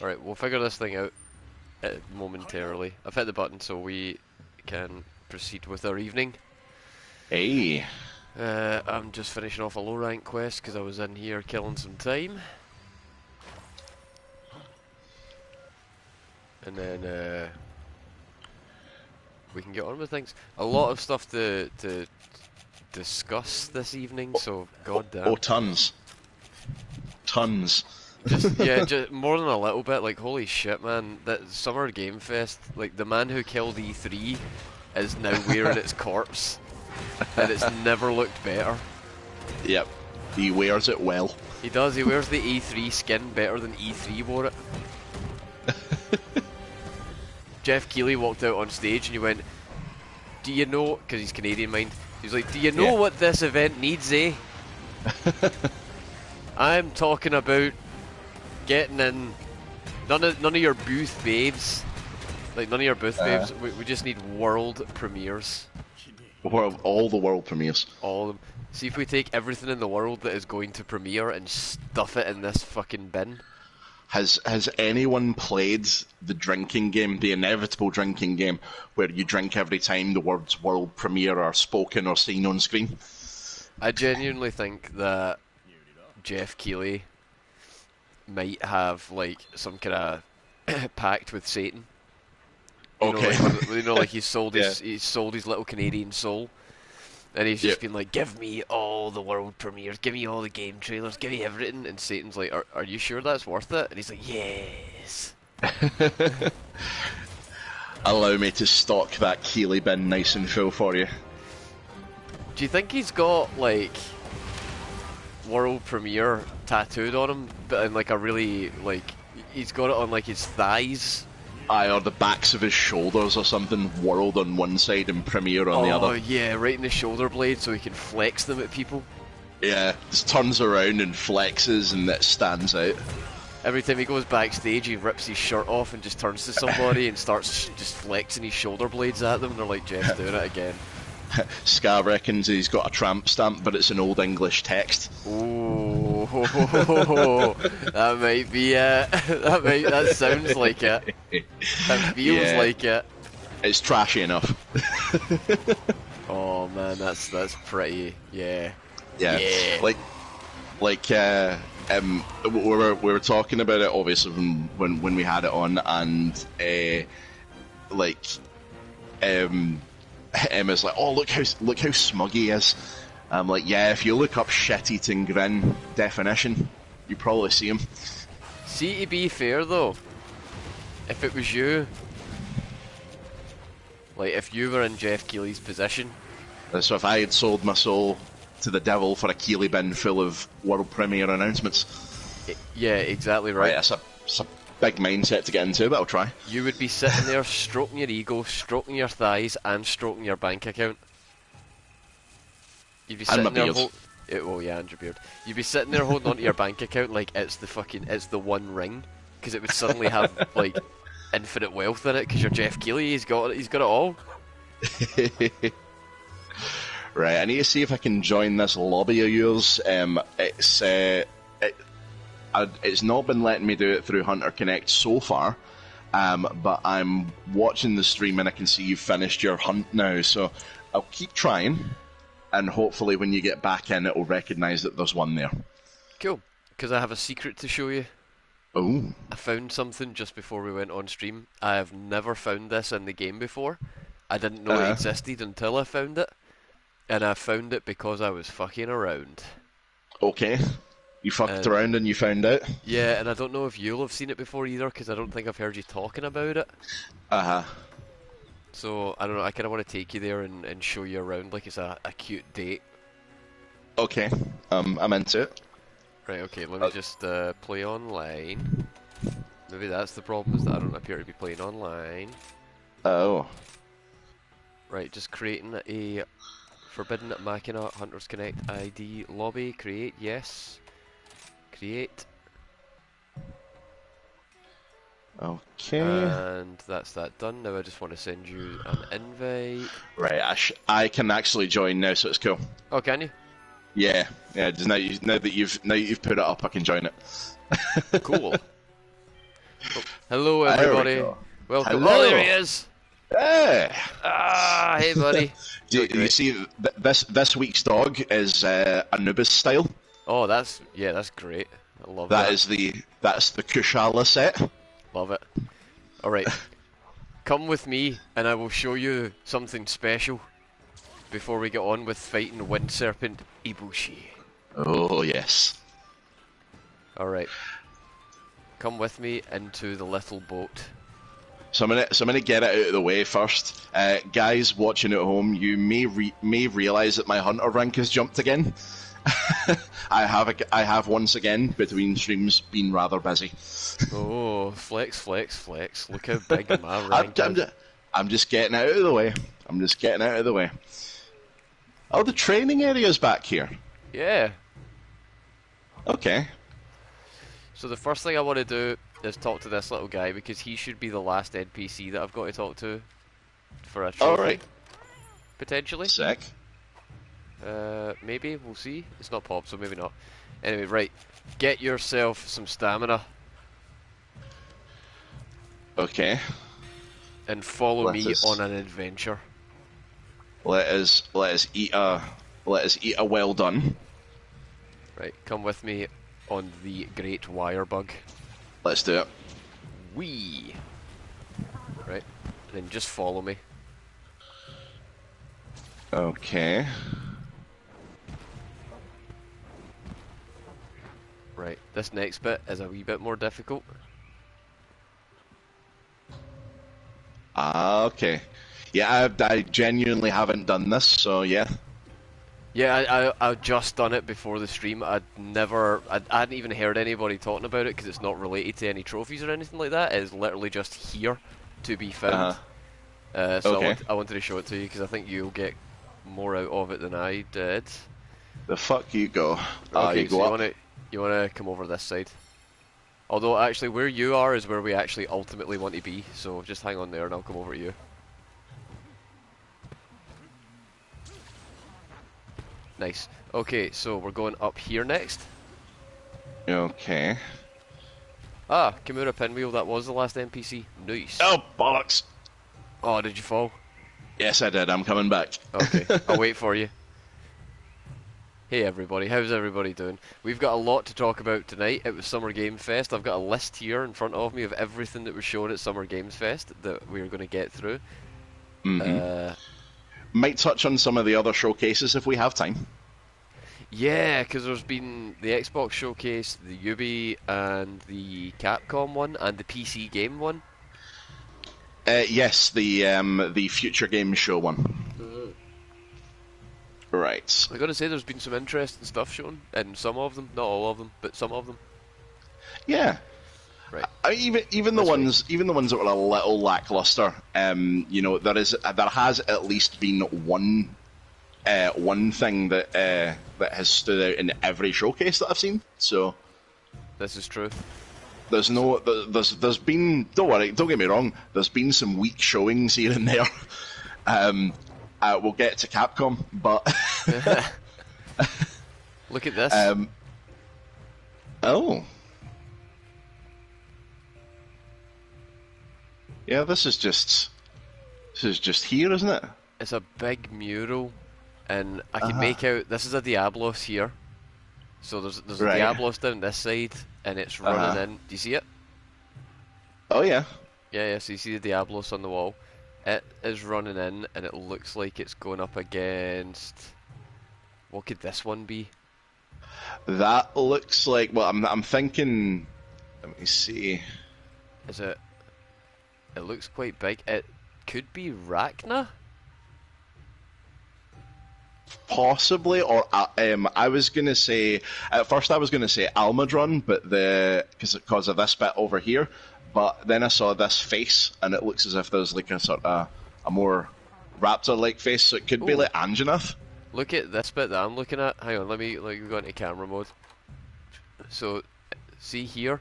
Alright, we'll figure this thing out momentarily. I've hit the button so we can proceed with our evening. Hey. I'm just finishing off a low rank quest because I was in here killing some time. And then we can get on with things. A lot of stuff to discuss this evening, so goddamn. Oh, tons. Tons. Just more than a little bit. Like, holy shit, man! That Summer Game Fest, like the man who killed E3 is now wearing its corpse, and it's never looked better. Yep, he wears it well. He does. He wears the E3 skin better than E3 wore it. Jeff Keighley walked out on stage and he went, "Do you know?" Because he's Canadian, mind. He's like, "Do you know what this event needs, eh?" I'm talking about getting in none of your booth babes, like none of your booth babes. We just need world premieres. All the world premieres. All of them. See if we take everything in the world that is going to premiere and stuff it in this fucking bin. Has anyone played the drinking game, the inevitable drinking game, where you drink every time the words world premiere are spoken or seen on screen? I genuinely think that Jeff Keighley might have like some kind of pact with Satan. You know, like he's sold his little Canadian soul, and he's just been like, "Give me all the world premieres, give me all the game trailers, give me everything." And Satan's like, "Are you sure that's worth it?" And he's like, "Yes." Allow me to stock that Keighley bin nice and full for you. Do you think he's got like world premiere tattooed on him, but in like a really like he's got it on like his thighs? Aye, or the backs of his shoulders or something, world on one side and premiere on the other. Oh yeah, right in the shoulder blade so he can flex them at people. Yeah, just turns around and flexes and it stands out. Every time he goes backstage he rips his shirt off and just turns to somebody and starts just flexing his shoulder blades at them and they're like, "Jeff's doing it again." Scar reckons he's got a tramp stamp, but it's an old English text. Oh, that might be it. That sounds like it. That feels like it. It's trashy enough. Oh man, that's pretty. Yeah. Like we were talking about it obviously when we had it on, and Emma's like, "Oh, look how smug he is." I'm like, "Yeah, if you look up shit-eating grin definition, you probably see him." See, to be fair though, if it was you, like if you were in Jeff Keighley's position, so if I had sold my soul to the devil for a Keighley bin full of world premiere announcements, yeah, exactly right. That's a big mindset to get into, but I'll try. You would be sitting there stroking your ego, stroking your thighs, and stroking your bank account. You'd be sitting and my there beard. and your beard. You'd be sitting there holding onto your bank account like it's the one ring, because it would suddenly have like infinite wealth in it. Because you're Jeff Keighley, he's got it all. Right, I need to see if I can join this lobby of yours. It's not been letting me do it through Hunter Connect so far, but I'm watching the stream and I can see you've finished your hunt now, so I'll keep trying, and hopefully when you get back in it'll recognise that there's one there. Cool, because I have a secret to show you. Oh. I found something just before we went on stream. I have never found this in the game before. I didn't know it existed until I found it, and I found it because I was fucking around. Okay. You fucked around and you found out? Yeah, and I don't know if you'll have seen it before either, because I don't think I've heard you talking about it. So, I don't know, I kind of want to take you there and show you around like it's a cute date. Okay, I'm into it. Right, okay, let me just play online. Maybe that's the problem, is that I don't appear to be playing online. Oh. Right, just creating a Forbidden Machina Hunters Connect ID lobby. Create, yes. Create. Okay. And that's that done. Now I just want to send you an invite. Right, I can actually join now, so it's cool. Oh, can you? Yeah. Just now that you've put it up, I can join it. Cool. Hello, There we everybody. go. Welcome. Oh, there Hello. he is. Hey. Ah, hey, buddy. Do Doing you great. see this week's dog is Anubis style? Oh, that's great. I love That that. is that's the Kushala set. Love it. All right, come with me, and I will show you something special before we get on with fighting Wind Serpent Ibushi. Oh yes. All right, come with me into the little boat. So I'm gonna get it out of the way first. Guys watching at home, you may realize that my hunter rank has jumped again. I have once again between streams been rather busy. Oh, flex, flex, flex! Look how big my I'm, rank I'm, is. I'm just getting out of the way. I'm just getting out of the way. Oh, the training area's back here. Yeah. Okay. So the first thing I want to do is talk to this little guy because he should be the last NPC that I've got to talk to for a trophy, Alright. potentially. Sick. Maybe, we'll see. It's not popped, so maybe not. Anyway, right, get yourself some stamina Okay. and follow Let me us on an adventure. let us eat a well done. Right, come with me on the Great Wire Bug. Let's do it. Wee! Right, and then just follow me. Okay. Right, this next bit is a wee bit more difficult. Ah, okay. Yeah, I genuinely haven't done this, so yeah. Yeah, I just done it before the stream. I hadn't even heard anybody talking about it because it's not related to any trophies or anything like that. It's literally just here to be found. So Okay. I wanted to show it to you because I think you'll get more out of it than I did. The fuck you go. Okay, You so go up. you wanna come over this side. Although actually, where you are is where we actually ultimately want to be. So just hang on there, and I'll come over to you. Nice. Okay, so we're going up here next. Okay. Ah, Kimura Pinwheel, that was the last NPC. Nice. Oh, bollocks. Oh, did you fall? Yes, I did. I'm coming back. Okay, I'll wait for you. Hey everybody, how's everybody doing? We've got a lot to talk about tonight. It was Summer Game Fest. I've got a list here in front of me of everything that was shown at Summer Games Fest that we're going to get through. Might touch on some of the other showcases if we have time. Yeah, because there's been the Xbox showcase, the Ubi, and the Capcom one, and the PC game one. Yes, the Future Games Show one. Right. I gotta say, there's been some interesting stuff shown, and some of them, not all of them, but some of them. Yeah. Right. Even the ones that were a little lackluster. There has at least been one thing that has stood out in every showcase that I've seen. So This is true. there's been, don't worry, don't get me wrong, there's been some weak showings here and there. We'll get to Capcom, but Look at this. oh. Yeah, this is just here, isn't it? It's a big mural, and I can make out this is a Diablos here. So there's a Right. Diablos down this side, and it's running in. Do you see it? Oh yeah. Yeah. So you see the Diablos on the wall. It is running in, and it looks like it's going up against. What could this one be? That looks like, well, I'm thinking, let me see. Is it? It looks quite big. It could be Rachna. Possibly, or I was gonna say at first I was gonna say Almadron, but because of this bit over here, but then I saw this face, and it looks as if there's like a sort of a more raptor-like face, so it could be Ooh. like Anjanath. Look at this bit that I'm looking at. Hang on, let me go into camera mode. So, see here,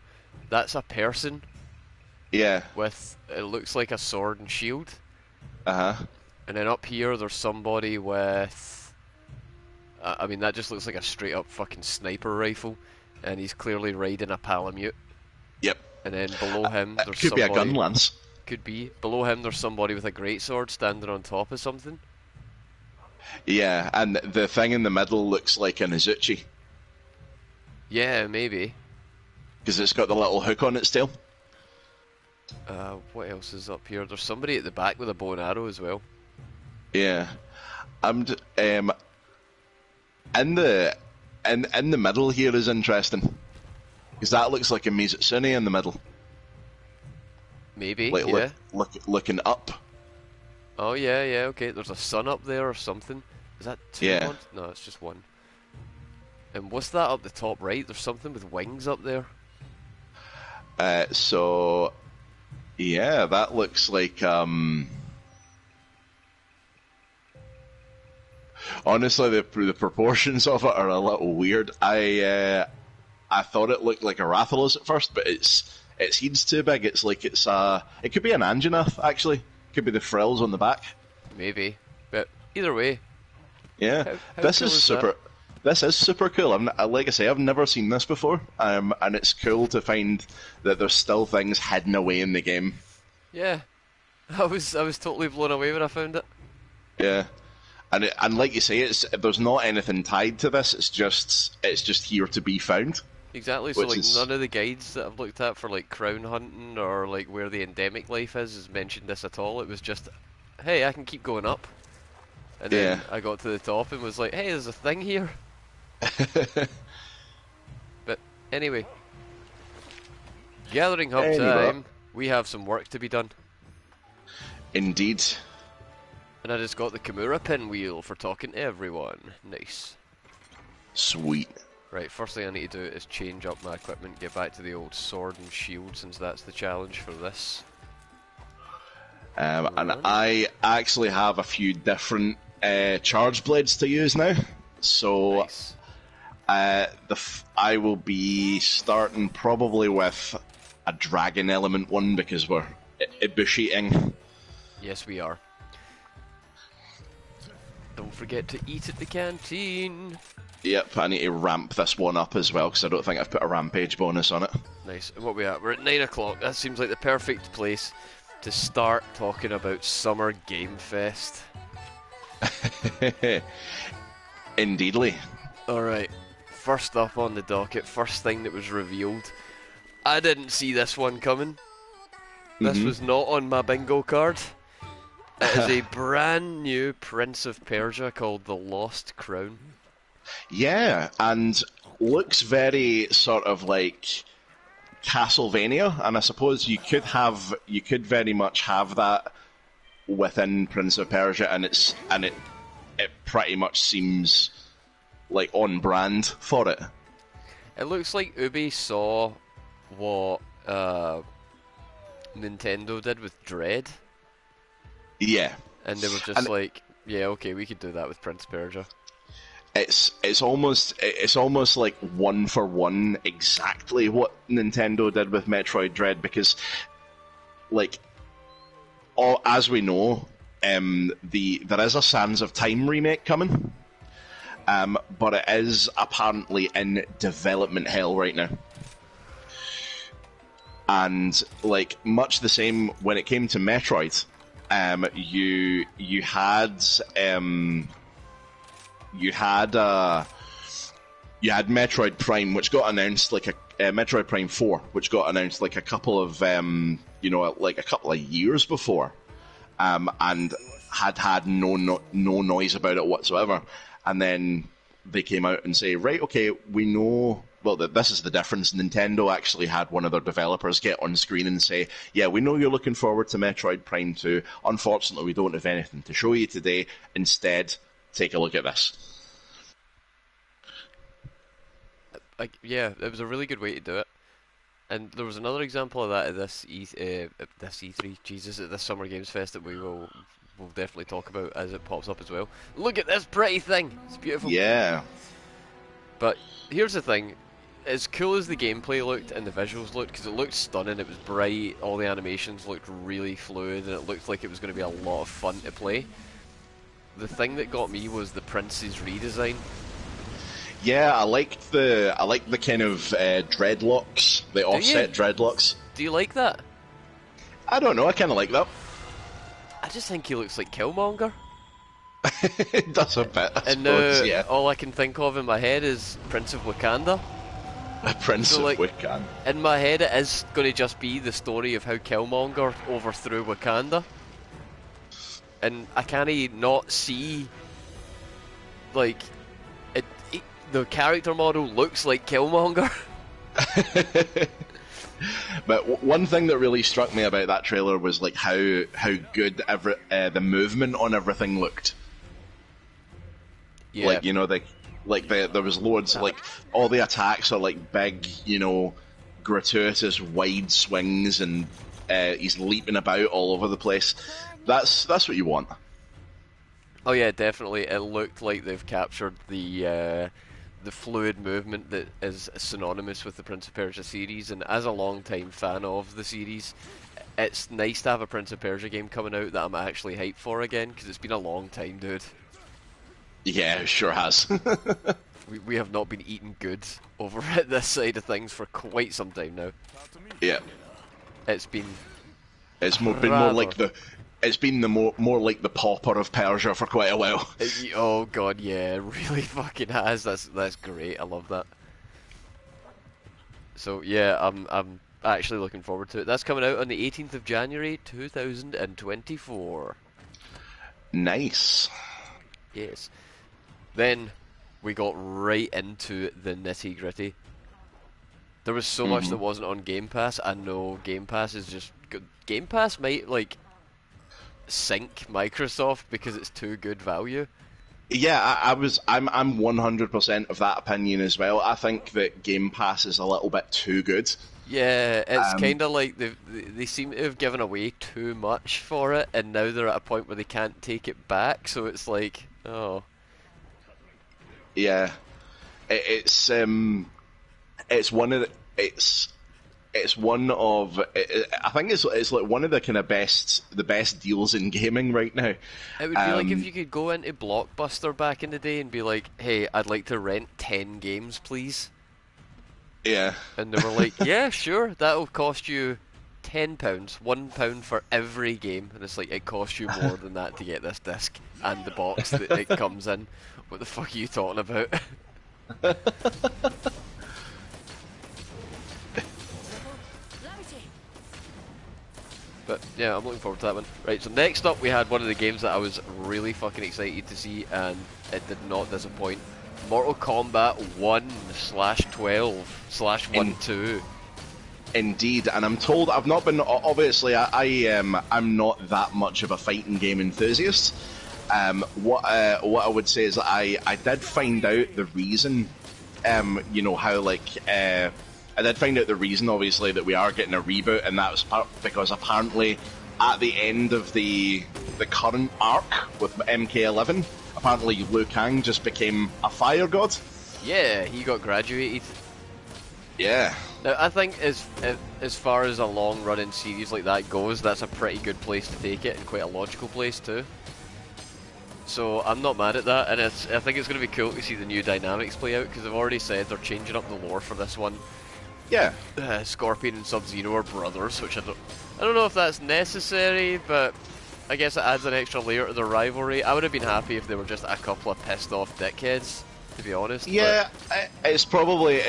that's a person Yeah. with, it looks like a sword and shield. Uh huh. And then up here, there's somebody with, I mean, that just looks like a straight up fucking sniper rifle. And he's clearly riding a Palamute. Yep. And then below him, there's Could be a gun somebody. lance. Could be. Below him, there's somebody with a greatsword standing on top of something. Yeah, and the thing in the middle looks like an Izuchi. Yeah, maybe. Because it's got the little hook on its tail. What else is up here? There's somebody at the back with a bow and arrow as well. Yeah. In the middle here is interesting. Because that looks like a Mizutsune in the middle. Maybe, Like, yeah. looking up. Oh, yeah, okay. There's a sun up there or something. Is that two? Yeah. No, it's just one. And what's that up the top right? There's something with wings up there. So, yeah, that looks like, honestly, the proportions of it are a little weird. I thought it looked like a Rathalos at first, but its head's too big. It's like it could be an Anjanath, actually. Could be the frills on the back. Maybe. But either way. Yeah, How this cool is is super. that? This is super cool. Like I say, I've never seen this before, and it's cool to find that there's still things hidden away in the game. Yeah. I was totally blown away when I found it. Yeah, and like you say, there's not anything tied to this. It's just here to be found. Exactly, so like none of the guides that I've looked at for like crown hunting or like where the endemic life is mentioned this at all. It was just, hey, I can keep going up. And then I got to the top and was like, hey, there's a thing here. But anyway, gathering hub time. We have some work to be done. Indeed. And I just got the Kimura pinwheel for talking to everyone. Nice. Sweet. Right, first thing I need to do is change up my equipment, get back to the old sword and shield, since that's the challenge for this. And I actually have a few different charge blades to use now. So Nice. I will be starting probably with a dragon element one because we're Ibushi-ing. Yes, we are. Don't forget to eat at the canteen. Yep, I need to ramp this one up as well because I don't think I've put a rampage bonus on it. Nice. And what we at? We're at 9 o'clock. That seems like the perfect place to start talking about Summer Game Fest. Indeedly. Alright, first up on the docket, first thing that was revealed. I didn't see this one coming. This was not on my bingo card. It is a brand new Prince of Persia called the Lost Crown. Yeah, and looks very sort of like Castlevania, and I suppose you could very much have that within Prince of Persia, and it pretty much seems like on brand for it. It looks like Ubi saw what Nintendo did with Dread. Yeah. And they were just like, yeah, okay, we could do that with Prince of Persia. It's almost like one for one exactly what Nintendo did with Metroid Dread, because like as we know, there is a Sands of Time remake coming. But it is apparently in development hell right now. And like much the same when it came to Metroid, you had Metroid Prime, which got announced like Metroid Prime 4, which got announced like a couple of years before, and had no noise about it whatsoever. And then they came out and say, right, okay, we know. Well, this is the difference. Nintendo actually had one of their developers get on screen and say, yeah, we know you're looking forward to Metroid Prime 2. Unfortunately, we don't have anything to show you today. Instead, take a look at this. Yeah, it was a really good way to do it. And there was another example of that at this E3, Jesus, at this Summer Games Fest that we'll definitely talk about as it pops up as well. Look at this pretty thing! It's beautiful. Yeah. But here's the thing. As cool as the gameplay looked and the visuals looked, because it looked stunning, it was bright, all the animations looked really fluid, and it looked like it was going to be a lot of fun to play. The thing that got me was the Prince's redesign. Yeah, I like the kind of dreadlocks, the offset dreadlocks. Do you like that? I don't know, I kind of like that. I just think he looks like Killmonger. It does a bit, I And suppose, now yeah. all I can think of in my head is Prince of Wakanda. Prince So, of like, Wiccan. in my head it is going to just be the story of how Killmonger overthrew Wakanda. And I can't not see, like, the character model looks like Killmonger. But one thing that really struck me about that trailer was like how good the movement on everything looked. Yeah. Like, you know, there was loads, like, all the attacks are like big, you know, gratuitous wide swings, and he's leaping about all over the place. That's what you want. Oh yeah, definitely. It looked like they've captured the fluid movement that is synonymous with the Prince of Persia series, and as a long-time fan of the series, it's nice to have a Prince of Persia game coming out that I'm actually hyped for again, because it's been a long time, dude. Yeah, it sure has. We have not been eating good over at this side of things for quite some time now. Yeah. It's been Been more like more like the pauper of Persia for quite a while. Oh god, yeah, it really fucking has. That's great. I love that. So yeah, I'm actually looking forward to it. That's coming out on the 18th of January 2024. Nice. Yes. Then we got right into the nitty gritty. There was so much that wasn't on Game Pass. I know Game Pass is just good. Game Pass might like sink Microsoft because it's too good value. Yeah, I'm 100% of that opinion as well. I think that Game Pass is a little bit too good. Yeah, it's kind of like they seem to have given away too much for it, and now they're at a point where they can't take it back. So it's like, oh, yeah, it's one of the, it's one of I think it's like one of the kind of the best deals in gaming right now. it would be like if you could go into Blockbuster back in the day and be like, "Hey, I'd like to rent 10 games, please." Yeah, And they were like, "Yeah, sure, that'll cost you £10, £1 for every game." And it's like, it costs you more than that to get this disc and the box that it comes in. What the fuck are you talking about? But yeah, I'm looking forward to that one. Right, so next up we had one of the games that I was really fucking excited to see, and it did not disappoint. Mortal Kombat 1/12/12. indeed. And I'm told I've not been. Obviously, I'm not that much of a fighting game enthusiast. What I would say is that I did find out the reason. You know how I did find out the reason, obviously, that we are getting a reboot, and that was because apparently at the end of the current arc with MK11, apparently Liu Kang just became a fire god. Yeah, he got graduated. Yeah. Now, I think as far as a long-running series like that goes, that's a pretty good place to take it, and quite a logical place too. So I'm not mad at that, and I think it's going to be cool to see the new dynamics play out, because they've already said they're changing up the lore for this one. Yeah. Scorpion and Sub-Zero are brothers, which I don't know if that's necessary, but I guess it adds an extra layer to their rivalry. I would have been happy if they were just a couple of pissed off dickheads, to be honest. Yeah, it's probably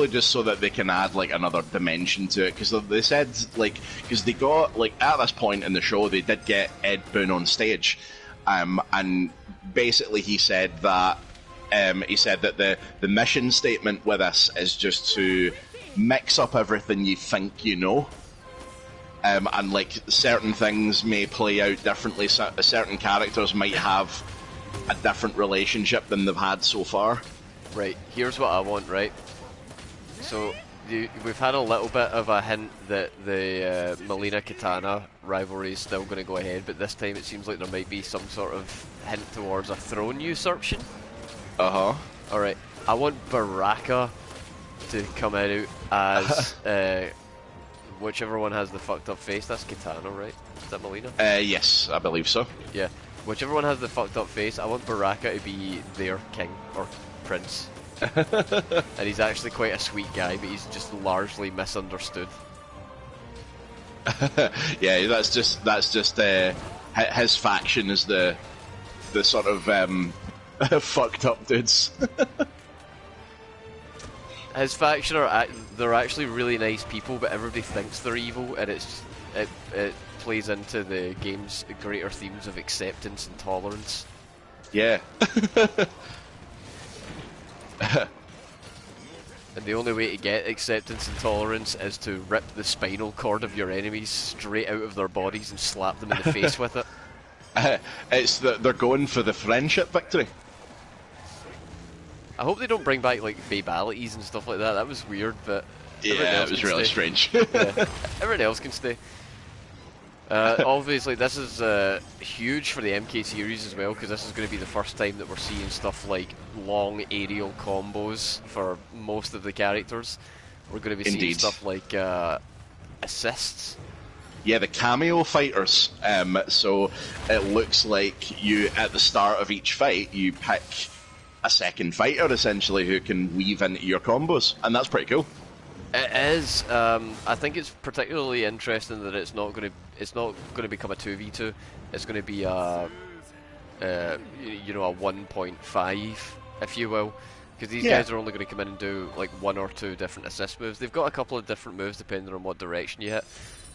just so that they can add like another dimension to it, because they said because they got at this point in the show they did get Ed Boon on stage, and basically he said that the mission statement with us is just to mix up everything you think you know. And like certain things may play out differently. Certain characters might have a different relationship than they've had so far. Right, here's what I want, right? So, we've had a little bit of a hint that the Melina-Kitana rivalry is still going to go ahead, but this time it seems like there might be some sort of hint towards a throne usurpation. Uh-huh. Alright, I want Baraka to come out as whichever one has the fucked up face. That's Kitana, right? Is that Melina? Yes, I believe so. Yeah. Whichever one has the fucked up face, I want Baraka to be their king, or prince. And he's actually quite a sweet guy, but he's just largely misunderstood. Yeah, that's just his faction is the sort of fucked up dudes. His faction they're actually really nice people, but everybody thinks they're evil, and it plays into the game's greater themes of acceptance and tolerance. Yeah. And the only way to get acceptance and tolerance is to rip the spinal cord of your enemies straight out of their bodies and slap them in the face with it. They're going for the friendship victory. I hope they don't bring back like babalities and stuff like that. That was weird, but yeah, it was really strange. Yeah. Everyone else can stay. Obviously, this is huge for the MK series as well, because this is going to be the first time that we're seeing stuff like long aerial combos for most of the characters. We're going to be seeing stuff like assists. Yeah, the cameo fighters. So it looks like you, at the start of each fight, you pick a second fighter essentially who can weave into your combos, and that's pretty cool. It is. I think it's particularly interesting that it's not going to become a 2v2. It's going to be a 1.5, if you will, because these guys are only going to come in and do like one or two different assist moves. They've got a couple of different moves depending on what direction you hit.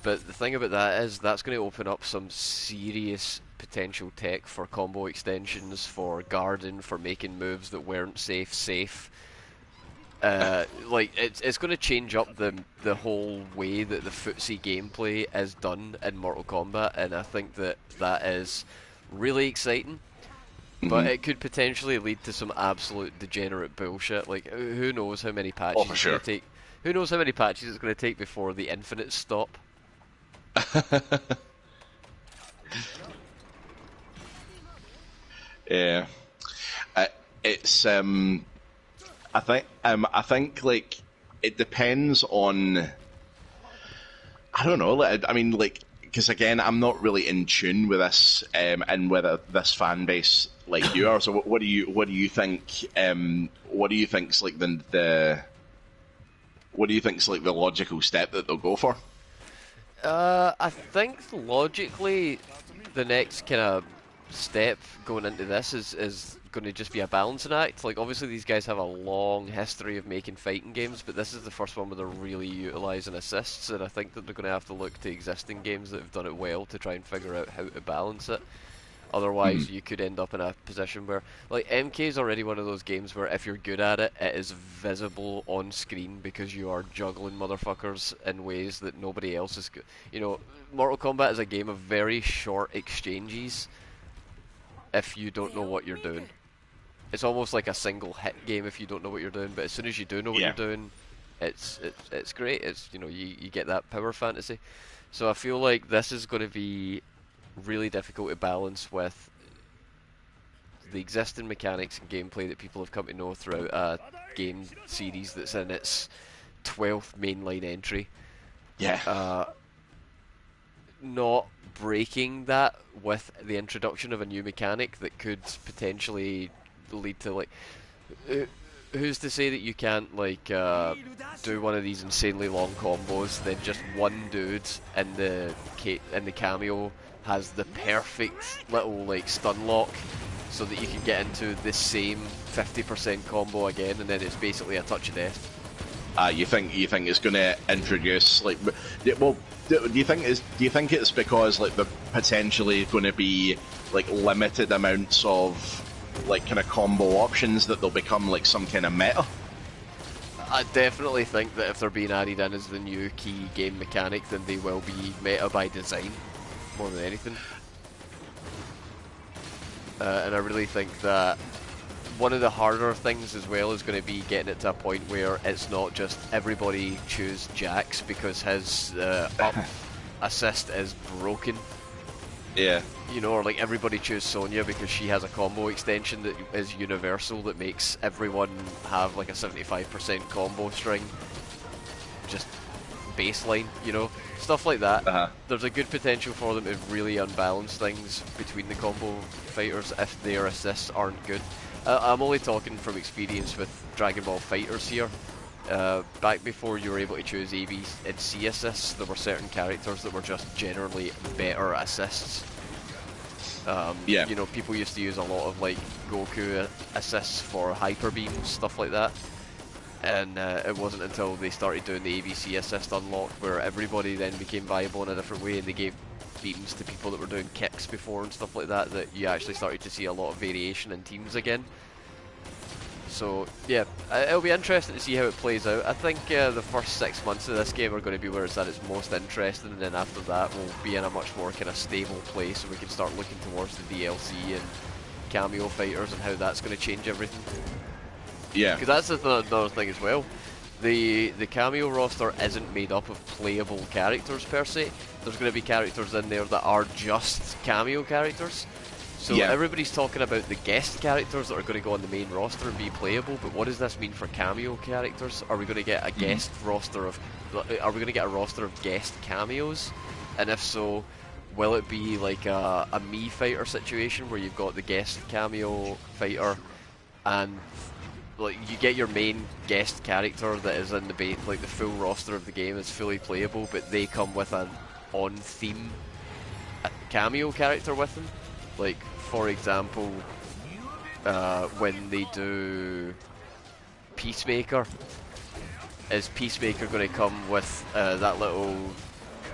But the thing about that is that's going to open up some serious potential tech for combo extensions, for guarding, for making moves that weren't safe. Like it's going to change up the whole way that the footsie gameplay is done in Mortal Kombat, and I think that is really exciting. But it could potentially lead to some absolute degenerate bullshit. Like who knows how many patches it's going to take? Who knows how many patches it's going to take before the infinites stop? Yeah, it's I think like it depends on. I don't know. I mean, like, because again, I'm not really in tune with this and with this fan base like you are. So, what do you think? What do you think's like the what do you think's like the logical step that they'll go for? I think logically, the next kind of step going into this is going to just be a balancing act. Like, obviously these guys have a long history of making fighting games, but this is the first one where they're really utilising assists, and I think that they're going to have to look to existing games that have done it well to try and figure out how to balance it. Otherwise, you could end up in a position where, like, MK is already one of those games where if you're good at it, it is visible on screen because you are juggling motherfuckers in ways that nobody else is. You know, Mortal Kombat is a game of very short exchanges. If you don't know what you're doing, it's almost like a single hit game if you don't know what you're doing. But as soon as you do know what you're doing, it's great. It's, you know, you get that power fantasy. So I feel like this is going to be really difficult to balance with the existing mechanics and gameplay that people have come to know throughout a game series that's in its 12th mainline entry. Not breaking that with the introduction of a new mechanic that could potentially lead to, like, who's to say that you can't, like, do one of these insanely long combos, then just one dude in the cameo has the perfect little, like, stun lock so that you can get into the same 50% combo again, and then it's basically a touch of death. You think it's going to introduce, like, well, do you think it's because, like, they're potentially going to be, like, limited amounts of, like, kind of combo options that they'll become like some kind of meta? I definitely think that if they're being added in as the new key game mechanic, then they will be meta by design more than anything. And I really think that one of the harder things as well is going to be getting it to a point where it's not just everybody choose Jax because his up assist is broken. Yeah. You know, or like everybody choose Sonya because she has a combo extension that is universal that makes everyone have like a 75% combo string. Just baseline, you know? Stuff like that. There's a good potential for them to really unbalance things between the combo fighters if their assists aren't good. I'm only talking from experience with Dragon Ball Fighters here. back before you were able to choose A, B, and C assists, there were certain characters that were just generally better assists. Yeah. You know, people used to use a lot of like Goku assists for hyper beams, stuff like that. And it wasn't until they started doing the ABC assist unlock where everybody then became viable in a different way, and they gave beams to people that were doing kicks before and stuff like that, that you actually started to see a lot of variation in teams again. So yeah, it'll be interesting to see how it plays out. I think the first 6 months of this game are going to be where it's at its most interesting, and then after that we'll be in a much more kind of stable place, and we can start looking towards the DLC and cameo fighters and how that's going to change everything. Yeah. Because that's another thing as well. The cameo roster isn't made up of playable characters per se. There's going to be characters in there that are just cameo characters. So everybody's talking about the guest characters that are going to go on the main roster and be playable, but what does this mean for cameo characters? Are we going to get a guest roster of... Are we going to get a roster of guest cameos? And if so, will it be like a Mii fighter situation where you've got the guest cameo fighter and like you get your main guest character that is in the like the full roster of the game is fully playable, but they come with an on-theme cameo character with them? Like, for example, when they do Peacemaker, is Peacemaker going to come with that little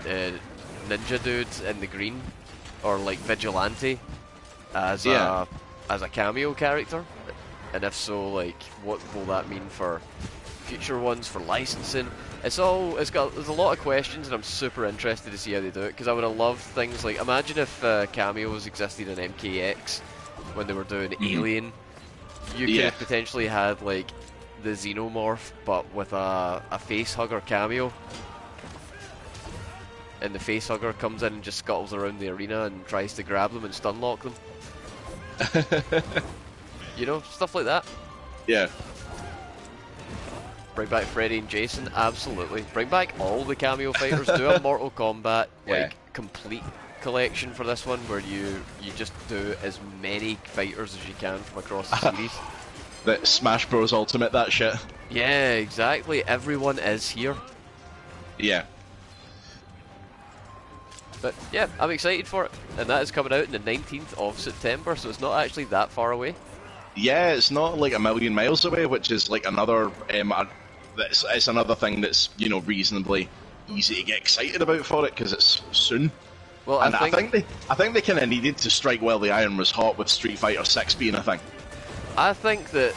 ninja dude in the green, or like Vigilante as a cameo character? And if so, like, what will that mean for future ones, for licensing? There's a lot of questions, and I'm super interested to see how they do it, because I would have loved things like, imagine if cameos existed in MKX when they were doing Alien. You could have potentially had like the Xenomorph, but with a facehugger cameo, and the facehugger comes in and just scuttles around the arena and tries to grab them and stun lock them. You know, stuff like that. Yeah. Bring back Freddy and Jason, absolutely. Bring back all the cameo fighters. Do a Mortal Kombat like complete collection for this one, where you just do as many fighters as you can from across the series. The Smash Bros Ultimate, that shit. Yeah, exactly. Everyone is here. Yeah. But yeah, I'm excited for it, and that is coming out on the 19th of September, so it's not actually that far away. Yeah, it's not like a million miles away, which is like another. It's another thing that's, you know, reasonably easy to get excited about for it, because it's soon. Well, and I think they kind of needed to strike while the iron was hot with Street Fighter 6 being a thing. I think that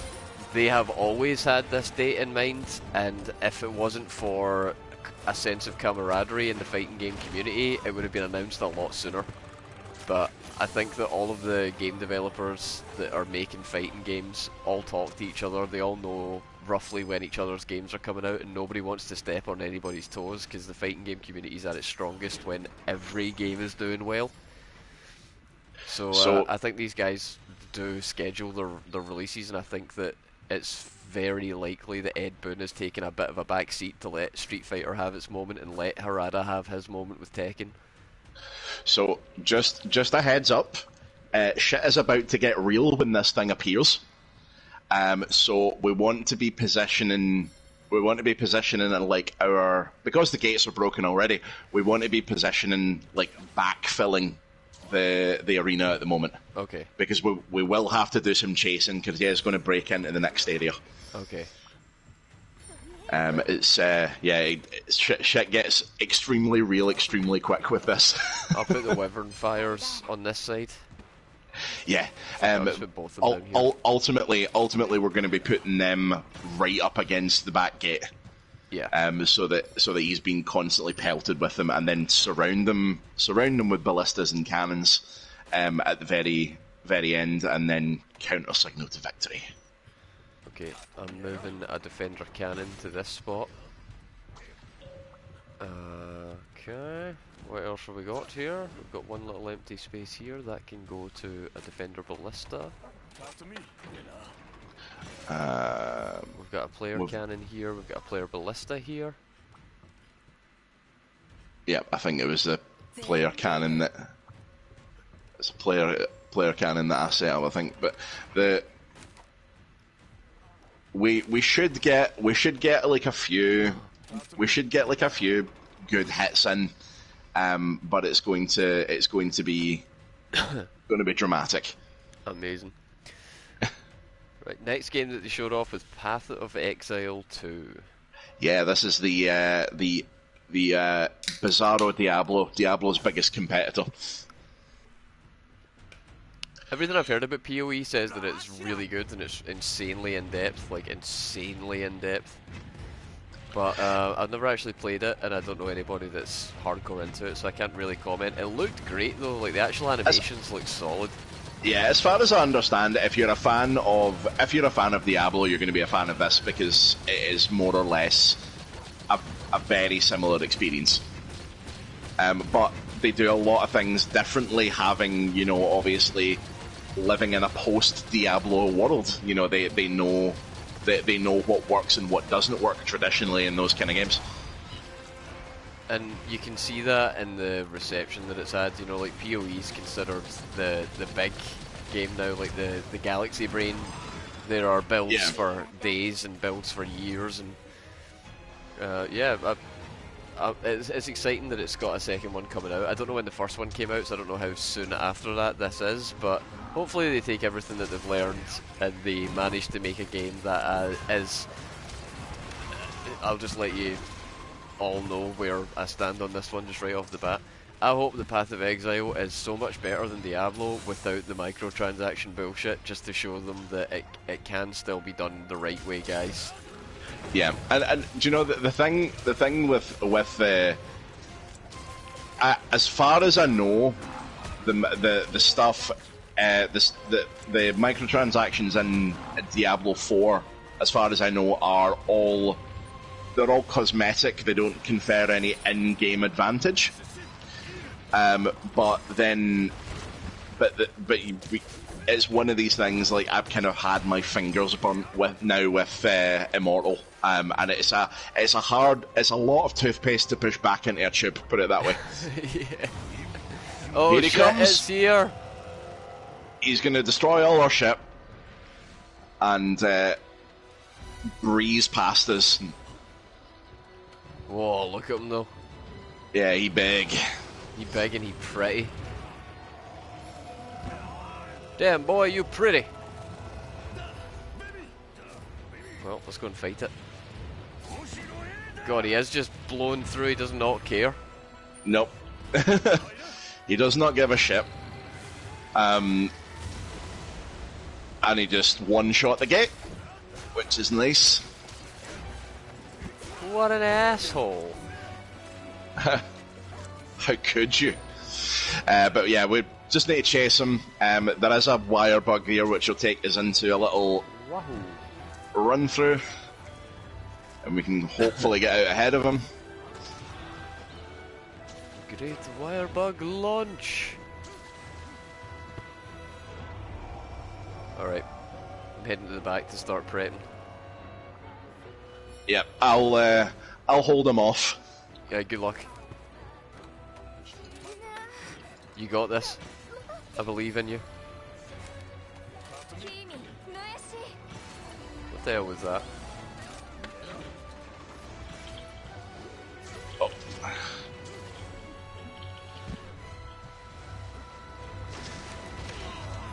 they have always had this date in mind, and if it wasn't for a sense of camaraderie in the fighting game community, it would have been announced a lot sooner. But I think that all of the game developers that are making fighting games all talk to each other. They all know roughly when each other's games are coming out, and nobody wants to step on anybody's toes, because the fighting game community is at its strongest when every game is doing well. So I think these guys do schedule their releases, and I think that it's very likely that Ed Boon has taken a bit of a back seat to let Street Fighter have its moment and let Harada have his moment with Tekken. So just a heads up, shit is about to get real when this thing appears. So we want to be positioning in like our, because the gates are broken already, we want to be positioning like backfilling the arena at the moment. Okay. Because we will have to do some chasing, because it's going to break into the next area. Okay. Shit gets extremely real, extremely quick with this. I'll put the Wyvern Fires on this side. Yeah. Ultimately, we're going to be putting them right up against the back gate. Yeah. So that he's being constantly pelted with them, and then surround them with ballistas and cannons, at the very end, and then counter signal to victory. Okay, I'm moving a defender cannon to this spot. Okay, what else have we got here? We've got one little empty space here that can go to a defender ballista. We've got a player cannon here, we've got a player ballista here. Yeah, I think it was the player cannon that... It's a player cannon that I set up, I think, but we should get like a few good hits in, but it's going to be dramatic. Amazing. Right, next game that they showed off was Path of Exile 2. Yeah, this is the Bizarro Diablo's biggest competitor. Everything I've heard about PoE says that it's really good and it's insanely in-depth, like insanely in-depth. But I've never actually played it, and I don't know anybody that's hardcore into it, so I can't really comment. It looked great though, like the actual animations look solid. Yeah, as far as I understand, if you're a fan of Diablo, you're going to be a fan of this because it is more or less a very similar experience. But they do a lot of things differently, having, you know, obviously living in a post-Diablo world. You know, they know what works and what doesn't work traditionally in those kind of games. And you can see that in the reception that it's had. You know, like PoE is considered the big game now, like the Galaxy Brain. There are builds for days and builds for years, and it's exciting that it's got a second one coming out. I don't know when the first one came out, so I don't know how soon after that this is, but hopefully they take everything that they've learned and they manage to make a game that is... I'll just let you all know where I stand on this one just right off the bat. I hope the Path of Exile is so much better than Diablo without the microtransaction bullshit, just to show them that it can still be done the right way, guys. Yeah, and do you know the thing with as far as I know, the stuff the microtransactions in Diablo 4, as far as I know, are all cosmetic. They don't confer any in-game advantage. It's one of these things, like, I've kind of had my fingers burnt with Immortal, and it's a lot of toothpaste to push back into a tube. Put it that way. Yeah. Oh, here he shit, comes. it's here. He's going to destroy all our ship and breeze past us. Whoa, look at him though. Yeah, he big. He big and he pretty. Damn boy, you pretty. Well, let's go and fight it. God, he is just blowing through, he does not care. Nope. He does not give a shit. And he just one-shot the gate, which is nice. What an asshole. How could you? But yeah, we just need to chase him. There is a wire bug here which will take us into a little Wahoo. run through, and we can hopefully get out ahead of him. Great wire bug launch. Alright, I'm heading to the back to start prepping. Yep, I'll hold him off. Yeah, good luck. You got this. I believe in you. What the hell was that? Oh.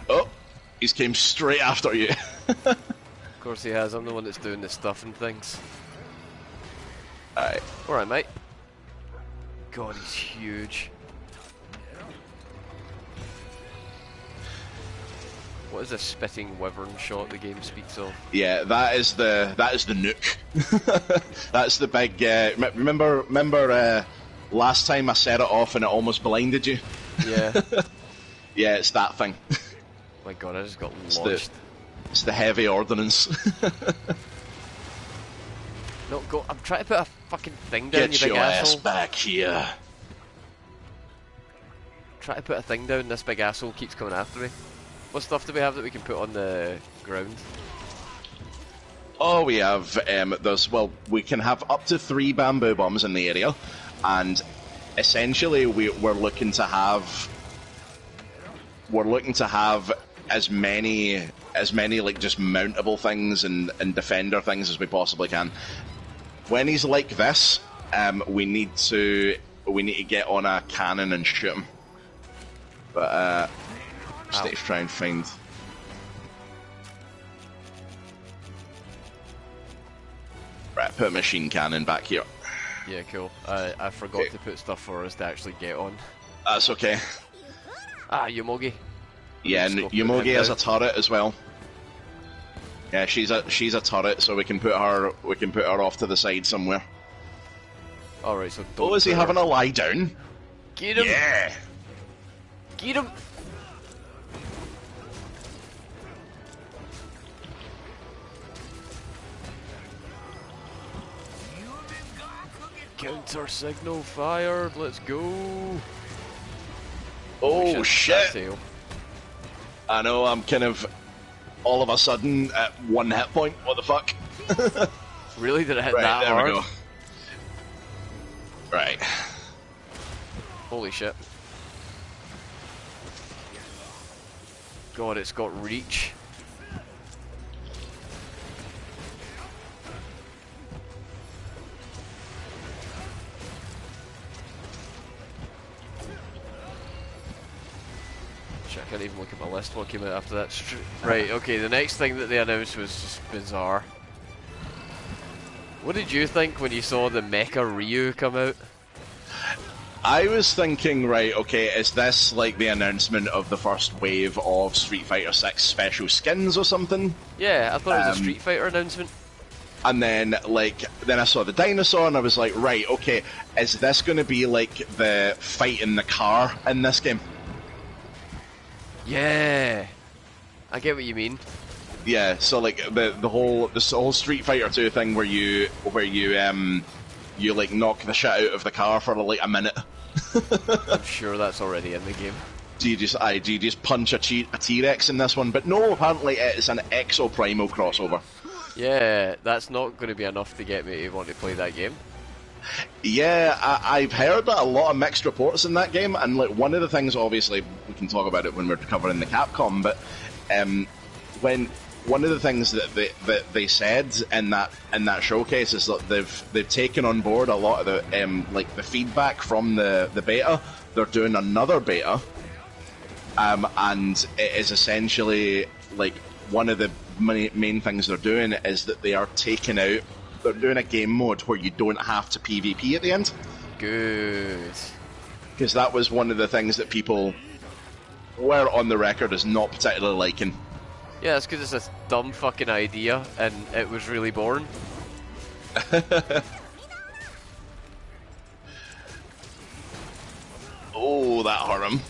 Oh, he's came straight after you. Of course he has, I'm the one that's doing the stuff and things. Alright, mate. God, he's huge. What is a spitting wyvern shot the game speaks of? Yeah, that is the nuke. That's the big. Remember last time I set it off and it almost blinded you? Yeah. Yeah, it's that thing. My God, I just got launched. It's the heavy ordnance. No, go! I'm trying to put a fucking thing down, Get you big your asshole. ass back here. Try to put a thing down, this big asshole keeps coming after me. What stuff do we have that we can put on the ground? Oh, we have, we can have up to 3 bamboo bombs in the area, and essentially we're looking to have as many like just mountable things and defender things as we possibly can. When he's like this, we need to get on a cannon and shoot him. But just need to try and find. Right, put a machine cannon back here. Yeah, cool. I forgot to put stuff for us to actually get on. That's okay. Ah, Yomogi. Yeah, and Yomogi has a turret as well. Yeah, she's a turret, so we can put her off to the side somewhere. Alright, so oh, is he having a lie down? Get him! Yeah! Get him! Counter signal fired, let's go! Oh shit! I know, I'm kind of all of a sudden at 1 hit point. What the fuck? Really? Did it hit right, that there hard? We go. Right. Holy shit. God, it's got reach. Shit, I can't even look at my list. What came out after that? Right, okay, the next thing that they announced was just bizarre. What did you think when you saw the Mecha Ryu come out? I was thinking, right, okay, is this like the announcement of the first wave of Street Fighter 6 special skins or something? Yeah, I thought it was a Street Fighter announcement. And then, then I saw the dinosaur and I was like, right, okay, is this going to be like the fight in the car in this game? Yeah, I get what you mean. Yeah, so like the whole Street Fighter 2 thing where you like knock the shit out of the car for like a minute. I'm sure that's already in the game. Do you just punch a T-Rex in this one? But no, apparently it's an Exo Primal crossover. Yeah, that's not going to be enough to get me to want to play that game. Yeah, I've heard that a lot of mixed reports in that game, and like one of the things, obviously, we can talk about it when we're covering the Capcom, but when one of the things that they said in that showcase is that they've taken on board a lot of the like the feedback from the beta. They're doing another beta, and it is essentially like one of the main things they're doing is that they are taking out. They're doing a game mode where you don't have to PvP at the end. Good. Because that was one of the things that people were on the record as not particularly liking. Yeah, it's because it's a dumb fucking idea, and it was really boring. Oh, that hurt him.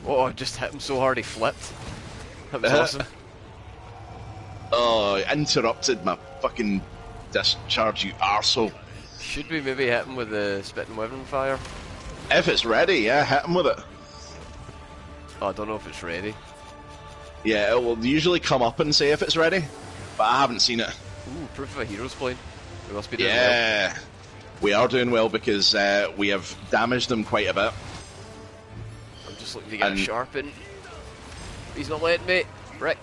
Oh, I just hit him so hard he flipped. That was awesome. Oh, interrupted my fucking discharge, you arsehole. Should we maybe hit him with the spitting weapon fire? If it's ready, yeah, hit him with it. Oh, I don't know if it's ready. Yeah, it will usually come up and say if it's ready, but I haven't seen it. Ooh, proof of a hero's plane. We must be doing well. Yeah, we are doing well because we have damaged them quite a bit. I'm just looking to get a sharpen. He's not letting me. Right.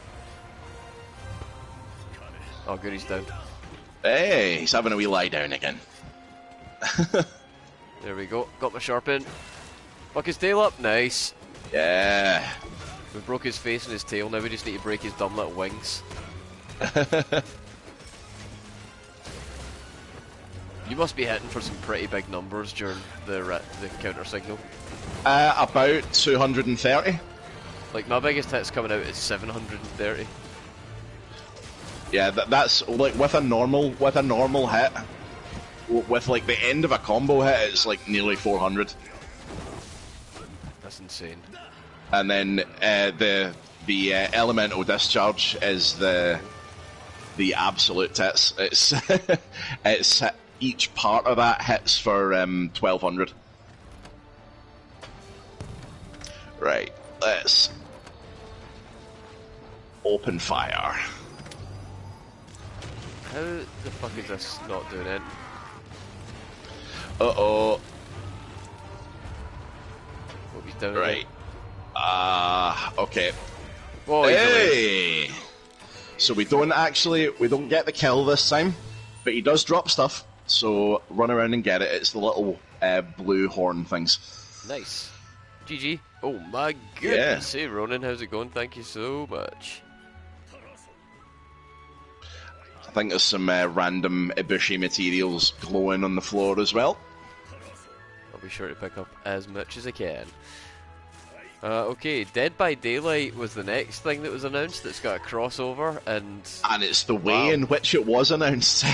Oh, good, he's down. Hey, he's having a wee lie down again. There we go. Got my sharpen. Fuck his tail up. Nice. Yeah. We broke his face and his tail. Now we just need to break his dumb little wings. You must be hitting for some pretty big numbers during the counter signal. About 230. Like my biggest hit's coming out is 730. Yeah, that's like with a normal hit. With like the end of a combo hit, it's like nearly 400. That's insane. And then the elemental discharge is the absolute tits. It's it's each part of that hits for 1200. Right, let's open fire. How the fuck is this not doing it? Uh-oh. What we down Right. Okay. Oh, easily. Hey! So we don't get the kill this time, but he does drop stuff, so run around and get it. It's the little blue horn things. Nice. GG. Oh my Yeah. goodness. Hey Ronan, how's it going? Thank you so much. I think there's some random Ibushi materials glowing on the floor as well. I'll be sure to pick up as much as I can. Okay, Dead by Daylight was the next thing that was announced that's got a crossover, and it's the way in which it was announced.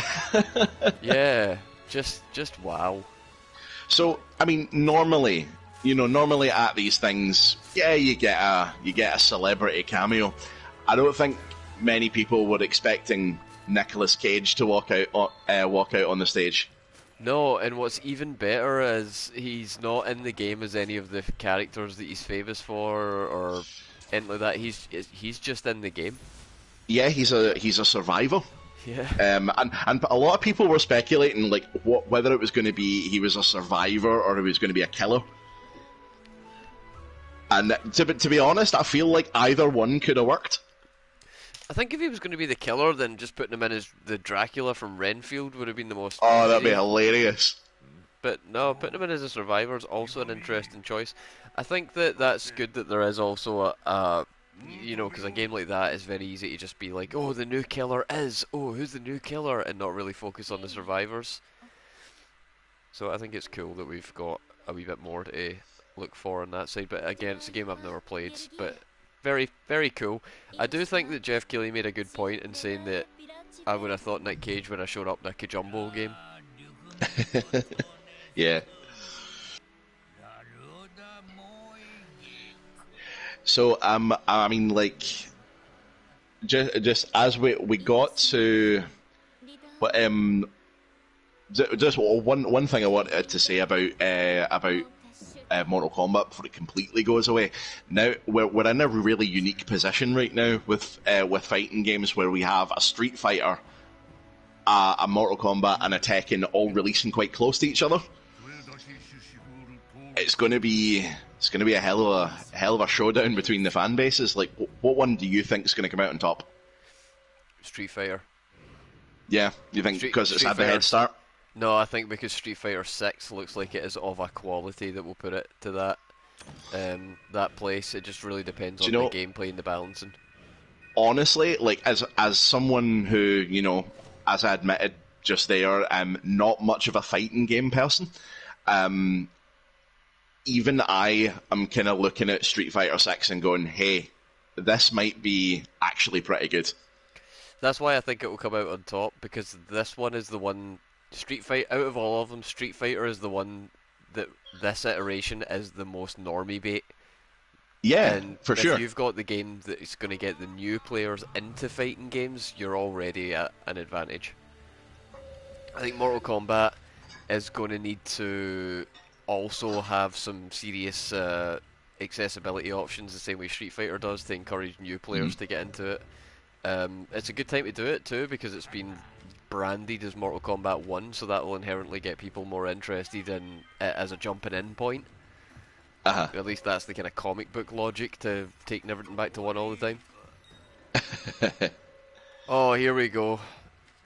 Yeah, just wow. So, I mean, normally at these things, yeah, you get a celebrity cameo. I don't think many people were expecting Nicolas Cage to walk out on the stage. No, and what's even better is he's not in the game as any of the characters that he's famous for or anything like that. He's just in the game. Yeah, he's a survivor. Yeah. And a lot of people were speculating like whether it was going to be he was a survivor or he was going to be a killer. And to be honest, I feel like either one could have worked. I think if he was going to be the killer, then just putting him in as the Dracula from Renfield would have been the most. Oh, that'd be hilarious. But no, putting him in as a survivor is also an interesting choice. I think that's good that there is also because a game like that is very easy to just be like, oh, the new killer is, oh, who's the new killer, and not really focus on the survivors. So I think it's cool that we've got a wee bit more to look for on that side. But again, it's a game I've never played, but very, very cool. I do think that Jeff Keighley made a good point in saying that I would have thought Nick Cage when I showed up in a Kajumbo game. Yeah. So I mean, like, just as we got to, but just one thing I wanted to say about Mortal Kombat before it completely goes away. Now we're in a really unique position right now with fighting games where we have a Street Fighter, a Mortal Kombat, and a Tekken all releasing quite close to each other. It's going to be a hell of a showdown between the fan bases. Like, what one do you think is going to come out on top? Street Fighter. Yeah, you think because it's had the head start? No, I think because Street Fighter 6 looks like it is of a quality that will put it to that place. It just really depends on the gameplay and the balancing. Honestly, like as someone who, as I admitted just there, I'm not much of a fighting game person. Even I am kind of looking at Street Fighter 6 and going, hey, this might be actually pretty good. That's why I think it will come out on top, because this one is the one... out of all of them, Street Fighter is the one that this iteration is the most normie bait. Yeah, and for sure. If you've got the game that is going to get the new players into fighting games, you're already at an advantage. I think Mortal Kombat is going to need to also have some serious accessibility options, the same way Street Fighter does, to encourage new players to get into it. It's a good time to do it too, because it's been branded as Mortal Kombat 1, so that will inherently get people more interested in it as a jumping in point. At least that's the kind of comic book logic to taking everything back to 1 all the time. Oh, here we go.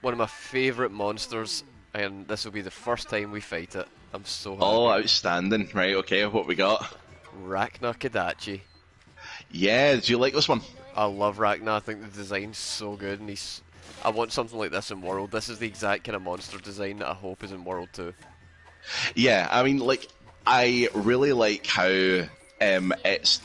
One of my favourite monsters, and this will be the first time we fight it. I'm so happy. Oh, outstanding. Right, okay, what we got? Rachna Kadachi. Yeah, do you like this one? I love Rachna. I think the design's so good, and I want something like this in World. This is the exact kind of monster design that I hope is in World 2. Yeah, I mean, like, I really like how it's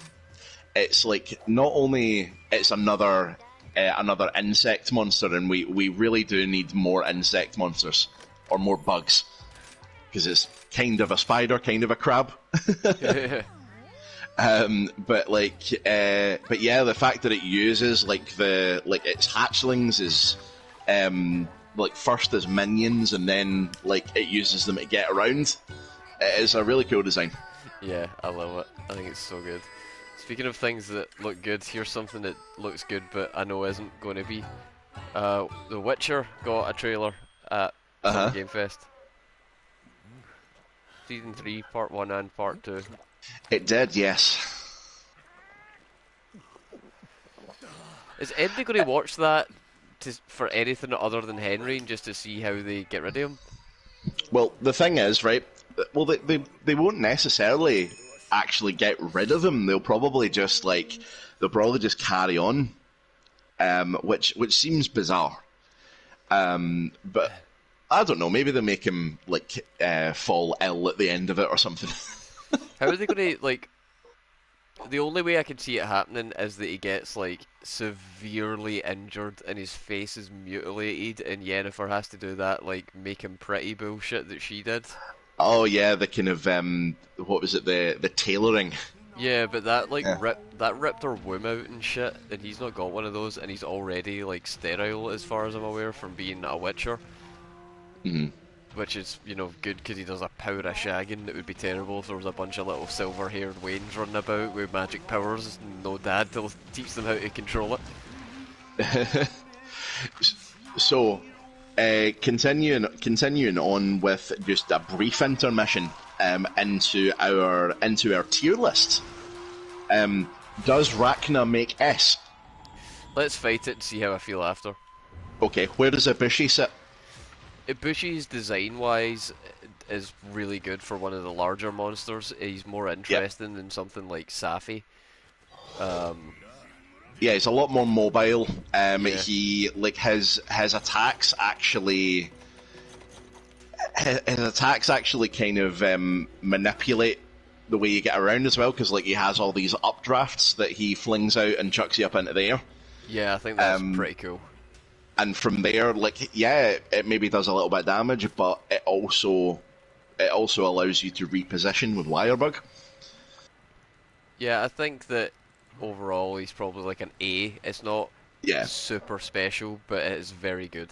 like, not only it's another insect monster, and we really do need more insect monsters, or more bugs, because it's kind of a spider, kind of a crab. But yeah, the fact that it uses its hatchlings is first as minions, and then it uses them to get around. It is a really cool design. Yeah, I love it. I think it's so good. Speaking of things that look good, here's something that looks good but I know isn't going to be. The Witcher got a trailer at Summer Game Fest. Season 3, Part 1 and Part 2. It did, yes. Is anybody going to watch that for anything other than Henry and just to see how they get rid of him? Well, the thing is, right, well, they won't necessarily actually get rid of him. They'll probably just, like, they'll probably just carry on, which seems bizarre. But I don't know, maybe they'll make him, like, fall ill at the end of it or something. How are they going to, like... The only way I can see it happening is that he gets, like, severely injured and his face is mutilated, and Yennefer has to do that, like, make him pretty bullshit that she did. Oh yeah, the kind of what was it, the tailoring? Yeah, but that, like, ripped her womb out and shit, and he's not got one of those, and he's already, like, sterile as far as I'm aware from being a Witcher. Mm-hmm. Which is, you know, good because he does a power of shagging. It would be terrible if there was a bunch of little silver-haired Waynes running about with magic powers and no dad to teach them how to control it. So, continuing on with just a brief intermission into our tier list. Does Rachna make S? Let's fight it and see how I feel after. Okay, where does Ibushi sit? Ibushi's design-wise is really good for one of the larger monsters. He's more interesting than something like Safi. Yeah, he's a lot more mobile. Yeah. He, like, his attacks actually kind of manipulate the way you get around as well, because, like, he has all these updrafts that he flings out and chucks you up into the air. Yeah, I think that's pretty cool. And from there, like, yeah, it maybe does a little bit of damage, but it also allows you to reposition with Wirebug. Yeah, I think that overall he's probably like an A. It's not super special, but it is very good.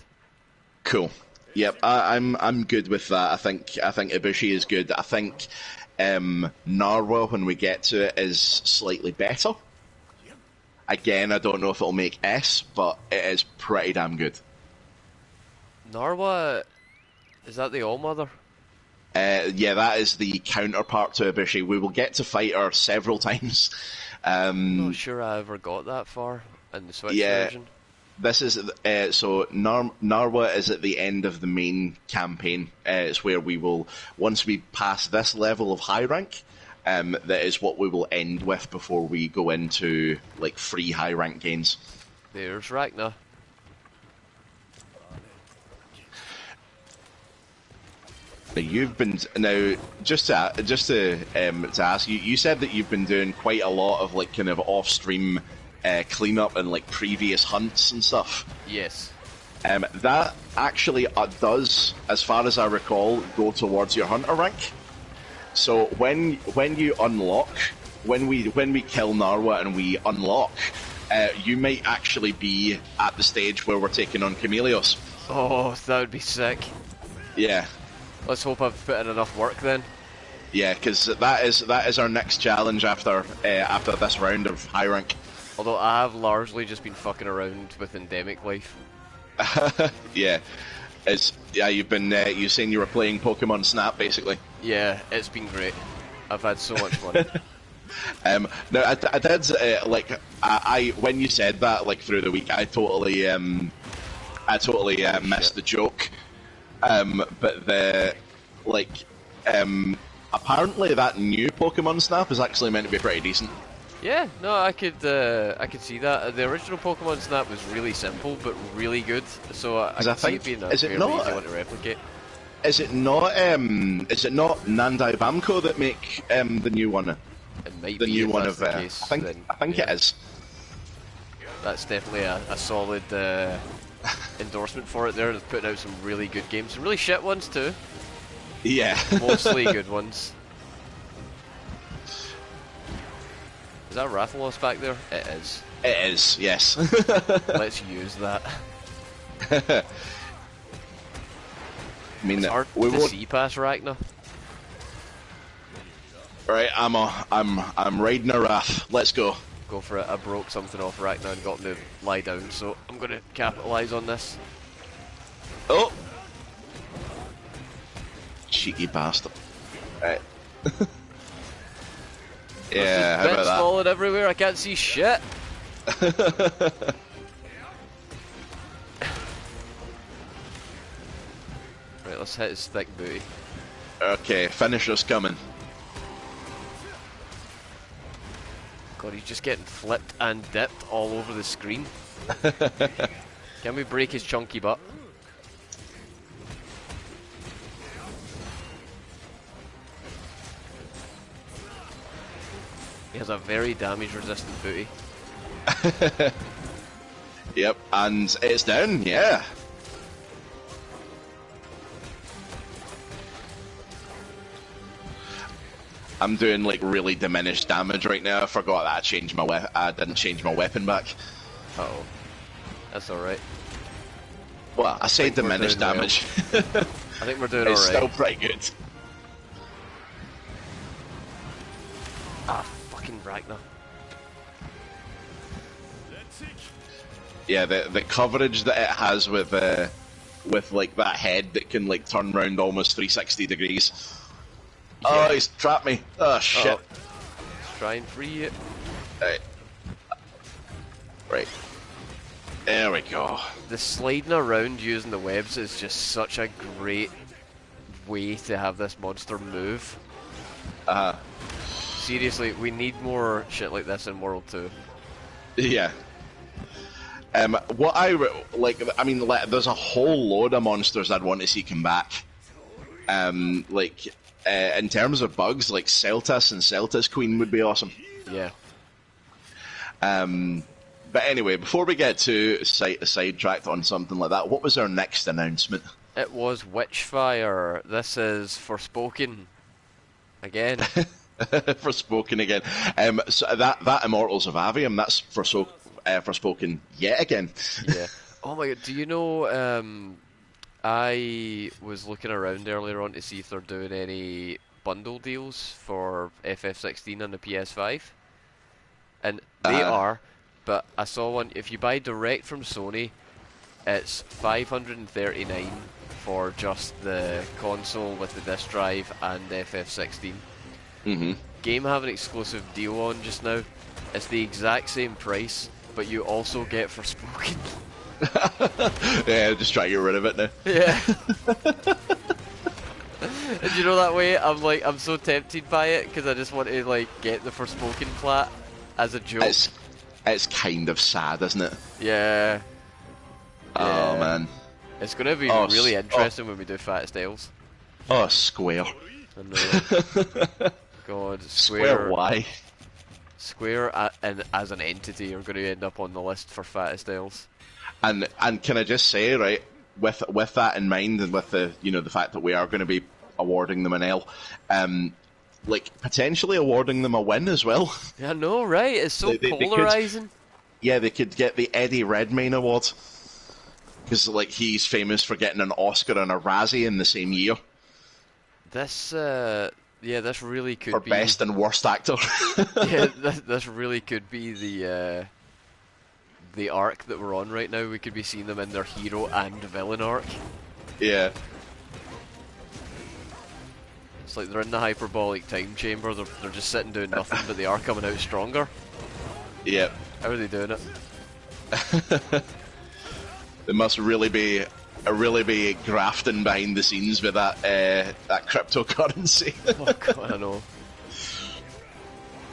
Cool. Yep, I'm good with that. I think Ibushi is good. I think Narwa, when we get to it, is slightly better. Again, I don't know if it'll make S, but it is pretty damn good. Narwa, is that the All-Mother? Yeah, that is the counterpart to Ibushi. We will get to fight her several times. I'm not sure I ever got that far in the Switch version. This is so Narwa is at the end of the main campaign. It's where we will, once we pass this level of high rank, that is what we will end with before we go into, like, free high rank gains. There's Rachna. You've been just to ask you. You said that you've been doing quite a lot of, like, kind of off-stream cleanup and, like, previous hunts and stuff. Yes. That actually does, as far as I recall, go towards your hunter rank. So when you unlock, when we kill Narwa and we unlock, you might actually be at the stage where we're taking on Chameleos. Oh, that would be sick. Yeah. Let's hope I've put in enough work then. Yeah, because that is our next challenge after this round of high rank. Although I have largely just been fucking around with endemic life. Yeah. You've been you saying you were playing Pokemon Snap basically. Yeah, it's been great. I've had so much fun. No, I did I when you said that, like, through the week, I totally missed the joke. But apparently that new Pokemon Snap is actually meant to be pretty decent. Yeah, no, I could see that. The original Pokemon Snap was really simple but really good, so I could see it being a fairly easy one to replicate. Is it not Nandai Bamco that make the new one? It might the be new if one that's of the case, I think yeah. it is. That's definitely a solid endorsement for it there. They're putting out some really good games, some really shit ones too. Yeah. Mostly good ones. Is that Rathalos back there? It is. It is, yes. Let's use that. I mean, it's hard we to won't... see past Rachna. Right, I'm riding a Wrath. Let's go. Go for it. I broke something off Rachna and got him to lie down, so I'm going to capitalise on this. Oh! Cheeky bastard. Right. Yeah, how There's about bits that? falling everywhere, I can't see shit. Right, let's hit his thick booty. Okay, finisher's coming. God, he's just getting flipped and dipped all over the screen. Can we break his chunky butt? He has a very damage-resistant booty. Yep, and it's down, yeah. I'm doing like really diminished damage right now. I forgot that I didn't change my weapon back. Uh oh. That's alright. Well, I say diminished damage. I think we're doing alright. It's still pretty good. Ah, fucking Ragnar. Yeah, the coverage that it has with like that head that can like turn around almost 360 degrees. Yeah. Oh, he's trapped me. Oh shit. Let's try and free it. Right. There we go. The sliding around using the webs is just such a great way to have this monster move. Seriously, we need more shit like this in World 2. Yeah. What I like, I mean, there's a whole load of monsters I'd want to see come back. In terms of bugs, like Celtis and Celtis Queen would be awesome. Yeah. But anyway, before we get to sidetracked on something like that, what was our next announcement? It was Witchfire. This is Forspoken. Again. Forspoken again. So that Immortals of Avium, that's Forspoken yet again. Yeah. Oh my god, do you know, I was looking around earlier on to see if they're doing any bundle deals for FF16 on the PS5. And they are, but I saw one, if you buy direct from Sony, it's $539 for just the console with the disc drive and FF16. Mm-hmm. Game have an exclusive deal on just now. It's the exact same price, but you also get Forspoken. Yeah, just try to get rid of it now. Yeah. And you know that way, I'm so tempted by it because I just want to like get the Forspoken plat as a joke. It's kind of sad, isn't it? Yeah. Oh man. It's gonna be really interesting when we do Fat Styles. Oh, Square. I know. God, Square why? Square and as an entity are going to end up on the list for Fat Styles. And can I just say, right, with that in mind, and with the the fact that we are going to be awarding them an L, like potentially awarding them a win as well. Yeah, I know, right? It's so polarizing. They could get the Eddie Redmayne Award because like he's famous for getting an Oscar and a Razzie in the same year. This this really could be for best and worst actor. Yeah, this really could be the arc that we're on right now. We could be seeing them in their hero and villain arc. Yeah. It's like they're in the hyperbolic time chamber, they're just sitting doing nothing, but they are coming out stronger. Yep. How are they doing it? There must really be grafting behind the scenes with that cryptocurrency. Oh god, I know.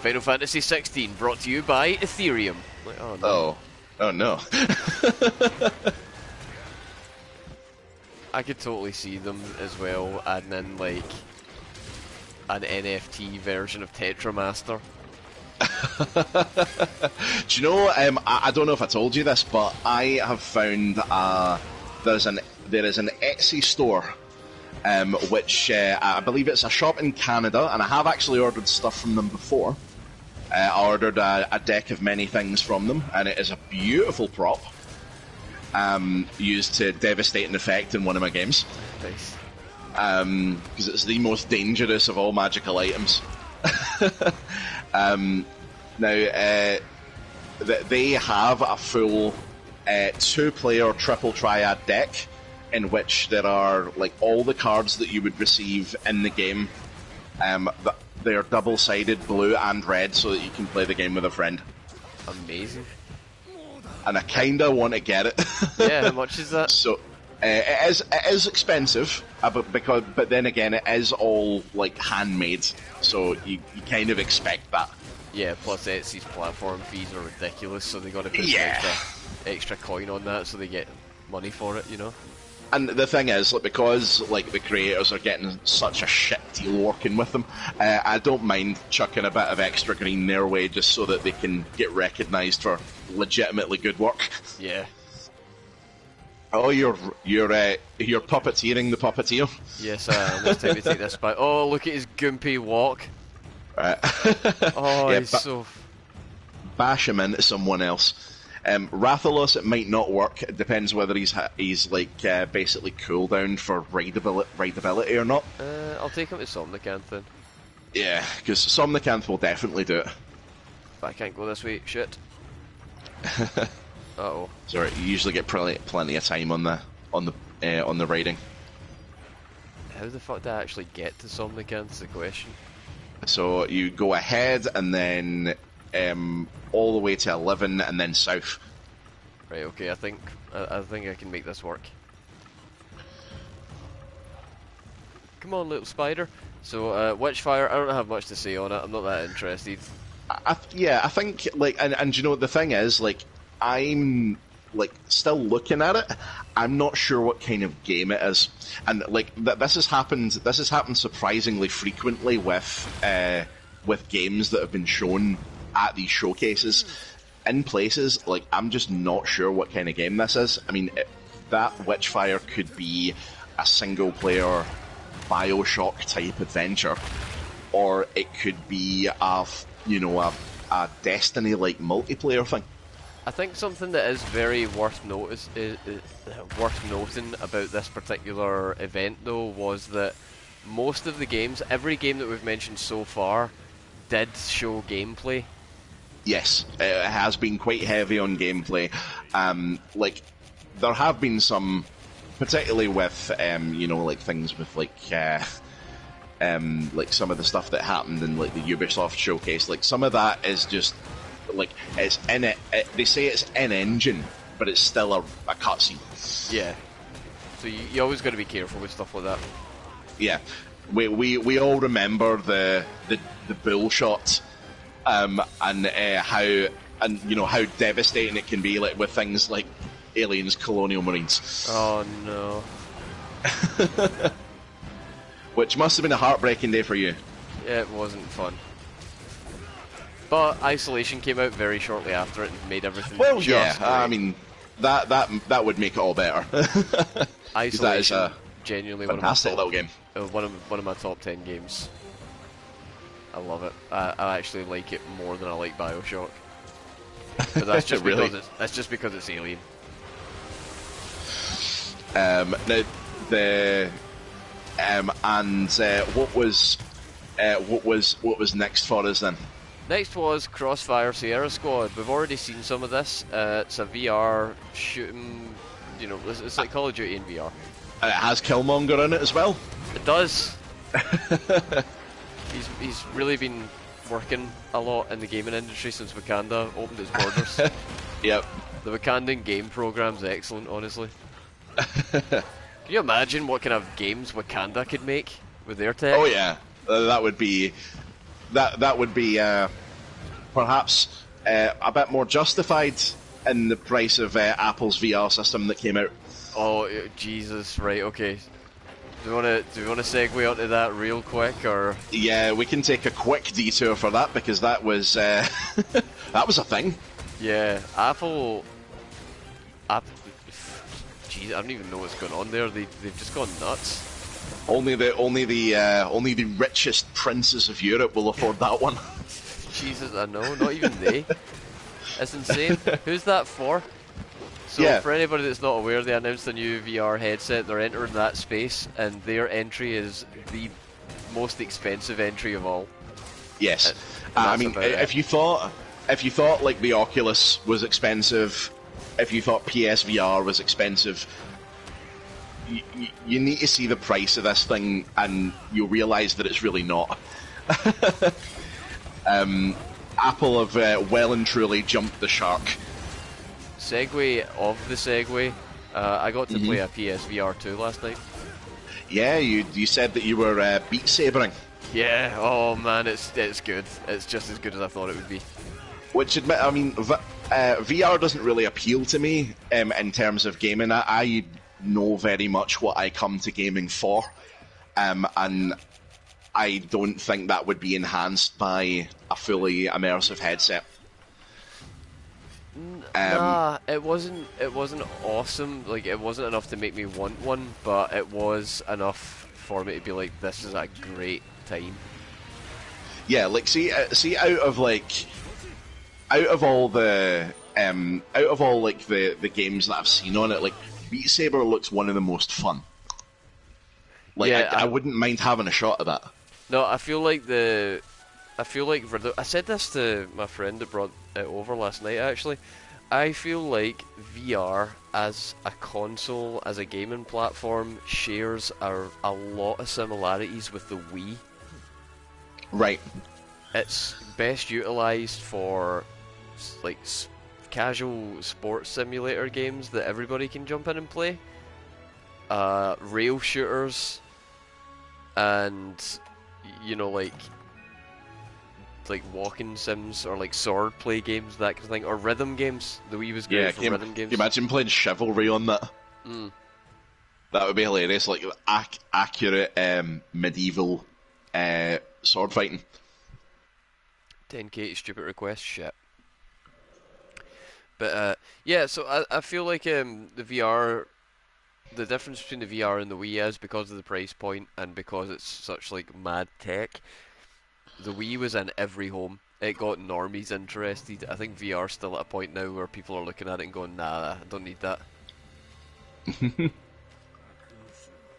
Final Fantasy 16 brought to you by Ethereum. Like, oh no. Oh no. I could totally see them as well adding in like an NFT version of Tetramaster. Do you know, I don't know if I told you this, but I have found there is an Etsy store, which I believe it's a shop in Canada, and I have actually ordered stuff from them before. I ordered a deck of many things from them, and it is a beautiful prop, used to devastating effect in one of my games. Nice. Because it's the most dangerous of all magical items. Now, they have a full 2-player triple triad deck in which there are like all the cards that you would receive in the game They're double-sided, blue and red, so that you can play the game with a friend. Amazing. And I kinda want to get it. Yeah, how much is that? So it is expensive, but then again, it is all like handmade, so you kind of expect that. Yeah, plus Etsy's platform fees are ridiculous, so they got to put extra coin on that so they get money for it, you know? And the thing is, like, because like the creators are getting such a shit deal working with them, I don't mind chucking a bit of extra green their way just so that they can get recognised for legitimately good work. Yeah. Oh, you're puppeteering the puppeteer. Yes, it's time to take this back. Oh, look at his goopy walk. Right. Oh, yeah, he's so... Bash him into someone else. Rathalos, it might not work. It depends whether he's like basically cooldown for rideability or not. I'll take him to Somnicanth then. Yeah, because Somnicanth will definitely do it. But I can't go this way. Shit. Uh-oh. Sorry, you usually get plenty of time on the riding. How the fuck do I actually get to Somnicanth's the question? So you go ahead and then all the way to 11 and then south. Right. Okay. I think I can make this work. Come on, little spider. So, Witchfire, I don't have much to say on it. I'm not that interested. I think like, and you know the thing is, like, I'm like still looking at it. I'm not sure what kind of game it is, and like this has happened surprisingly frequently with games that have been shown at these showcases in places. Like, I'm just not sure what kind of game this is. I mean, that Witchfire could be a single player BioShock type adventure, or it could be a Destiny like multiplayer thing. I think something that is very worth noting about this particular event, though, was that most of the games, every game that we've mentioned so far, did show gameplay. Yes, it has been quite heavy on gameplay. Like, there have been some, particularly with like things with like some of the stuff that happened in like the Ubisoft showcase. Like, some of that is just like it's in it. They say it's in engine, but it's still a cutscene. Yeah. So you always got to be careful with stuff like that. Yeah, we all remember the bull shot, and how devastating it can be, like with things like Aliens, Colonial Marines. Oh no. Which must have been a heartbreaking day for you. Yeah, it wasn't fun. But Isolation came out very shortly after it and made everything. Well, just yeah, great. I mean that would make it all better. Isolation, that is a genuinely fantastic little game. One of my top 10 games. I love it. I actually like it more than I like BioShock. But that's just really? because it's Alien. Now what was next for us then? Next was Crossfire Sierra Squad. We've already seen some of this. It's a VR shooting, it's like Call of Duty in VR. And it has Killmonger in it as well. It does. He's really been working a lot in the gaming industry since Wakanda opened its borders. Yep. The Wakandan game program's excellent, honestly. Can you imagine what kind of games Wakanda could make with their tech? Oh yeah, that would be perhaps a bit more justified in the price of Apple's VR system that came out. Oh Jesus! Right, okay. Do we want to segue onto that real quick, or? Yeah, we can take a quick detour for that because that was that was a thing. Yeah, Apple. Jeez, I don't even know what's going on there. They've just gone nuts. Only the richest princes of Europe will afford that one. Jesus, I know. Not even they. It's insane. Who's that for? So yeah. For anybody that's not aware, they announced a new VR headset. They're entering that space, and their entry is the most expensive entry of all. Yes, I mean, if you thought like the Oculus was expensive, if you thought PSVR was expensive, you need to see the price of this thing, and you'll realise that it's really not. Apple have well and truly jumped the shark. Segue of the segue. I got to play a PSVR 2 last night. Yeah, you said that you were Beat Sabering. Yeah, oh man, it's good. It's just as good as I thought it would be. Which, I mean, VR doesn't really appeal to me in terms of gaming. I know very much what I come to gaming for, and I don't think that would be enhanced by a fully immersive headset. Nah, it wasn't awesome. Like, it wasn't enough to make me want one, but it was enough for me to be like, this is a great time. Yeah, like see out of all the games that I've seen on it, like Beat Saber looks one of the most fun. Like, yeah, I wouldn't mind having a shot at that. No, I feel like I said this to my friend that brought it over last night. Actually, I feel like VR as a console, as a gaming platform, shares a lot of similarities with the Wii. Right. It's best utilized for like casual sports simulator games that everybody can jump in and play. Rail shooters, and you know, like walking sims or like sword play games, that kind of thing, or rhythm games. The Wii was great for rhythm games. Can you imagine playing Chivalry on that? That would be hilarious, like accurate medieval sword fighting. 10k stupid request shit. But yeah, so I feel like the VR, the difference between the VR and the Wii is because of the price point and because it's such like mad tech. The Wii was in every home. It got normies interested. I think VR's still at a point now where people are looking at it and going, nah, I don't need that.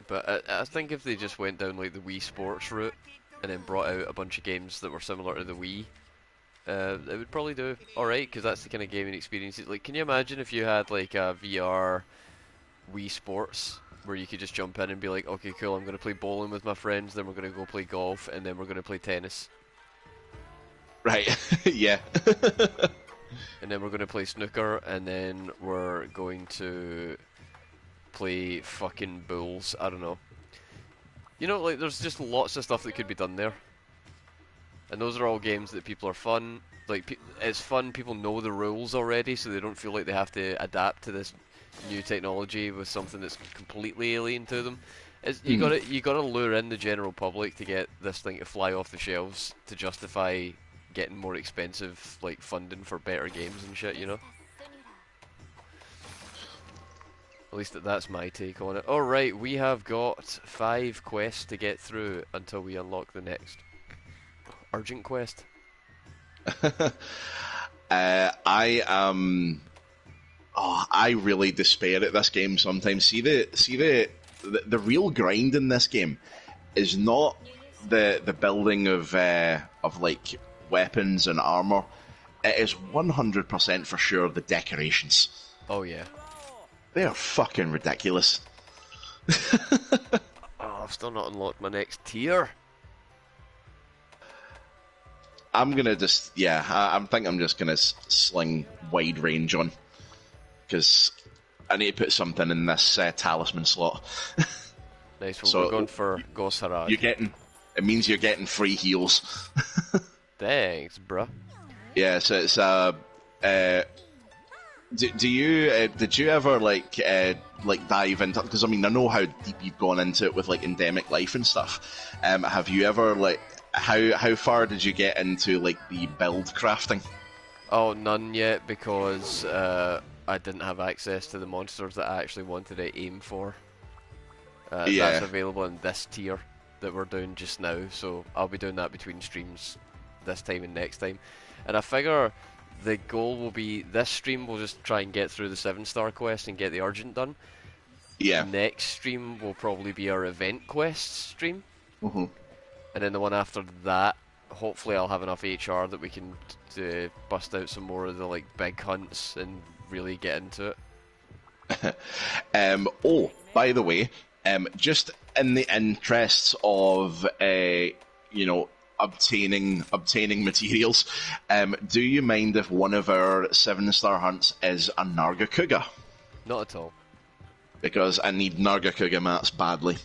But I think if they just went down like the Wii Sports route and then brought out a bunch of games that were similar to the Wii, it would probably do alright, because that's the kind of gaming experience. Like, can you imagine if you had like a VR Wii Sports where you could just jump in and be like, okay, cool, I'm going to play bowling with my friends, then we're going to go play golf, and then we're going to play tennis. Right, yeah. And then we're going to play snooker, and then we're going to play fucking bulls. I don't know. You know, like, there's just lots of stuff that could be done there. And those are all games that people are fun. Like, it's fun, people know the rules already, so they don't feel like they have to adapt to this new technology with something that's completely alien to them. You gotta lure in the general public to get this thing to fly off the shelves to justify getting more expensive like funding for better games and shit, you know? At least that's my take on it. Alright, we have got 5 quests to get through until we unlock the next urgent quest. I really despair at this game sometimes. See the real grind in this game is not the building of like weapons and armor. It is 100% for sure the decorations. Oh yeah, they are fucking ridiculous. Oh, I've still not unlocked my next tier. I'm gonna just I think I'm just gonna sling wide range on, because I need to put something in this talisman slot. Nice one. So we're going for Ghost Harad. It means you're getting free heals. Thanks, bruh. Yeah, so it's did you ever like dive into, because I mean I know how deep you've gone into it with like endemic life and stuff. Have you ever like how far did you get into like the build crafting? Oh, none yet, because I didn't have access to the monsters that I actually wanted to aim for. That's available in this tier that we're doing just now, so I'll be doing that between streams this time and next time. And I figure the goal will be, this stream we'll just try and get through the 7-star quest and get the urgent done. Yeah. Next stream will probably be our event quests stream. Mm-hmm. And then the one after that, hopefully I'll have enough HR that we can bust out some more of the like big hunts and really get into it. Oh, by the way, just in the interests of obtaining materials, do you mind if one of our 7-star hunts is a Nargacuga? Not at all. Because I need Nargacuga mats badly.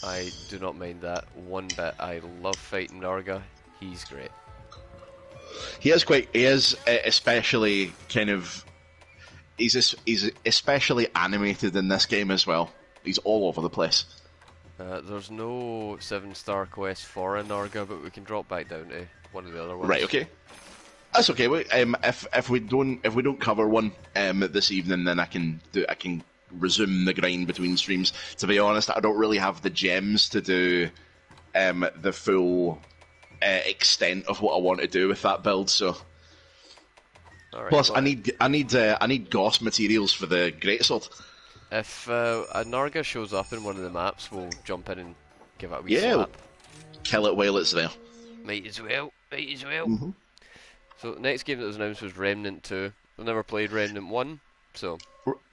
I do not mind that one bit. I love fighting Narga. He's great. He is especially kind of. He's especially animated in this game as well. He's all over the place. There's no 7-star quest for a Narga, but we can drop back down to one of the other ones. Right. Okay. That's okay. If we don't cover one this evening, then I can resume the grind between streams. To be honest, I don't really have the gems to do the full extent of what I want to do with that build. So, Right, plus I need Goss materials for the greatsword. If a Narga shows up in one of the maps, we'll jump in and give it a wee Yeah, slap. Kill it while it's there. Might as well. Mm-hmm. So the next game that was announced was Remnant 2. I've never played Remnant 1, so...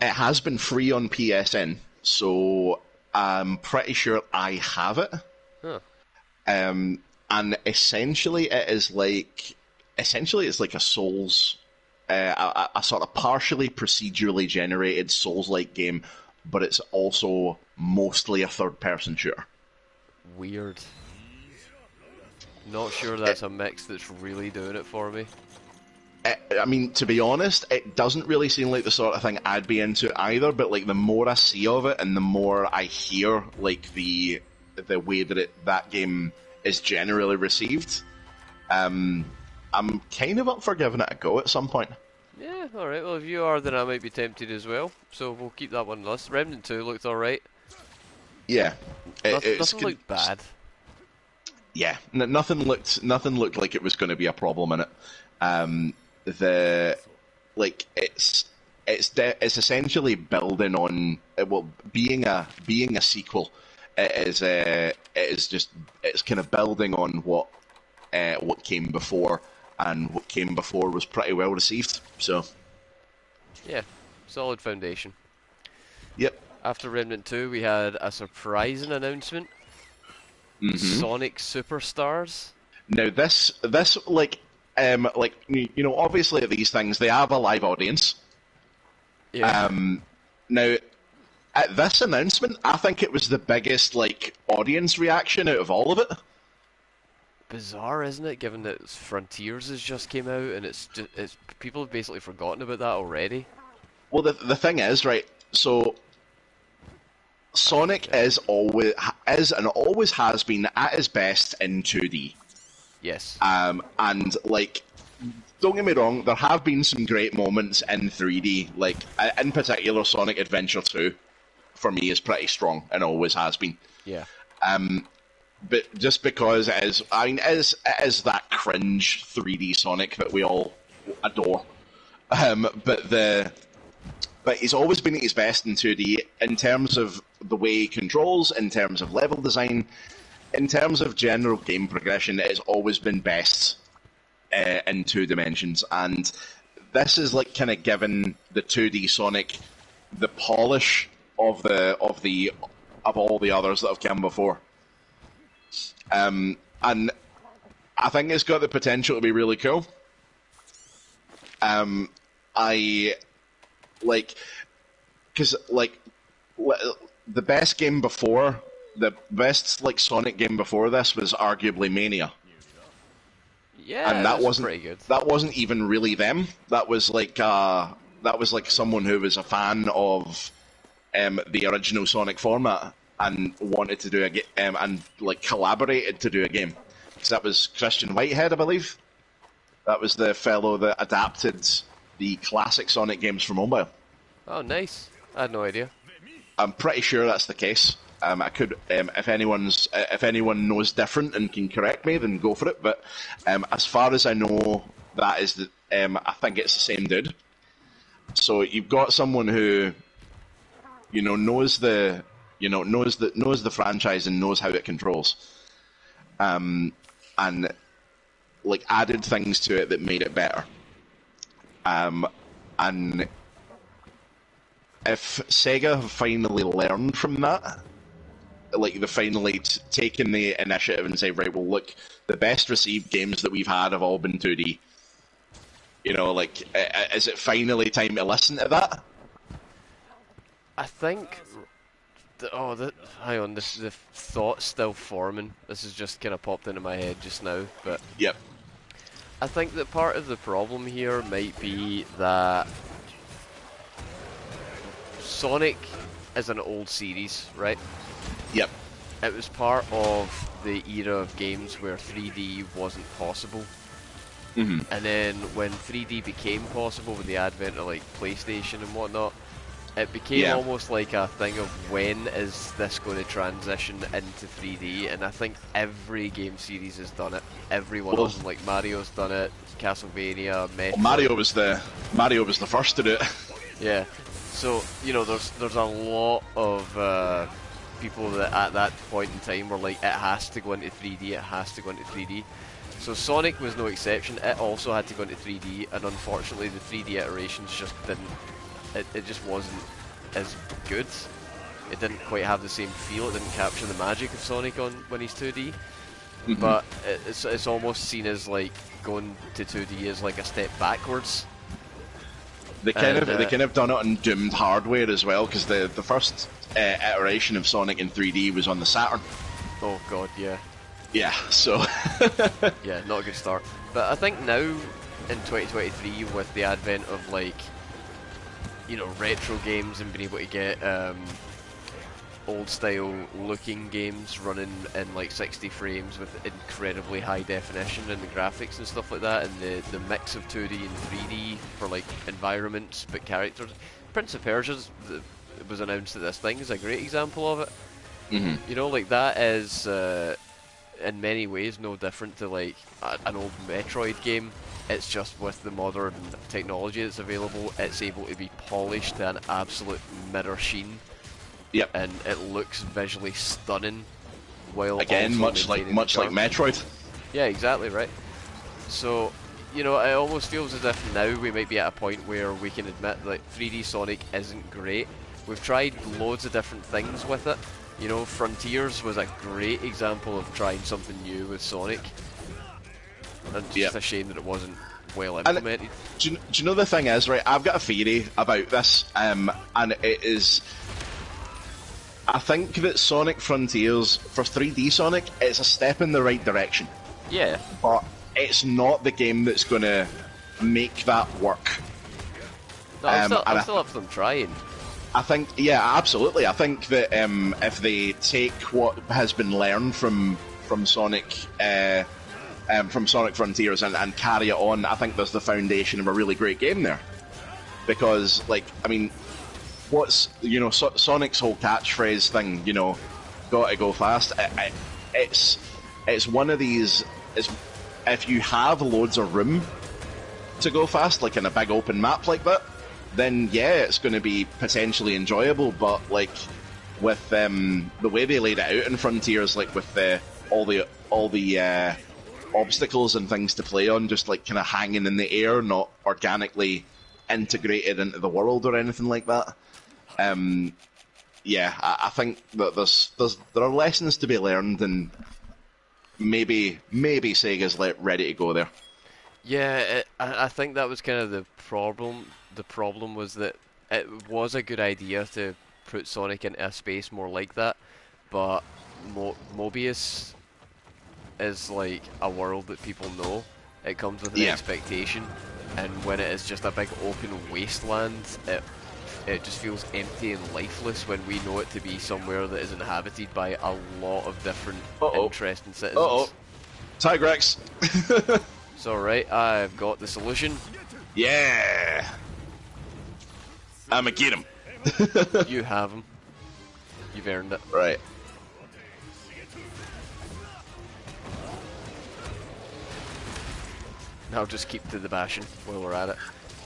It has been free on PSN, so I'm pretty sure I have it. Huh. And essentially it's like a Souls, a sort of partially procedurally generated Souls-like game, but it's also mostly a third-person shooter. Weird. Not sure that's a mix that's really doing it for me. I mean, to be honest, it doesn't really seem like the sort of thing I'd be into either, but like the more I see of it and the more I hear like the way that that game is generally received, I'm kind of up for giving it a go at some point. Yeah, alright, well if you are, then I might be tempted as well, so we'll keep that one on the list. Remnant 2 looked alright. Yeah. Nothing looked bad. Yeah, nothing looked like it was going to be a problem in it. It's essentially building on being a sequel. It's kind of building on what came before, and what came before was pretty well received. So Yeah, solid foundation. Yep. After Remnant 2 we had a surprising announcement. Mm-hmm. Sonic Superstars. Now this obviously these things, they have a live audience. Yeah. Now, at this announcement, I think it was the biggest audience reaction out of all of it. Bizarre, isn't it? Given that Frontiers has just came out, and it's people have basically forgotten about that already. Well, the thing is, right? So, Sonic is and always has been at his best in 2D. Yes. And don't get me wrong, there have been some great moments in 3D. In particular, Sonic Adventure 2, for me, is pretty strong and always has been. Yeah. But just because it is that cringe 3D Sonic that we all adore. But he's always been at his best in 2D in terms of the way he controls, in terms of level design, in terms of general game progression. It has always been best in 2 dimensions, and this is kind of given the 2D Sonic the polish of all the others that have come before. And I think it's got the potential to be really cool. Because the best game before, the best Sonic game before this was arguably Mania. Yeah, and that wasn't pretty good. That wasn't even really them. That was someone who was a fan of the original Sonic format and wanted to do a game and collaborated to do a game. So that was Christian Whitehead, I believe. That was the fellow that adapted the classic Sonic games for mobile. Oh, nice. I had no idea. I'm pretty sure that's the case. I could, if anyone knows different and can correct me, then go for it. But as far as I know, that is I think it's the same dude. So you've got someone who, knows the franchise and knows how it controls, and added things to it that made it better. And if Sega have finally learned from that, like they finally taken the initiative and say, right, well, look, the best received games that we've had have all been 2D. You know, like, is it finally time to listen to that? I think. Hang on, the thought's still forming. This has just kind of popped into my head just now, but Yep. I think that part of the problem here might be that Sonic is an old series, right? Yep. It was part of the era of games where 3D wasn't possible. Mm-hmm. And then when 3D became possible with the advent of like PlayStation and whatnot, it became almost like a thing of when is this going to transition into 3D, and I think every game series has done it. Every one of them, like Mario's done it, Castlevania, Metroid. Mario was the first to do it. Yeah, so you know, there's a lot of people that at that point in time were like, it has to go into 3D, it has to go into 3D. So Sonic was no exception. It also had to go into 3D, and unfortunately the 3D iterations just didn't. It just wasn't as good. It didn't quite have the same feel. It didn't capture the magic of Sonic when he's 2D. Mm-hmm. But it's almost seen as like going to 2D as like a step backwards. They kind of done it on doomed hardware as well, because the first iteration of Sonic in 3D was on the Saturn. Oh god, yeah. Yeah, so yeah, not a good start. But I think now in 2023, with the advent of like, you know, retro games and being able to get old style looking games running in like 60 frames with incredibly high definition and the graphics and stuff like that, and the mix of 2D and 3D for like environments but characters. Prince of Persia was announced at this thing is a great example of it. Mm-hmm. You know, like that is in many ways no different to like an old Metroid game. It's just with the modern technology that's available, it's able to be polished to an absolute mirror sheen. Yep. And it looks visually stunning, while again much like Metroid. Yeah, exactly right. So, you know, it almost feels as if now we might be at a point where we can admit that 3D Sonic isn't great. We've tried loads of different things with it. You know, Frontiers was a great example of trying something new with Sonic. And it's just a shame that it wasn't well implemented. Do you know the thing is, right, I've got a theory about this, and it is... I think that Sonic Frontiers, for 3D Sonic, it's a step in the right direction. Yeah. But it's not the game that's going to make that work. No, I'm still up for them trying. I think, yeah, absolutely. I think that if they take what has been learned from Sonic Frontiers and carry it on, I think there's the foundation of a really great game there. Because, like, I mean, what's, you know, Sonic's whole catchphrase thing, you know, gotta go fast, it's one of these, if you have loads of room to go fast, like in a big open map like that, then yeah, it's going to be potentially enjoyable, but like with the way they laid it out in Frontiers, like with all the obstacles and things to play on, just like kind of hanging in the air, not organically integrated into the world or anything like that. Yeah, I think that there are lessons to be learned, and maybe Sega's ready to go there. Yeah, I think that was kind of the problem. The problem was that it was a good idea to put Sonic into a space more like that, but Mobius is like a world that people know. It comes with an expectation, and when it is just a big open wasteland, it just feels empty and lifeless when we know it to be somewhere that is inhabited by a lot of different interesting citizens. Tigrex! It's alright, I've got the solution. Yeah! I'ma get him. You have him. You've earned it. Right. Now just keep to the bashing while we're at it.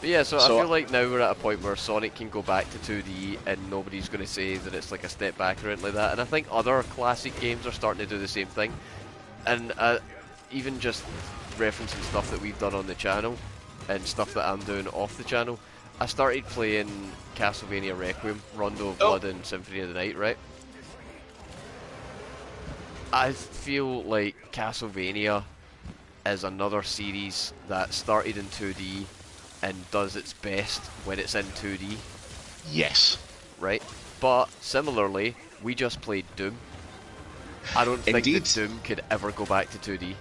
But yeah, so I feel like now we're at a point where Sonic can go back to 2D and nobody's going to say that it's like a step back or anything like that. And I think other classic games are starting to do the same thing. And even just referencing stuff that we've done on the channel and stuff that I'm doing off the channel, I started playing Castlevania Requiem, Rondo of Blood, and Symphony of the Night, right? I feel like Castlevania is another series that started in 2D and does its best when it's in 2D, Yes. right? But similarly, we just played Doom. I don't think Indeed. that Doom could ever go back to 2D.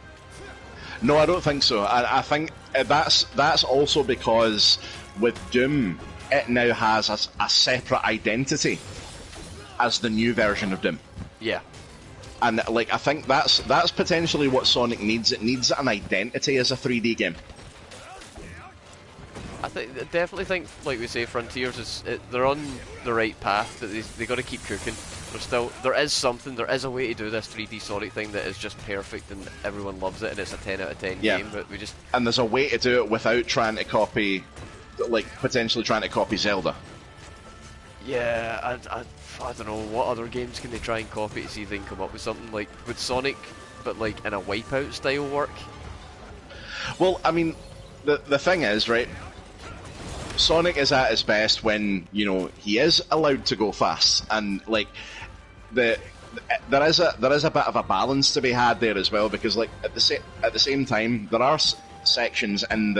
No, I don't think so. I think that's also because with Doom, it now has a separate identity as the new version of Doom. Yeah. And like I think that's potentially what Sonic needs. It needs an identity as a 3D game. I definitely think, like we say, Frontiers they're on the right path. That they got to keep cooking. There is a way to do this 3D Sonic thing that is just perfect and everyone loves it and it's a 10 out of 10 game. But and there's a way to do it without trying to copy, like potentially trying to copy Zelda. Yeah, I don't know what other games can they try and copy to see if they can come up with something like with Sonic, but like in a Wipeout style work. Well, I mean, the thing is, right? Sonic is at his best when, you know, he is allowed to go fast, and like there is a bit of a balance to be had there as well, because like at the same time there are sections in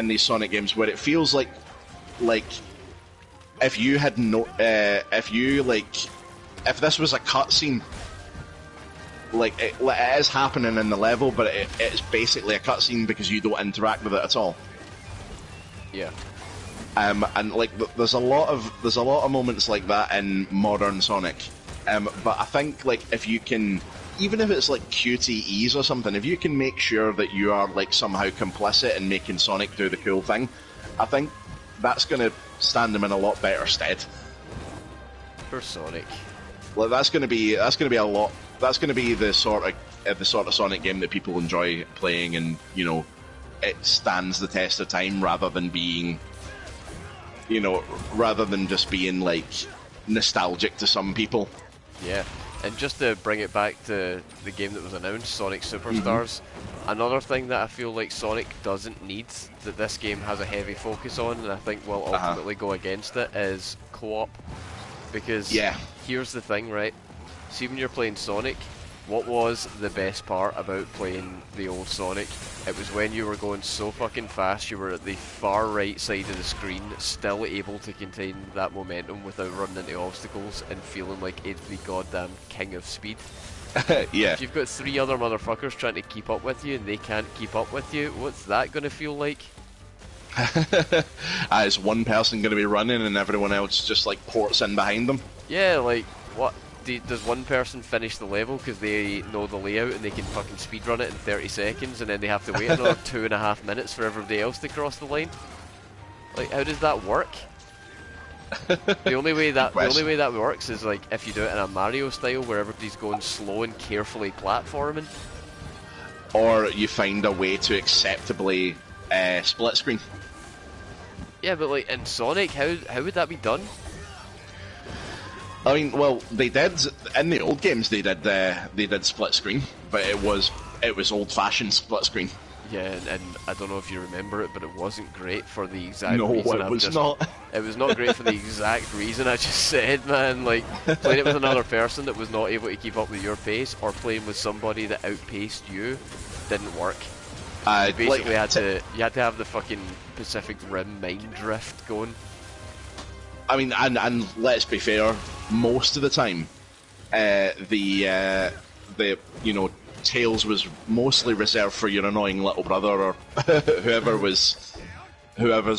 these Sonic games where it feels like if you had if this was a cutscene, like it is happening in the level, but it's basically a cutscene because you don't interact with it at all. Yeah. And like there's a lot of moments like that in modern Sonic. But I think like if you can, even if it's like QTEs or something, if you can make sure that you are like somehow complicit in making Sonic do the cool thing, I think that's going to stand him in a lot better stead. For Sonic. Well, that's going to be the sort of Sonic game that people enjoy playing, and you know, it stands the test of time rather than just being like nostalgic to some people. Yeah, and just to bring it back to the game that was announced, Sonic Superstars, another thing that I feel like Sonic doesn't need, that this game has a heavy focus on, and I think will ultimately go against it, is co-op. Because here's the thing, right? See, when you're playing Sonic, what was the best part about playing the old Sonic? It was when you were going so fucking fast, you were at the far right side of the screen, still able to contain that momentum without running into obstacles and feeling like it's the goddamn king of speed. Yeah. If you've got three other motherfuckers trying to keep up with you and they can't keep up with you, what's that going to feel like? Is one person going to be running and everyone else just like ports in behind them? Yeah, like, what? Does one person finish the level because they know the layout and they can fucking speedrun it in 30 seconds, and then they have to wait another 2.5 minutes for everybody else to cross the line? Like, how does that work? The only way that works is like if you do it in a Mario style where everybody's going slow and carefully platforming. Or you find a way to acceptably split screen. Yeah, but like in Sonic, how would that be done? I mean, well, they did in the old games. They did split screen, but it was old-fashioned split screen. Yeah, and I don't know if you remember it, but it wasn't great for the exact reason. No, it was not. It was not great for the exact reason I just said, man. Like, playing it with another person that was not able to keep up with your pace, or playing with somebody that outpaced you, didn't work. You basically had to have the fucking Pacific Rim mind drift going. I mean, and let's be fair, most of the time, the Tails was mostly reserved for your annoying little brother or whoever's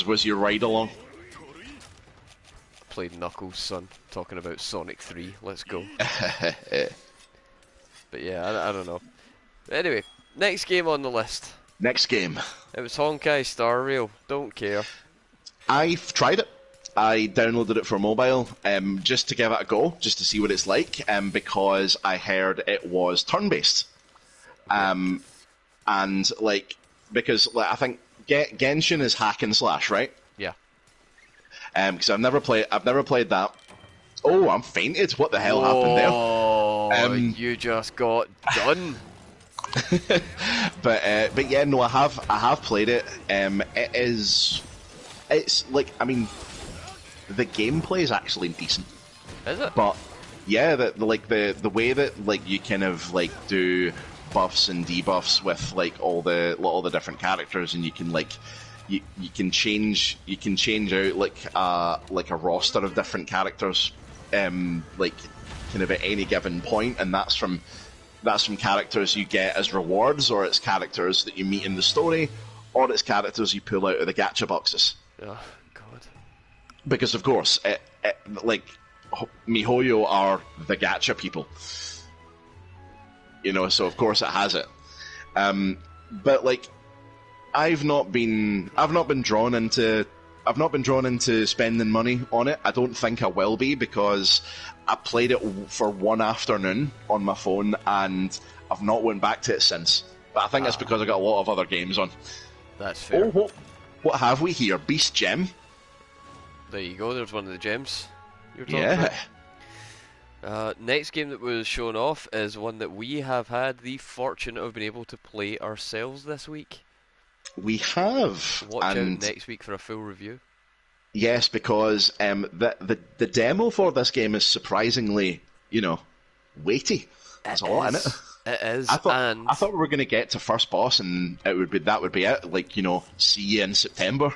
was your ride along. Played Knuckles, son. Talking about Sonic 3. Let's go. But yeah, I don't know. Anyway, next game on the list. Next game. It was Honkai Star Rail. Don't care. I've tried it. I downloaded it for mobile just to give it a go, just to see what it's like, because I heard it was turn-based. And like, because like, I think Genshin is hack and slash, right? Yeah. Because I've never played that. Oh, I'm fainted. What the hell happened there? Oh, you just got done. But yeah, no, I have played it. It is It's like, I mean, the gameplay is actually decent. Is it? But yeah, the way that like you kind of like do buffs and debuffs with like all the different characters, and you can like you can change out like a roster of different characters, like kind of at any given point, and that's from characters you get as rewards, or it's characters that you meet in the story, or it's characters you pull out of the gacha boxes. Oh God! Because of course, like MiHoYo are the gacha people, so of course it has it. But like, I've not been drawn into spending money on it. I don't think I will be, because I played it for one afternoon on my phone and I've not went back to it since. But I think that's because I got a lot of other games on. That's fair. Oh, what have we here? Beast Gem. There you go. There's one of the gems you're talking Yeah. about. Next game that was shown off is one that we have had the fortune of being able to play ourselves this week. We have. Watch out next week for a full review. Yes, because the demo for this game is surprisingly, weighty. There's a lot in it. It is. I thought we were going to get to first boss and that would be it. Like, see you in September.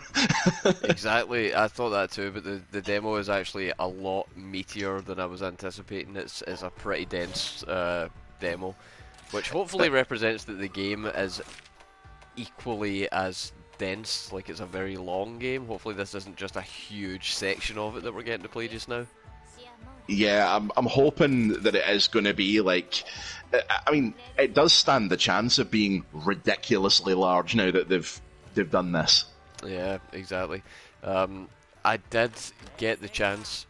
Exactly. I thought that too, but the demo is actually a lot meatier than I was anticipating. It's a pretty dense demo, which hopefully represents that the game is equally as dense. Like, it's a very long game. Hopefully this isn't just a huge section of it that we're getting to play just now. Yeah, I'm hoping that it is going to be like, I mean, it does stand the chance of being ridiculously large now that they've done this. Yeah, exactly. I did get the chance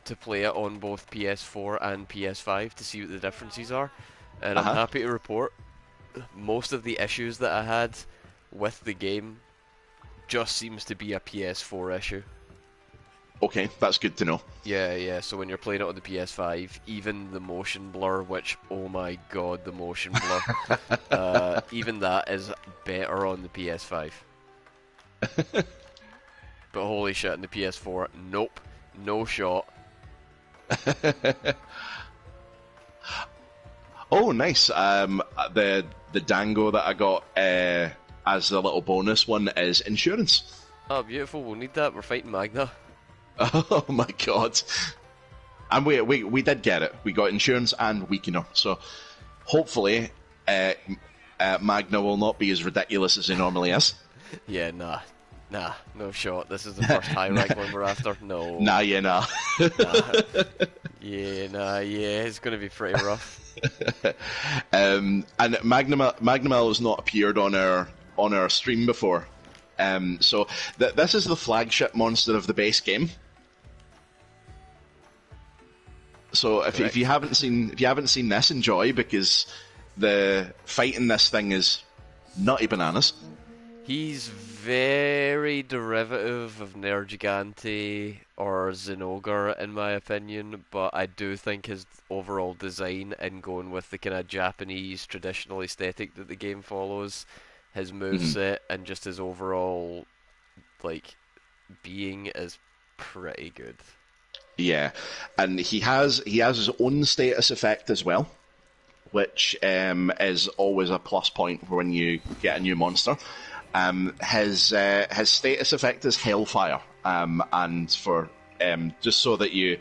to play it on both PS4 and PS5 to see what the differences are, and I'm happy to report most of the issues that I had with the game just seems to be a PS4 issue. Okay, that's good to know. Yeah, so when you're playing it on the PS5, even the motion blur, which, oh my god, the motion blur, even that is better on the PS5. But holy shit, in the PS4, nope, no shot. Oh, nice. The dango that I got as the little bonus one is insurance. Oh, beautiful, we'll need that, we're fighting Magna. Oh my god. And we did get it. We got insurance and weakener. So hopefully Magna will not be as ridiculous as he normally is. Yeah, nah, no shot. This is the first high rank one we're after. No. Nah. Nah. Yeah, it's going to be pretty rough. And Magnamalo has not appeared on our stream before. So this is the flagship monster of the base game. So if you haven't seen this, enjoy, because the fight in this thing is nutty bananas. He's very derivative of Nergigante or Zinogre in my opinion, but I do think his overall design and going with the kind of Japanese traditional aesthetic that the game follows, his moveset and just his overall like being is pretty good. Yeah, and he has his own status effect as well, which is always a plus point for when you get a new monster. His status effect is Hellfire, and for just so that you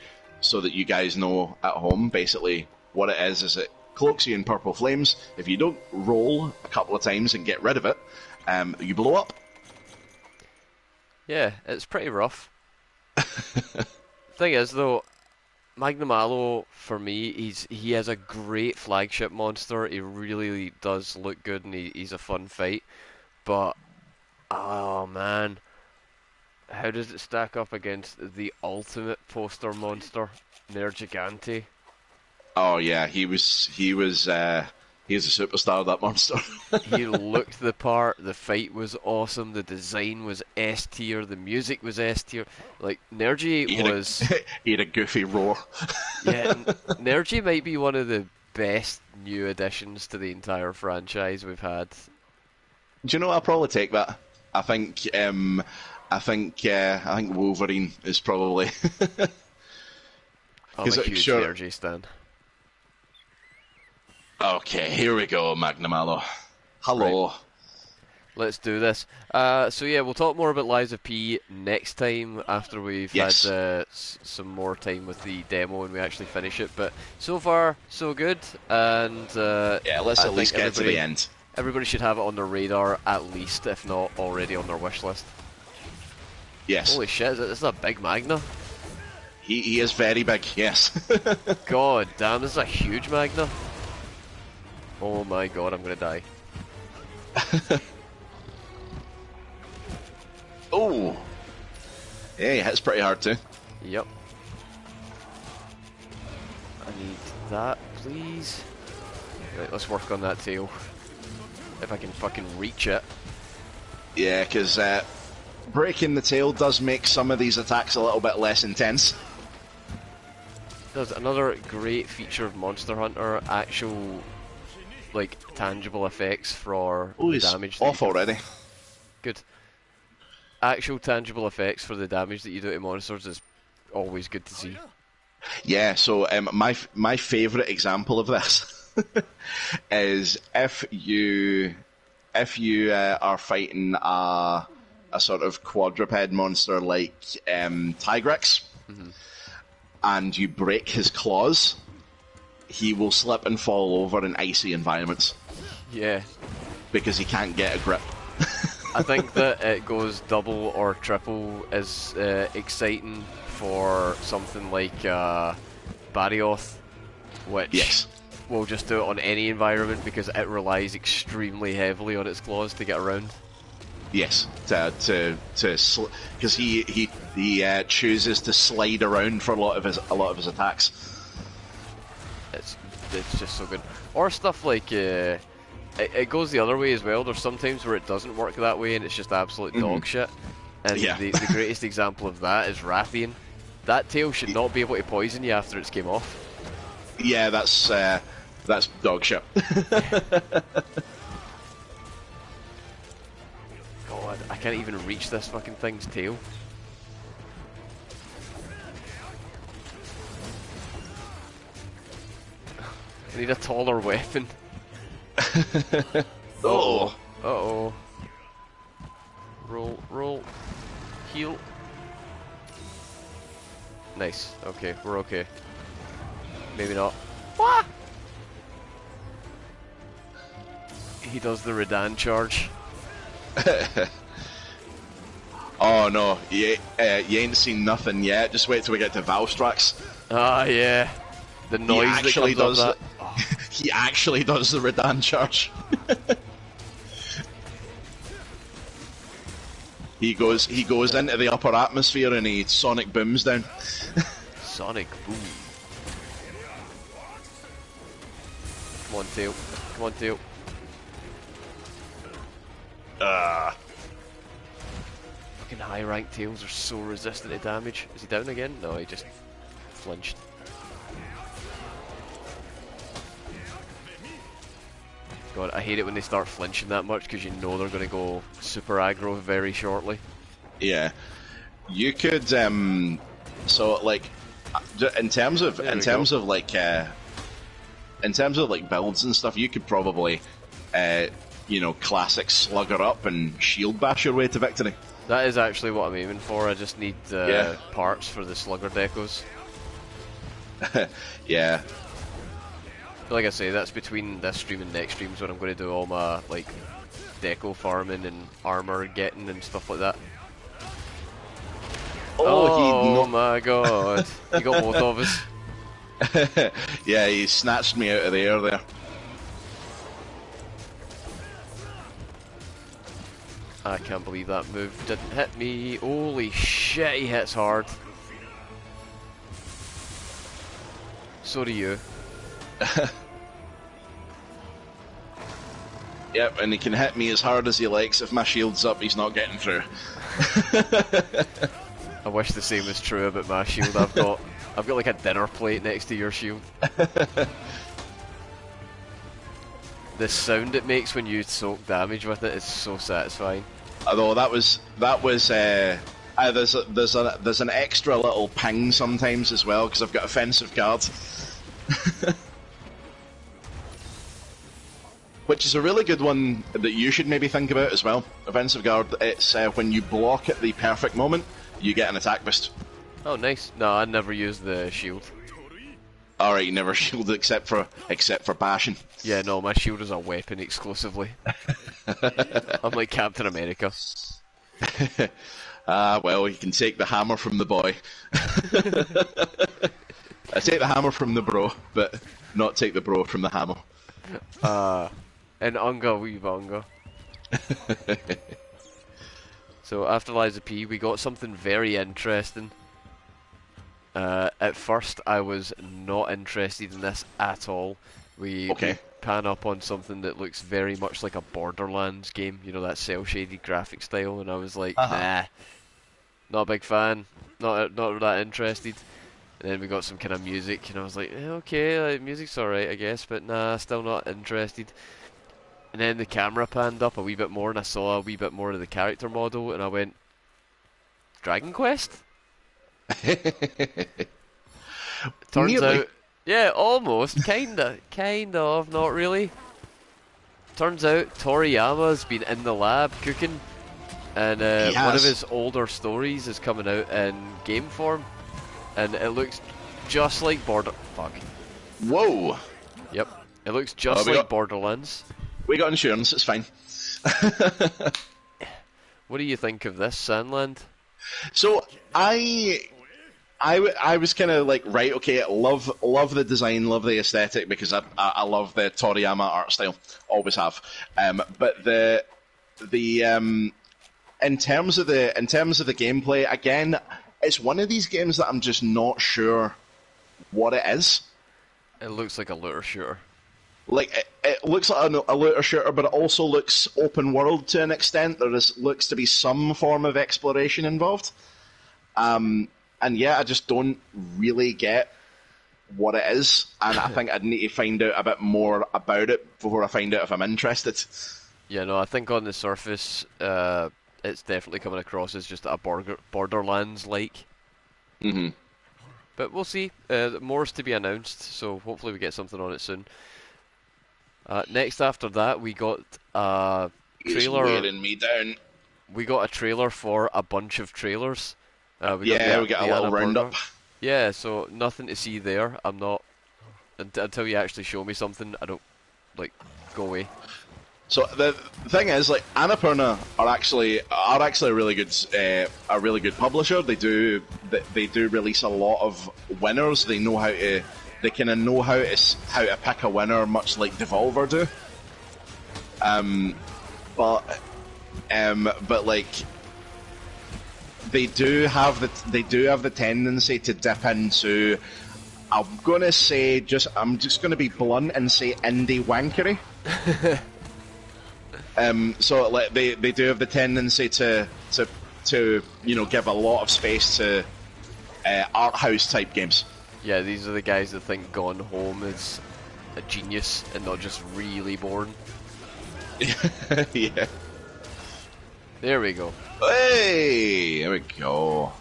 guys know at home, basically what it is it cloaks you in purple flames. If you don't roll a couple of times and get rid of it, you blow up. Yeah, it's pretty rough. Thing is though, Magnamalo for me, he has a great flagship monster. He really does look good, and he's a fun fight. But oh man, how does it stack up against the ultimate poster monster, Nergigante? Oh yeah, he was a superstar, that monster. He looked the part, the fight was awesome, the design was S tier, the music was S tier. Like, Nergy he had a goofy roar. Yeah, Nergy might be one of the best new additions to the entire franchise we've had. Do you know what? I'll probably take that. I think I think Wolverine is probably. I'm a huge VRG stan. Okay, here we go, Magnamalo. Hello. Right. Let's do this. So yeah, we'll talk more about Lies of P next time after we've had some more time with the demo and we actually finish it. But so far, so good. And let's at least get to the end. Everybody should have it on their radar at least, if not already on their wish list. Yes. Holy shit! This is a big Magna. He is very big. Yes. God damn! This is a huge Magna. Oh my god! I'm gonna die. Oh! Yeah, he hits pretty hard too. Yep. I need that, please. Right, let's work on that tail. If I can fucking reach it. Yeah, because breaking the tail does make some of these attacks a little bit less intense. There's another great feature of Monster Hunter, actual, like, tangible effects for the damage. Oh, he's off already. Good. Actual tangible effects for the damage that you do to monsters is always good to see. Yeah, so my favourite example of this is if you are fighting a sort of quadruped monster like Tigrex, and you break his claws, he will slip and fall over in icy environments. Yeah. Because he can't get a grip. I think that it goes double or triple as exciting for something like Barioth, which will just do it on any environment because it relies extremely heavily on its claws to get around. Yes, because he chooses to slide around for a lot of his attacks. It's just so good. Or stuff like it goes the other way as well. There's sometimes where it doesn't work that way and it's just absolute dog shit. And the greatest example of that is Rathian. That tail should not be able to poison you after it's came off. Yeah, that's dog shit. God, I can't even reach this fucking thing's tail. I need a taller weapon. Uh-oh. Uh-oh. Roll. Heal. Nice. Okay, we're okay. Maybe not. What? He does the Redan charge. Oh no, you ain't seen nothing yet. Just wait till we get to Valstrax. Ah, yeah. The noise that comes does up He actually does the Redan charge. He goes into the upper atmosphere and he sonic booms down. Sonic boom. Come on, tail. Come on, tail. Fucking high rank tails are so resistant to damage. Is he down again? No, he just flinched. God, I hate it when they start flinching that much because you know they're going to go super aggro very shortly. Yeah, you could so like in terms of like builds and stuff, you could probably classic slugger up and shield bash your way to victory. That is actually what I'm aiming for. I just need parts for the slugger decos. Yeah. Like I say, that's between this stream and next streams when I'm going to do all my like deco farming and armor getting and stuff like that. Oh my god! You got both of us. Yeah, he snatched me out of the air there. I can't believe that move didn't hit me. Holy shit, he hits hard. So do you. Yep, and he can hit me as hard as he likes. If my shield's up, he's not getting through. I wish the same was true about my shield. I've got like a dinner plate next to your shield. The sound it makes when you soak damage with it is so satisfying. Although there's an extra little ping sometimes as well because I've got offensive guard, which is a really good one that you should maybe think about as well. Offensive guard. It's when you block at the perfect moment, you get an attack boost. Oh, nice. No, I never used the shield. Alright, you never shielded except for bashing. Yeah, no, my shield is a weapon exclusively. I'm like Captain America. Well, you can take the hammer from the boy. I take the hammer from the bro, but not take the bro from the hammer. And Unga, we've Unga. So after Liza P, we got something very interesting. At first, I was not interested in this at all. We pan up on something that looks very much like a Borderlands game, you know, that cel-shaded graphic style, and I was like, nah, not a big fan, not that interested. And then we got some kind of music, and I was like, okay, like, music's alright, I guess, but nah, still not interested. And then the camera panned up a wee bit more, and I saw a wee bit more of the character model, and I went, Dragon Quest? Turns Nearly. out, yeah, almost, kind of, not really. Turns out Toriyama's been in the lab cooking, and one of his older stories is coming out in game form, and it looks just like Fuck. Whoa. Yep, it looks just like Borderlands. We got insurance, it's fine. What do you think of this, Sandland? So, I was kind of like, right, okay, love the design, love the aesthetic, because I love the Toriyama art style, always have. But the in terms of the gameplay, again, it's one of these games that I'm just not sure what it is. It looks like a looter shooter. Like it looks like a looter shooter, but it also looks open world to an extent. Looks to be some form of exploration involved. And yeah, I just don't really get what it is, and I think I'd need to find out a bit more about it before I find out if I'm interested. Yeah, no, I think on the surface, it's definitely coming across as just a Borderlands-like. Mm-hmm. But we'll see. More's to be announced, so hopefully we get something on it soon. Next after that, we got a trailer. He's wearing me down. We got a trailer for a bunch of trailers. We got a little roundup. Yeah, so nothing to see there. I'm not until you actually show me something. I don't go away. So the thing is, like, Annapurna are actually a really good publisher. They do release a lot of winners. They know how to pick a winner, much like Devolver do. But like, they do have the tendency to dip into, I'm just gonna be blunt and say indie wankery. So like they do have the tendency to give a lot of space to art house type games. Yeah, these are the guys that think Gone Home is a genius and not just really boring. Yeah. There we go. Hey, there we go.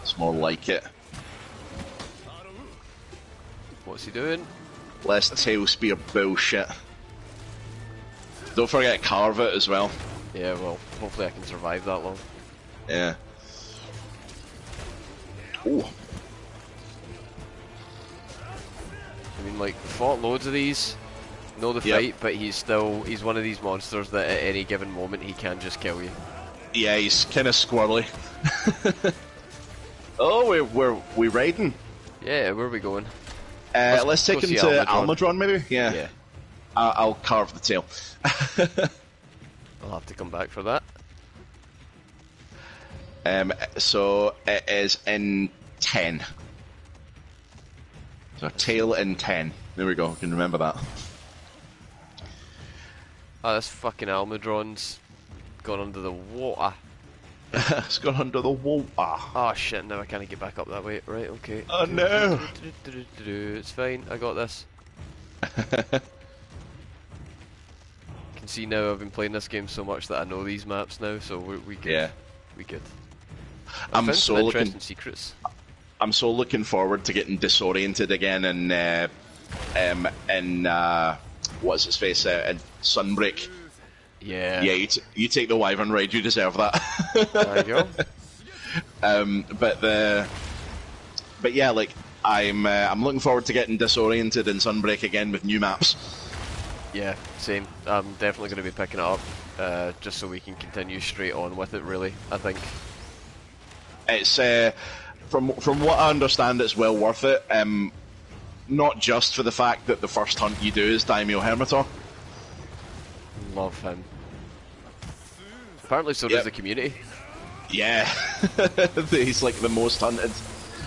It's more like it. What's he doing? Less tail spear bullshit. Don't forget to carve it as well. Yeah, well, hopefully I can survive that long. Yeah. Ooh. I mean, like, fought loads of these. Know the fight, but he's one of these monsters that at any given moment he can just kill you. Yeah, he's kind of squirrely. Oh, we're riding. Yeah, where are we going? Let's take him to Almadron, maybe. Yeah. I'll carve the tail. I'll have to come back for that. So it is in 10. So tail in 10. There we go. I can remember that. Oh, this fucking Almadron's gone under the water. It's gone under the water. Oh shit, now I can't get back up that way. Right, okay. Oh no! It's fine, I got this. Can can see now I've been playing this game so much that I know these maps now, so we good. Yeah. We good. I'm found so some looking. interesting secrets. I'm so looking forward to getting disoriented again in what's his face in Sunbreak. Yeah. Yeah, you take the Wyvern raid, you deserve that. There you go. But yeah, like I'm looking forward to getting disoriented in Sunbreak again with new maps. Yeah, same. I'm definitely going to be picking it up, just so we can continue straight on with it. Really, I think. It's from what I understand, it's well worth it. Not just for the fact that the first hunt you do is Daimyo Hermitor. Love him. Apparently, so does the community. Yeah, he's like the most hunted.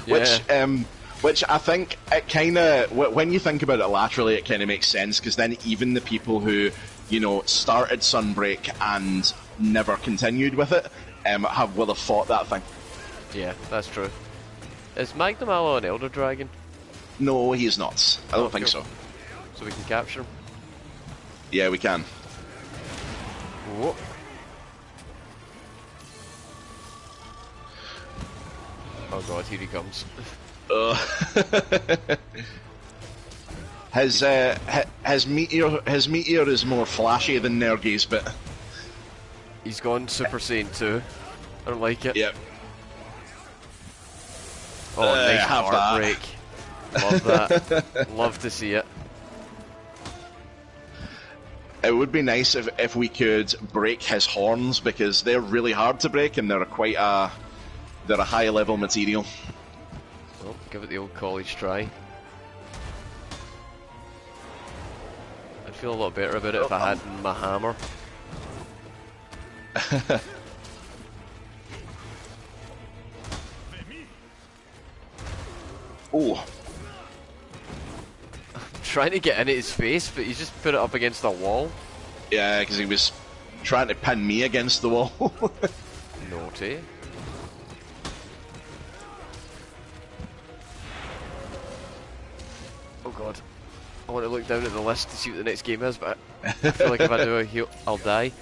Yeah. Which I think it kind of, when you think about it laterally, it kind of makes sense, because then even the people who, started Sunbreak and never continued with it, will have fought that thing. Yeah, that's true. Is Magnum Aloe an Elder Dragon? No, he's not. I don't think so. So we can capture him? Yeah, we can. Whoa. Oh god, here he comes. His meteor is more flashy than Nergi's, but he's gone Super Saiyan 2. I don't like it. Yep. Oh, nice have art break. Love that. Love to see it. It would be nice if we could break his horns, because they're really hard to break and they're a high level material. Well, give it the old college try. I'd feel a lot better about it if I had my hammer. Oh. I'm trying to get into his face, but he's just put it up against a wall. Yeah, because he was trying to pin me against the wall. Naughty. Oh god. I want to look down at the list to see what the next game is, but I feel like if I do a heal, I'll die.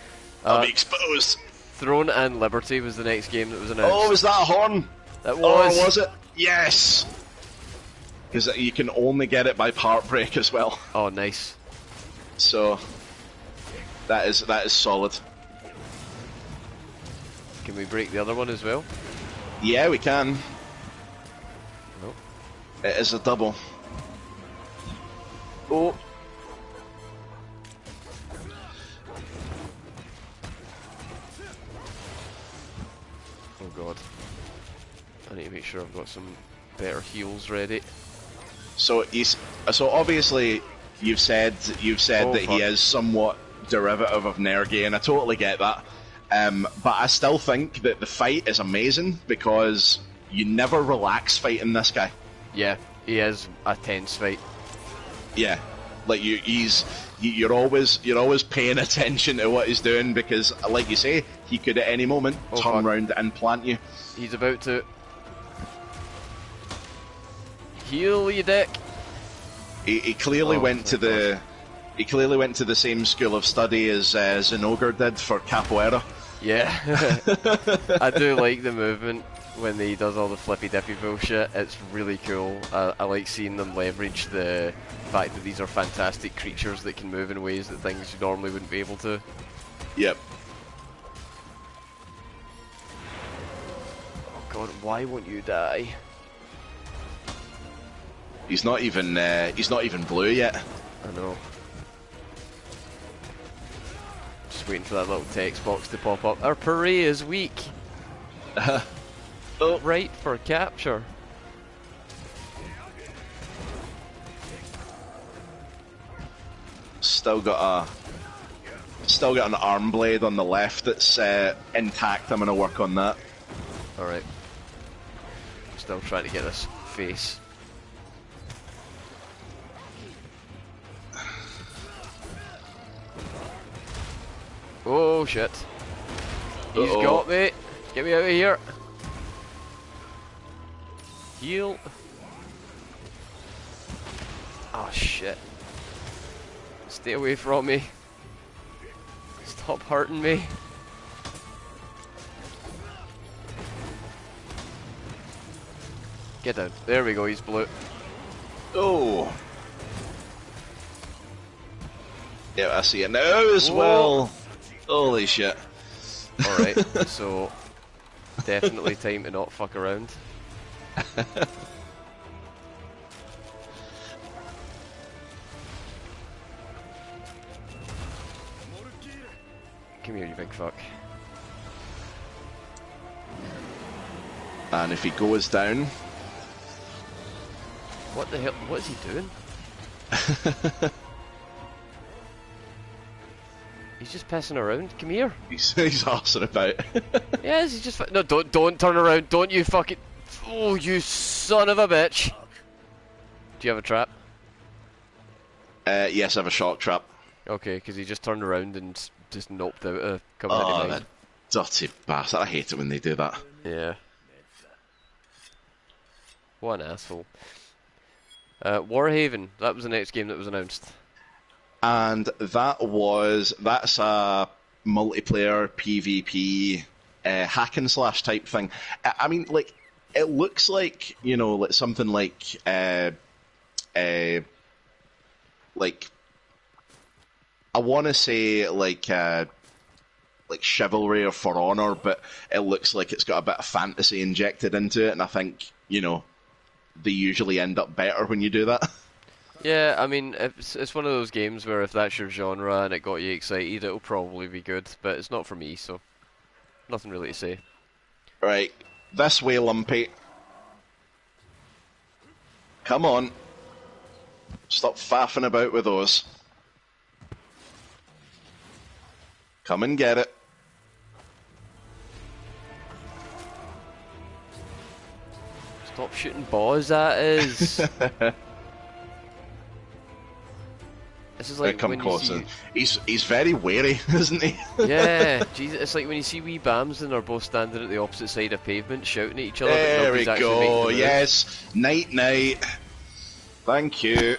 I'll be exposed. Throne and Liberty was the next game that was announced. Oh, was that a horn? That was. Oh, was it? Yes! Because you can only get it by part break as well. Oh, nice. So, that is solid. Can we break the other one as well? Yeah, we can. Nope. It is a double. Oh. Oh god. I need to make sure I've got some better heals ready. So obviously you've said that he is somewhat derivative of Nergi, and I totally get that. But I still think that the fight is amazing, because you never relax fighting this guy. Yeah, he is a tense fight. Yeah, like you're always paying attention to what he's doing, because, like you say, he could at any moment turn around and plant you. He's about to heal you, dick. He clearly went to the same school of study as Zenogre did for capoeira. Yeah, I do like the movement when he does all the flippy dippy bullshit. It's really cool. I like seeing them leverage the fact that these are fantastic creatures that can move in ways that things you normally wouldn't be able to. Yep. Oh god, why won't you die? He's not even blue yet. I know. Just waiting for that little text box to pop up. Our parade is weak. Oh. Right for capture. Still got an arm blade on the left that's intact. I'm gonna work on that. Alright. Still trying to get this face. Oh shit. He's got me. Get me out of here. Heal. Oh shit. Stay away from me. Stop hurting me. Get down. There we go, he's blue. Oh. Yeah, I see it now as well. Holy shit. Alright, so definitely time to not fuck around. Come here, you big fuck. And if he goes down... What the hell? What is he doing? He's just pissing around. Come here. He's arsing about. Yes, he's just... No, don't turn around. Don't you fucking... Oh, you son of a bitch. Do you have a trap? Yes, I have a shock trap. Okay, because he just turned around and just noped out a couple Oh, of that dirty bastard. I hate it when they do that. Yeah. What an asshole. Warhaven, that was the next game that was announced. And that's a multiplayer PvP hack and slash type thing. I mean, like, it looks like, you know, like something like I want to say like Chivalry or For Honor, but it looks like it's got a bit of fantasy injected into it, and I think, you know, they usually end up better when you do that. Yeah, I mean, it's one of those games where if that's your genre and it got you excited, it'll probably be good, but it's not for me, so nothing really to say. Right, this way, Lumpy. Come on. Stop faffing about with those. Come and get it. Stop shooting balls at us. This is like come when close. you see... He's very wary, isn't he? Yeah, Jesus, it's like when you see wee bams and they're both standing at the opposite side of pavement shouting at each other. There but we actually making go. the move. Yes. Night night. Thank you.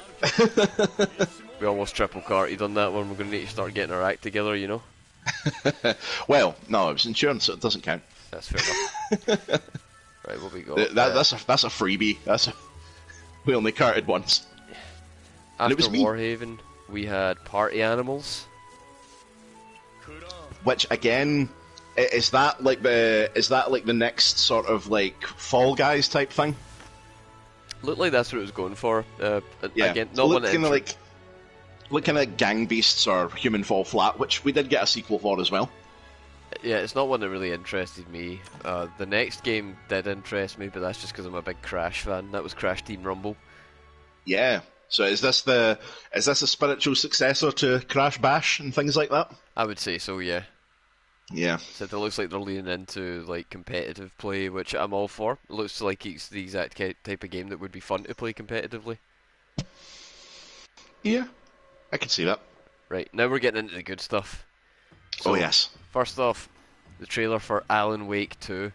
We almost triple carted on that one. We're going to need to start getting our act together, you know. Well, no, it was insurance, so it doesn't count. That's fair enough. Right, what we got? That's a freebie. We only carted once. After it was me. Warhaven, we had Party Animals. Which again, is that like the next sort of like Fall Guys type thing? Looked like that's what it was going for. Yeah, Again, not one kind of like kind of Gang Beasts or Human Fall Flat, which we did get a sequel for as well. Yeah, it's not one that really interested me. The next game did interest me, but that's just because I'm a big Crash fan. That was Crash Team Rumble. Yeah. So is this a spiritual successor to Crash Bash and things like that? I would say so, yeah. Yeah. So it looks like they're leaning into like competitive play, which I'm all for. It looks like it's the exact type of game that would be fun to play competitively. Yeah, I can see that. Right, now we're getting into the good stuff. So, oh yes. First off, the trailer for Alan Wake 2.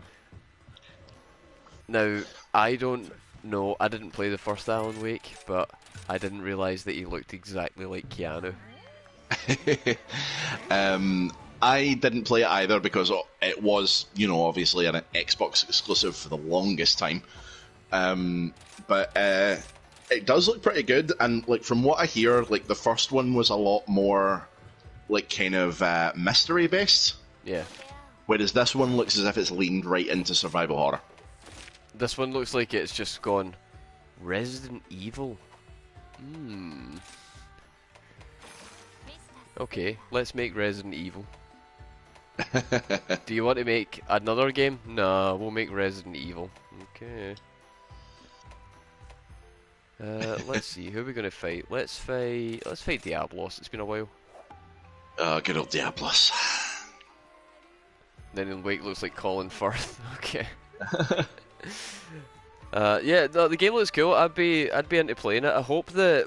Now, I don't know, I didn't play the first Alan Wake, but I didn't realise that he looked exactly like Keanu. I didn't play it either because it was, you know, obviously an Xbox exclusive for the longest time. But it does look pretty good, and like from what I hear, like the first one was a lot more like kind of mystery based. Yeah. Whereas this one looks as if it's leaned right into survival horror. This one looks like it's just gone Resident Evil. Okay, let's make Resident Evil. Do you want to make another game? No, we'll make Resident Evil. Okay. Let's see, who are we gonna fight? Let's fight Diablos. It's been a while. Good old Diablos. Then in Wake looks like Colin Firth. Okay. Yeah, the game looks cool. I'd be into playing it. I hope that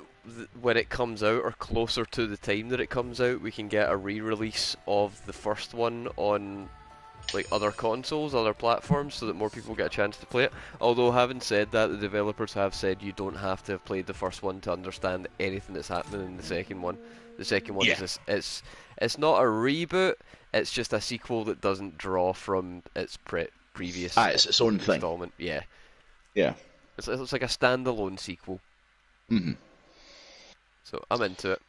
when it comes out, or closer to the time that it comes out, we can get a re-release of the first one on like other consoles, other platforms, so that more people get a chance to play it. Although, having said that, the developers have said you don't have to have played the first one to understand anything that's happening in the second one. The second one Yeah. is it's not a reboot. It's just a sequel that doesn't draw from its previous It's its own thing. installment. Yeah, Yeah. it's like a standalone sequel. Hmm. So I'm into it.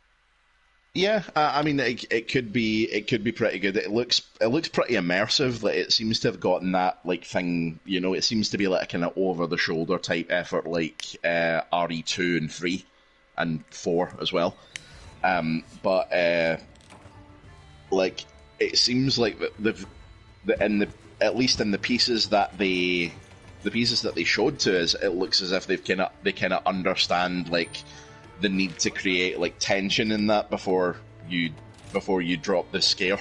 Yeah, I mean, it could be pretty good. It looks pretty immersive. Like, it seems to have gotten that like thing. It seems to be like a kind of over the shoulder type effort, like RE2 and 3 and 4 as well. But like, it seems like at least in the pieces that they showed to us, it looks as if they kind of understand like the need to create like tension in that before you drop the scare.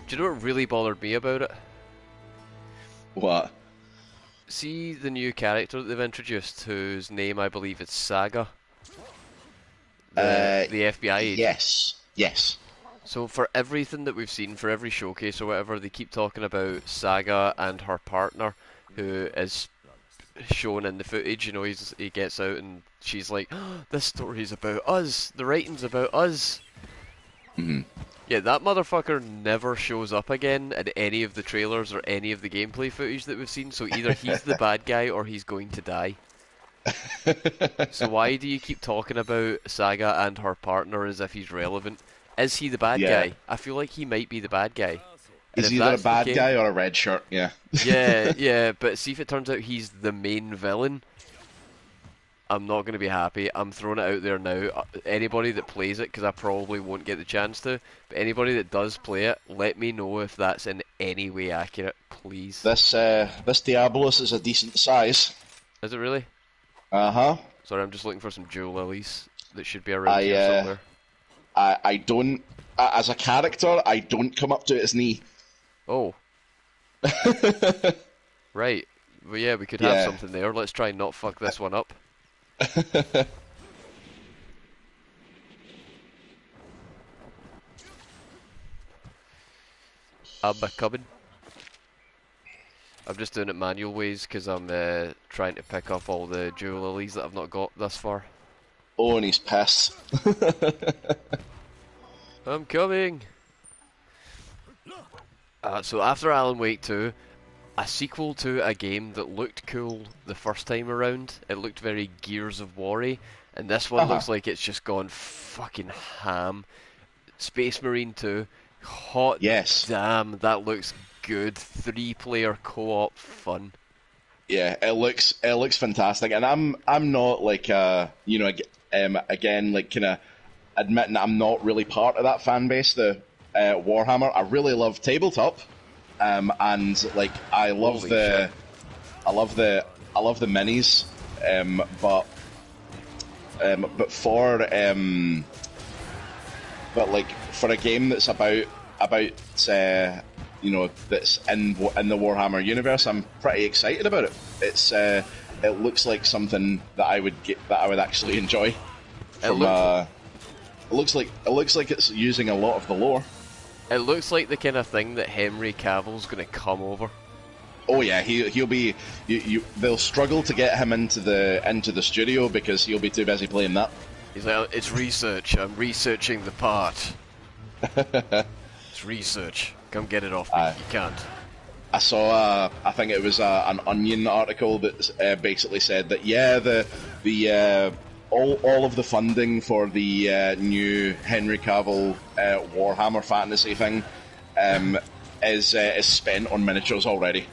Do you know what really bothered me about it? What? See the new character that they've introduced, whose name I believe is Saga, the FBI agent. Yes. So for everything that we've seen, for every showcase or whatever, they keep talking about Saga and her partner, who is shown in the footage. He gets out and she's like, oh, this story's about us, the writing's about us. Mm-hmm. Yeah, that motherfucker never shows up again in any of the trailers or any of the gameplay footage that we've seen, so either he's the bad guy or he's going to die. So why do you keep talking about Saga and her partner as if he's relevant? Is he the bad guy? I feel like he might be the bad guy. He's either a bad guy or a red shirt, yeah. Yeah, but see if it turns out he's the main villain, I'm not going to be happy. I'm throwing it out there now. Anybody that plays it, because I probably won't get the chance to, but anybody that does play it, let me know if that's in any way accurate, please. This Diabolus is a decent size. Is it really? Uh-huh. Sorry, I'm just looking for some Joe Lilies that should be around here somewhere. I don't, as a character, I don't come up to his knee. Oh. Right. Well, yeah, we could have something there. Let's try and not fuck this one up. I'm coming. I'm just doing it manual ways because I'm trying to pick up all the jewel lilies that I've not got thus far. Oh, and he's pissed. I'm coming! So after Alan Wake 2, a sequel to a game that looked cool the first time around. It looked very Gears of War-y, and this one looks like it's just gone fucking ham. Space Marine 2, hot damn, that looks good. 3-player co-op fun. Yeah, it looks fantastic, and I'm not like again like kind of admitting I'm not really part of that fan base. The Warhammer, I really love tabletop. And like I love the minis, but like for a game that's about that's in the Warhammer universe, I'm pretty excited about it. It looks like something that I would actually enjoy. It looks like it's using a lot of the lore. It looks like the kind of thing that Henry Cavill's going to come over. Oh yeah, he'll be. They'll struggle to get him into the studio because he'll be too busy playing that. He's like, it's research. I'm researching the part. It's research. Come get it off me. You can't. I saw. I think it was an Onion article that basically said that all of the funding for the new Henry Cavill Warhammer fantasy thing is spent on miniatures already.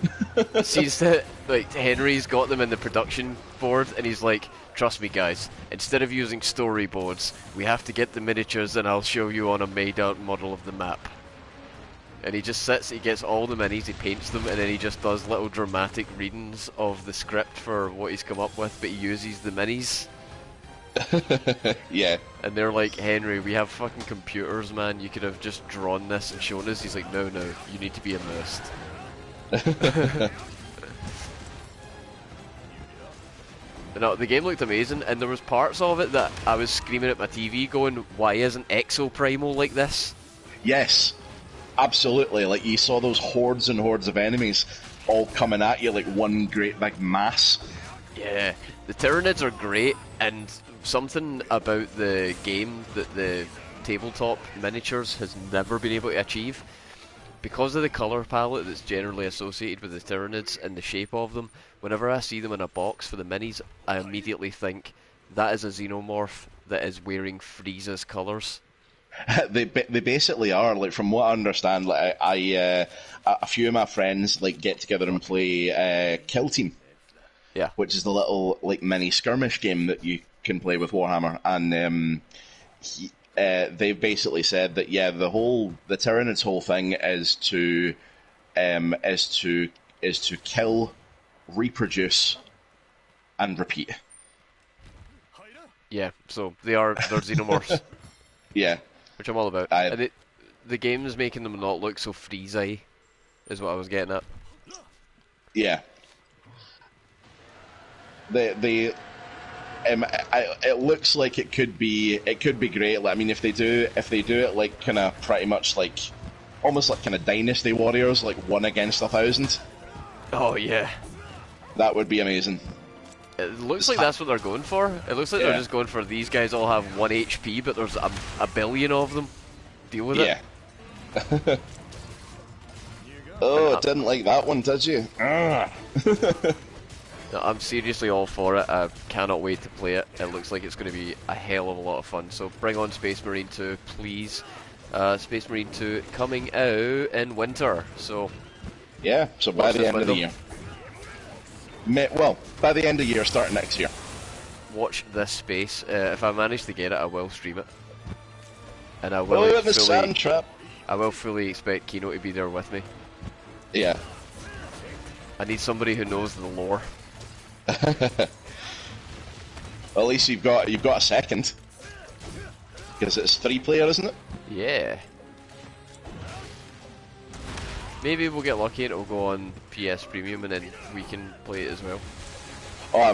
Sees that like Henry's got them in the production board, and he's like, "Trust me, guys. Instead of using storyboards, we have to get the miniatures, and I'll show you on a made-out model of the map." And he just sits, he gets all the minis, he paints them, and then he just does little dramatic readings of the script for what he's come up with, but he uses the minis. Yeah. And they're like, Henry, we have fucking computers, man. You could have just drawn this and shown us. He's like, no, you need to be immersed. No, the game looked amazing, and there was parts of it that I was screaming at my TV going, why isn't Exoprimal like this? Yes, absolutely. Like, you saw those hordes and hordes of enemies all coming at you like one great big mass. Yeah, the Tyranids are great, and something about the game that the tabletop miniatures has never been able to achieve. Because of the colour palette that's generally associated with the Tyranids and the shape of them, whenever I see them in a box for the minis, I immediately think that is a xenomorph that is wearing Frieza's colours. They basically are, like, from what I understand. Like, a few of my friends like get together and play Kill Team, Yeah. which is the little like mini skirmish game that you can play with Warhammer, and they've basically said that the Tyranid's whole thing is to kill, reproduce, and repeat. Yeah, so they're xenomorphs. Yeah. Which I'm all about. And the game's making them not look so Frieza-y, is what I was getting at. Yeah. It looks like it could be great. Like, I mean, if they do it like kind of pretty much like almost like kind of Dynasty Warriors, like 1 against 1,000. Oh yeah. That would be amazing. It looks like that's what they're going for. It looks like they're just going for these guys all have 1 HP, but there's a billion of them. Deal with it. Oh, didn't like that one, did you? No, I'm seriously all for it. I cannot wait to play it. It looks like it's going to be a hell of a lot of fun. So bring on Space Marine 2, please. Space Marine 2 coming out in winter. So yeah, so by the end of the year. Well, by the end of the year, starting next year. Watch this space. If I manage to get it, I will stream it. And I will. Oh, the sand trap. I will fully expect Kino to be there with me. Yeah. I need somebody who knows the lore. Well, at least you've got a second, because it's 3-player, isn't it? Yeah. Maybe we'll get lucky and it'll go on PS Premium, and then we can play it as well. Oh,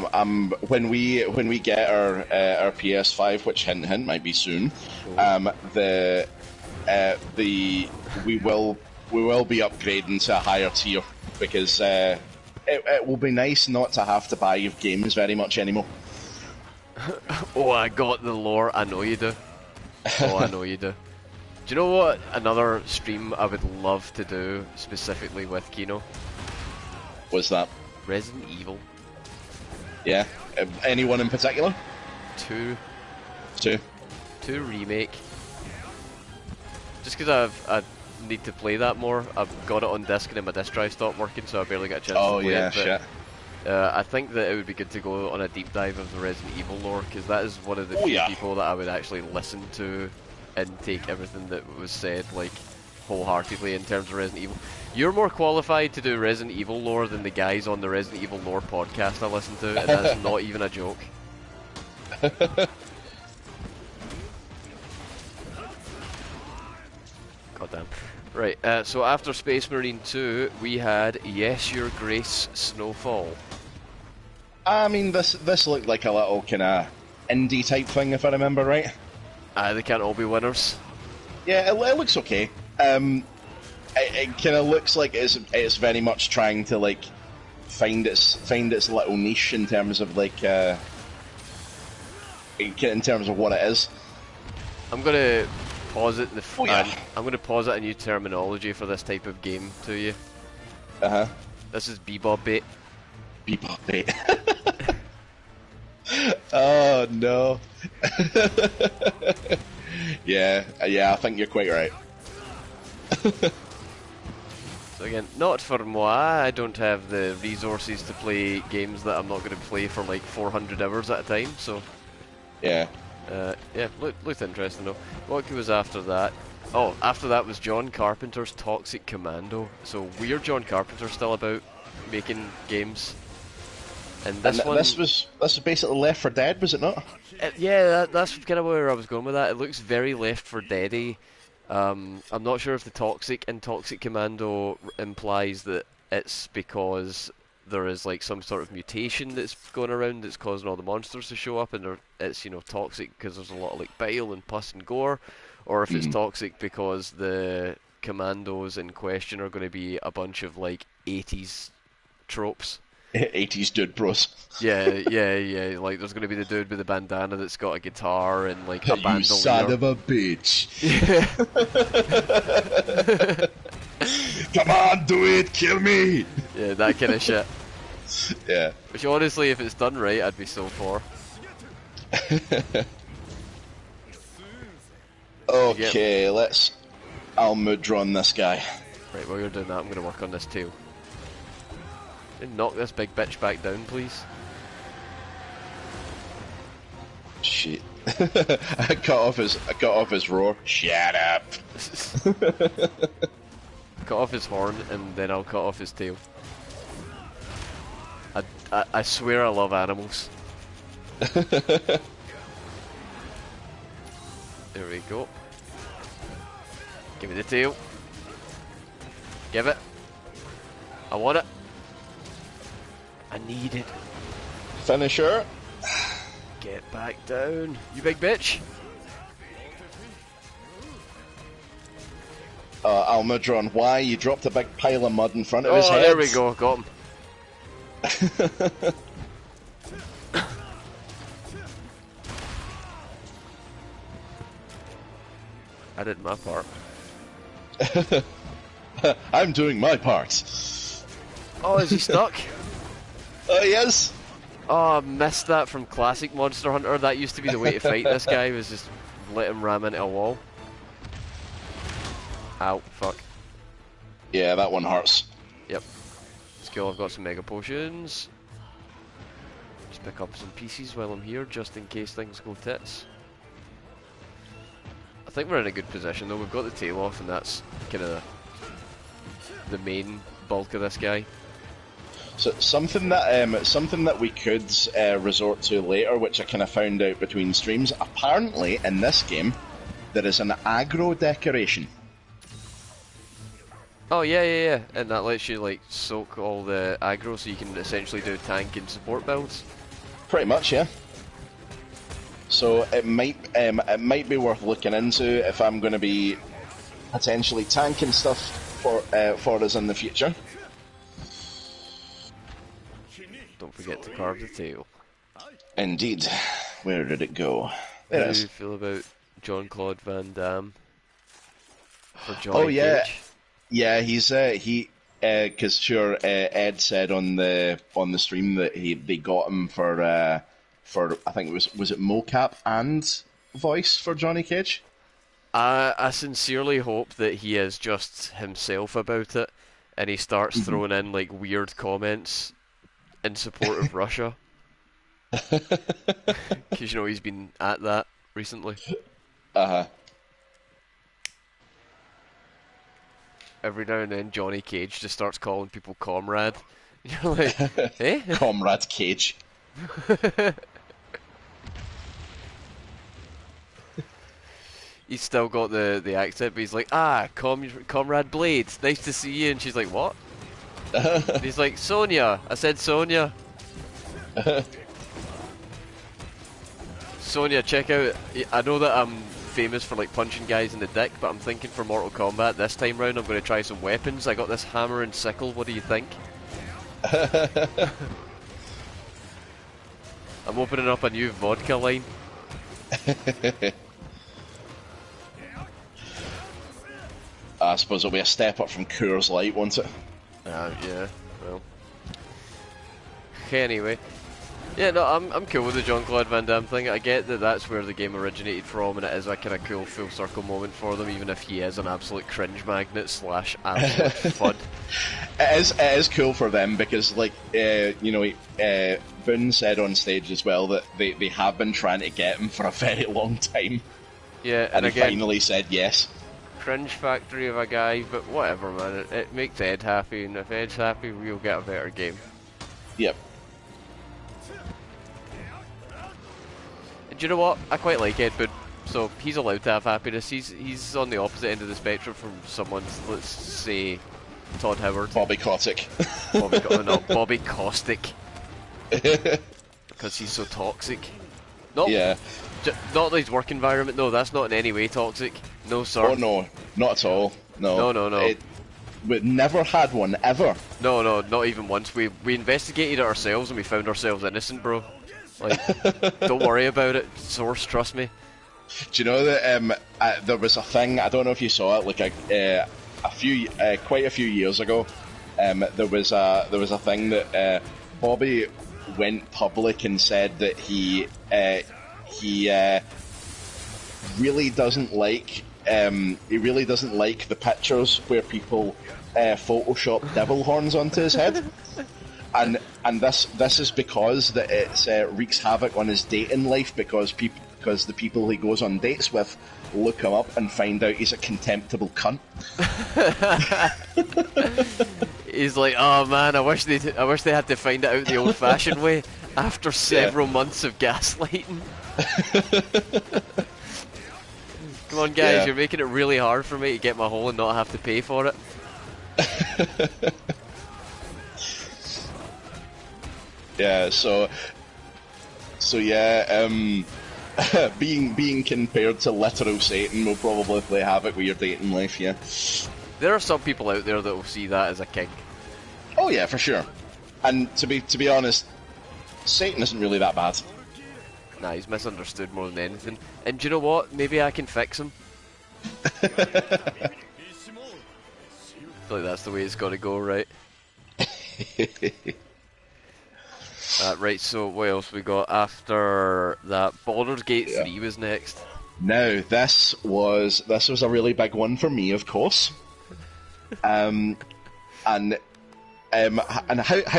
when we get our PS5, which hint hint might be soon, we will be upgrading to a higher tier, because it will be nice not to have to buy games very much anymore. Oh, I got the lore. I know you do. Oh, I know you do. Do you know what another stream I would love to do specifically with Kino? What's that? Resident Evil. Yeah. Anyone in particular? 2. 2 remake. Just because I need to play that more. I've got it on disc and then my disc drive stopped working, so I barely got a chance to play it. Oh yeah, shit. I think that it would be good to go on a deep dive of the Resident Evil lore, because that is one of the few people that I would actually listen to and take everything that was said like wholeheartedly in terms of Resident Evil. You're more qualified to do Resident Evil lore than the guys on the Resident Evil lore podcast I listen to, and that's not even a joke. Goddamn. Right, so after Space Marine 2, we had Yes Your Grace Snowfall. I mean, this looked like a little kind of indie type thing, if I remember right. They can't all be winners. Yeah, it looks okay. It kind of looks like it's very much trying to like find its little niche in terms of like in terms of what it is. I'm gonna pause it. I'm gonna pause it a new terminology for this type of game to you. This is Bebop bait. Bebop bait. Oh no. Yeah, I think you're quite right. So again, not for moi. I don't have the resources to play games that I'm not going to play for like 400 hours at a time. So yeah, looked interesting though. What was after that? Oh, after that was John Carpenter's Toxic Commando. So weird, John Carpenter still about making games. And this was basically Left 4 Dead, was it not? Yeah, that's kind of where I was going with that. It looks very Left 4 Dead-y. I'm not sure if the Toxic in Toxic Commando implies that it's because there is like some sort of mutation that's going around that's causing all the monsters to show up, and it's toxic because there's a lot of like bile and pus and gore, or if it's toxic because the commandos in question are going to be a bunch of like 80s tropes. 80s dude bros. Yeah. Like, there's gonna be the dude with the bandana that's got a guitar and like a You son bandolier. of a bitch. Yeah. Come on, do it, kill me. Yeah, that kind of shit. Yeah. Which honestly, if it's done right, I'd be so for. Okay, let's Almudra on this guy. Right, while you're doing that, I'm gonna work on this tail. And knock this big bitch back down, please. Shit. I cut off his roar. Shut up. Cut off his horn, and then I'll cut off his tail. I swear I love animals. There we go. Give me the tail. Give it. I want it. I need it. Finisher. Get back down, you big bitch. Almudron, why? You dropped a big pile of mud in front of his head. Oh, there we go. Got him. I did my part. I'm doing my part. Oh, is he stuck? Oh, yes. Oh, I missed that from classic Monster Hunter. That used to be the way to fight this guy, was just let him ram into a wall. Ow, fuck. Yeah, that one hurts. Yep. It's cool, I've got some mega potions. Just pick up some pieces while I'm here, just in case things go tits. I think we're in a good position though. We've got the tail off, and that's kind of the main bulk of this guy. So something that we could resort to later, which I kind of found out between streams. Apparently, in this game, there is an aggro decoration. Oh yeah, and that lets you like soak all the aggro, so you can essentially do tank and support builds. Pretty much, yeah. So it might be worth looking into if I'm going to be potentially tanking stuff for us in the future. Don't forget to carve the tail. Indeed. Where did it go? There it How do is. you feel about Jean-Claude Van Damme for Johnny Oh yeah, Cage? yeah. He's because sure, Ed said on the stream that they got him for I think it was it mocap and voice for Johnny Cage. I sincerely hope that he is just himself about it, and he starts throwing in like weird comments in support of Russia. Because you know he's been at that recently. Every now and then Johnny Cage just starts calling people comrade. You're like, eh? Comrade Cage. He's still got the accent, but he's like, Comrade Blade, nice to see you. And she's like, what? And he's like, Sonia. I said Sonia. Sonia, check out. I know that I'm famous for like punching guys in the dick, but I'm thinking for Mortal Kombat this time round I'm going to try some weapons. I got this hammer and sickle. What do you think? I'm opening up a new vodka line. I suppose it'll be a step up from Coors Light, won't it? Yeah. Well. Anyway. Yeah, no, I'm cool with the Jean-Claude Van Damme thing. I get that that's where the game originated from, and it is a kind of cool full circle moment for them, even if he is an absolute cringe magnet / absolute fud. It is cool for them because, like, Boone said on stage as well that they have been trying to get him for a very long time. Yeah, and he again, finally said yes. Cringe factory of a guy, but whatever, man. It makes Ed happy, and if Ed's happy, we'll get a better game. Yep. Do you know what? I quite like Ed Boon, so he's allowed to have happiness. He's on the opposite end of the spectrum from someone, let's say, Todd Howard. Bobby Kotick. Bobby Caustic. Because he's so toxic. Not his work environment, no, that's not in any way toxic. No, sir. Oh, no, not at all. No. No. we never had one ever. No, no, not even once. We investigated it ourselves and we found ourselves innocent, bro. Like, don't worry about it. Source, trust me. Do you know that there was a thing? I don't know if you saw it. Like quite a few years ago, there was a thing that Bobby went public and said that he really doesn't like the pictures where people Photoshop devil horns onto his head, and this is because that it wreaks havoc on his dating life because the people he goes on dates with look him up and find out he's a contemptible cunt. He's like, oh man, I wish they had to find it out the old-fashioned way after several months of gaslighting. Come on, guys, you're making it really hard for me to get my hole and not have to pay for it. Yeah, so yeah, being compared to literal Satan will probably play havoc with your dating life, yeah. There are some people out there that will see that as a kink. Oh yeah, for sure. And to be honest, Satan isn't really that bad. Nah, he's misunderstood more than anything. And do you know what? Maybe I can fix him. I feel like that's the way it's got to go, right? Right, so what else we got after that? Baldur's Gate 3 was next. Now, this was a really big one for me, of course. And how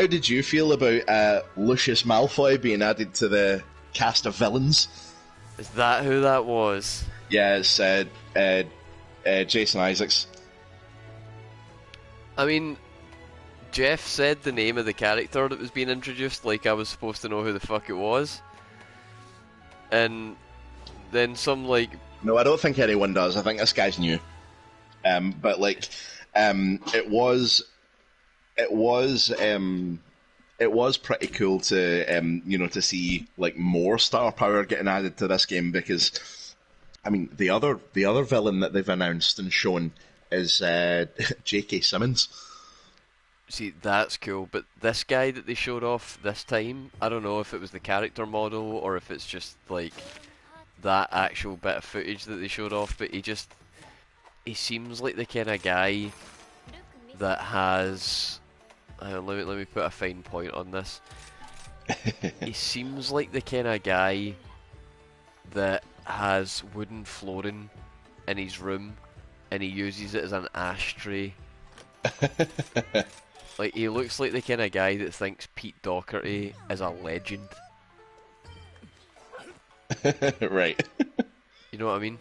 did you feel about Lucius Malfoy being added to the cast of villains? Is that who that was? Yeah, it's Jason Isaacs. I mean, Jeff said the name of the character that was being introduced like I was supposed to know who the fuck it was. And then some, like... No, I don't think anyone does. I think this guy's new. But, like, it was pretty cool to, to see, like, more star power getting added to this game because, I mean, the other villain that they've announced and shown is J.K. Simmons. See, that's cool, but this guy that they showed off this time, I don't know if it was the character model or if it's just, like, that actual bit of footage that they showed off, but he seems like the kind of guy that has... let me put a fine point on this. He seems like the kind of guy that has wooden flooring in his room and he uses it as an ashtray. Like, he looks like the kind of guy that thinks Pete Doherty is a legend. Right. You know what I mean?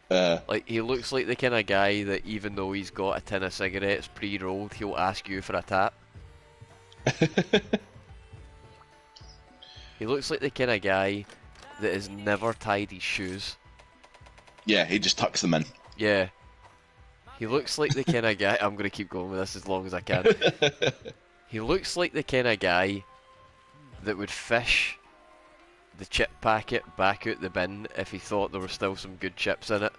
Like, he looks like the kind of guy that even though he's got a tin of cigarettes pre-rolled, he'll ask you for a tap. He looks like the kind of guy that has never tied his shoes. Yeah, he just tucks them in. Yeah. He looks like the kind of guy... I'm going to keep going with this as long as I can. He looks like the kind of guy that would fish the chip packet back out the bin if he thought there were still some good chips in it.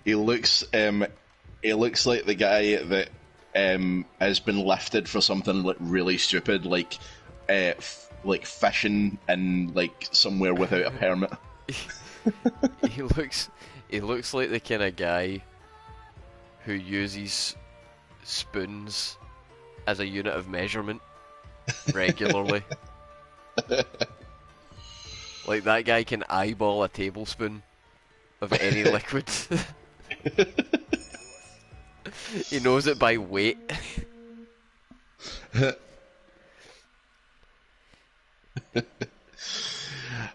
He looks like the guy that has been lifted for something like really stupid, like fishing in like somewhere without a permit. He looks like the kind of guy who uses spoons as a unit of measurement regularly. Like, that guy can eyeball a tablespoon of any liquid. He knows it by weight.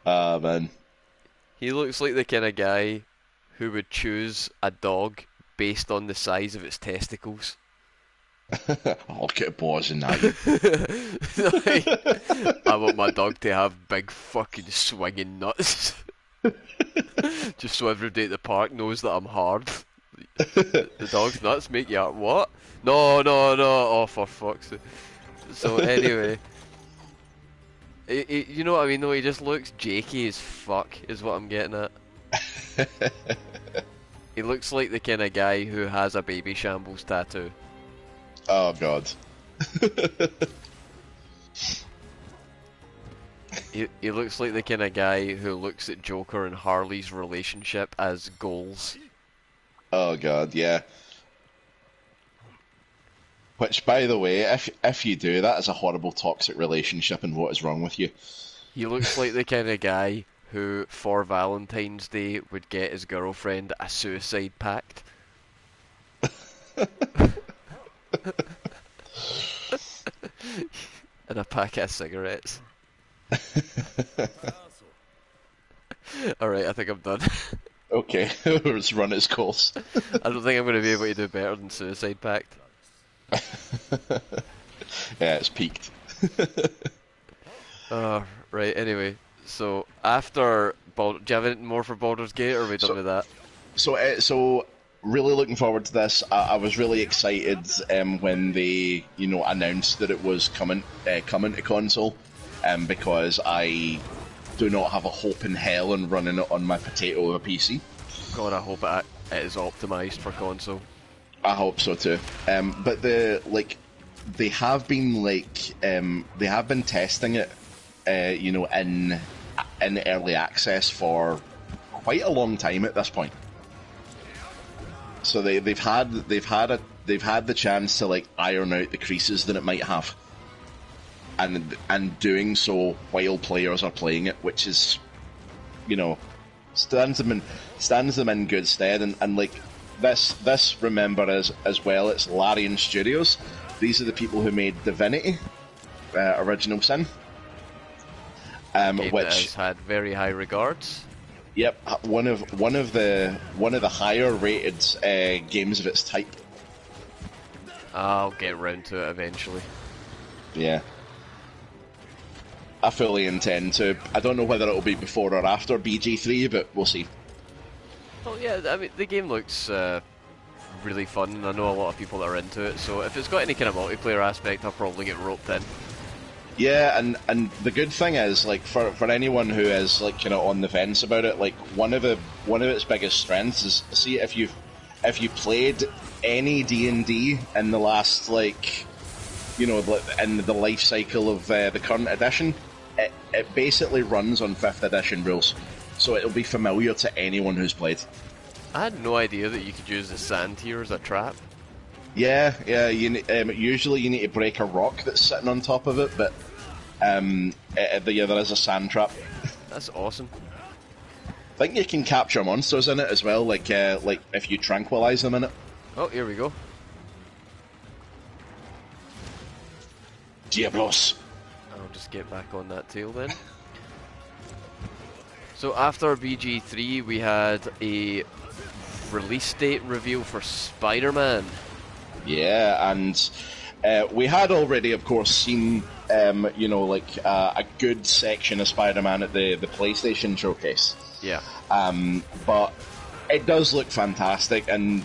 Ah, man. He looks like the kind of guy who would choose a dog based on the size of its testicles. I'll get balls in that. Like, I want my dog to have big fucking swinging nuts. Just so everybody at the park knows that I'm hard. The dog's nuts make you what? No. Oh, for fuck's sake. So anyway, you know what I mean though? He just looks jakey as fuck, is what I'm getting at. He looks like the kind of guy who has a baby shambles tattoo. Oh god. He looks like the kind of guy who looks at Joker and Harley's relationship as goals. Oh god, yeah. Which, by the way, if you do, that is a horrible toxic relationship, and what is wrong with you? He looks like the kind of guy who, for Valentine's Day, would get his girlfriend a suicide pact. And a packet of cigarettes. Alright, I think I'm done. Okay, let's run its course. I don't think I'm going to be able to do better than Suicide Pact. Yeah, it's peaked. Right, anyway. So, after... do you have anything more for Baldur's Gate, or are we done with that? So really looking forward to this. I was really excited when they, announced that it was coming to console, because I do not have a hope in hell in running it on my potato of a PC. God, I hope it is optimised for console. I hope so too. But they have been testing it, in early access for quite a long time at this point. So they've had the chance to iron out the creases that it might have, and doing so while players are playing it, which is, stands them in good stead. And this remember as well, it's Larian Studios. These are the people who made Divinity, Original Sin, Game which that has had very high regards. Yep, one of the higher rated games of its type. I'll get round to it eventually. Yeah, I fully intend to. I don't know whether it'll be before or after BG3, but we'll see. Well, yeah, I mean, the game looks really fun, and I know a lot of people that are into it, so if it's got any kind of multiplayer aspect, I'll probably get roped in. Yeah, and the good thing is, for anyone who is on the fence about it, one of its biggest strengths is, see, if you played any D&D in the last in the life cycle of the current edition, it basically runs on 5th edition rules, so it'll be familiar to anyone who's played. I had no idea that you could use the sand here as a trap. Yeah. Usually you need to break a rock that's sitting on top of it, but there is a sand trap. That's awesome. I think you can capture monsters in it as well, like if you tranquilize them in it. Oh, here we go. Diablos. I'll just get back on that tail then. So after BG3, we had a release date reveal for Spider-Man. Yeah, and we had already, of course, seen a good section of Spider-Man at the PlayStation showcase. Yeah. But it does look fantastic, and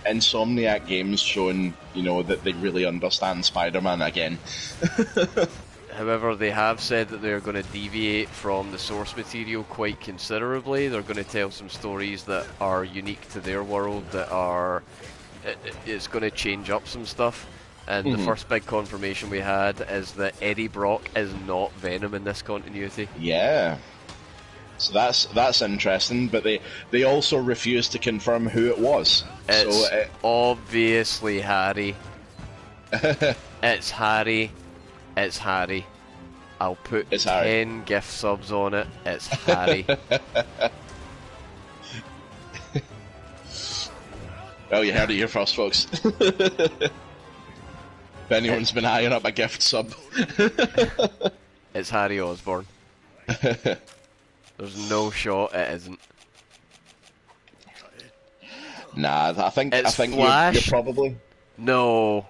Insomniac Games showing that they really understand Spider-Man again. However, they have said that they're going to deviate from the source material quite considerably. They're going to tell some stories that are unique to their world, that are... It's going to change up some stuff. And the first big confirmation we had is that Eddie Brock is not Venom in this continuity. Yeah. So that's interesting, but they also refused to confirm who it was. It's obviously Harry. It's Harry. It's Harry. I'll put 10 gift subs on it. It's Harry. Well, you heard it here first, folks. If anyone's been eyeing up a gift sub. It's Harry Osborn. There's no shot it isn't. Nah, I think you're probably... No.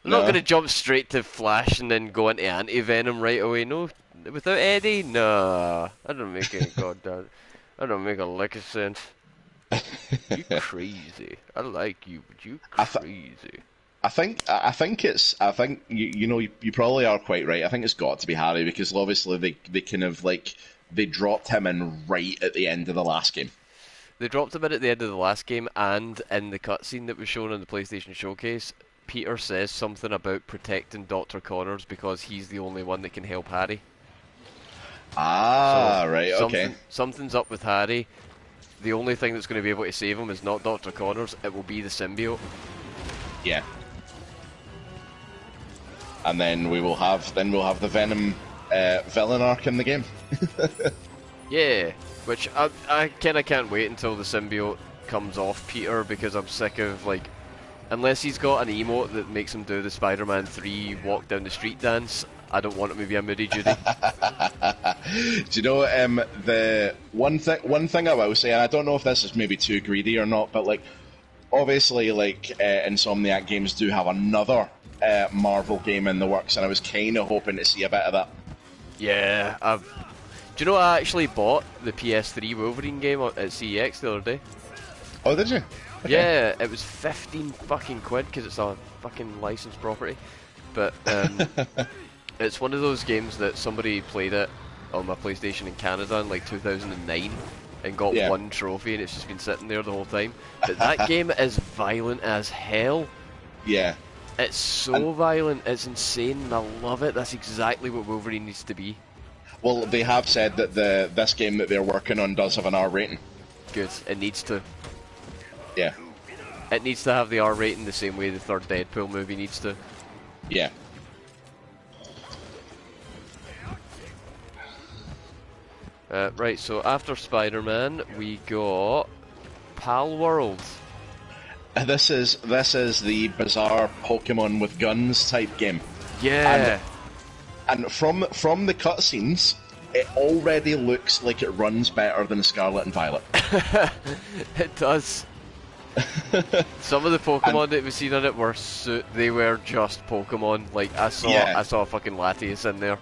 I'm not going to jump straight to Flash and then go into anti-Venom right away. No, without Eddie? Nah. I don't make any goddamn... I don't make a lick of sense. You crazy. I like you, but you crazy. I think you probably are quite right. I think it's got to be Harry, because obviously they kind of they dropped him in right at the end of the last game. They dropped a bit at the end of the last game, and in the cutscene that was shown on the PlayStation Showcase, Peter says something about protecting Dr. Connors because he's the only one that can help Harry. Ah, So right, okay. something's up with Harry. The only thing that's going to be able to save him is not Dr. Connors, it will be the symbiote. Yeah. And then we'll have the Venom villain arc in the game. Yeah, which I kinda can't wait until the symbiote comes off Peter, because I'm sick of, like, unless he's got an emote that makes him do the Spider-Man 3 walk down the street dance, I don't want him to be a Moody Judy. Do you know, the one thing I will say, and I don't know if this is maybe too greedy or not, but like, obviously, like, Insomniac Games do have another Marvel game in the works, and I was kind of hoping to see a bit of that. Yeah, do you know I actually bought the PS3 Wolverine game at CEX the other day? Oh, did you? Okay. Yeah, it was 15 fucking quid because it's a fucking licensed property. But it's one of those games that somebody played it on my PlayStation in Canada in like 2009 and got one trophy, and it's just been sitting there the whole time. But that game is violent as hell. Yeah. It's so violent, it's insane, and I love it. That's exactly what Wolverine needs to be. Well, they have said that this game that they're working on does have an R rating. Good, it needs to. Yeah. It needs to have the R rating the same way the third Deadpool movie needs to. Yeah. Right, so after Spider-Man, we got Pal World. This is the bizarre Pokemon with guns type game. Yeah. And from the cutscenes, it already looks like it runs better than Scarlet and Violet. It does. Some of the Pokemon that we've seen in it were they were just Pokemon. Like I saw a fucking Latias in there.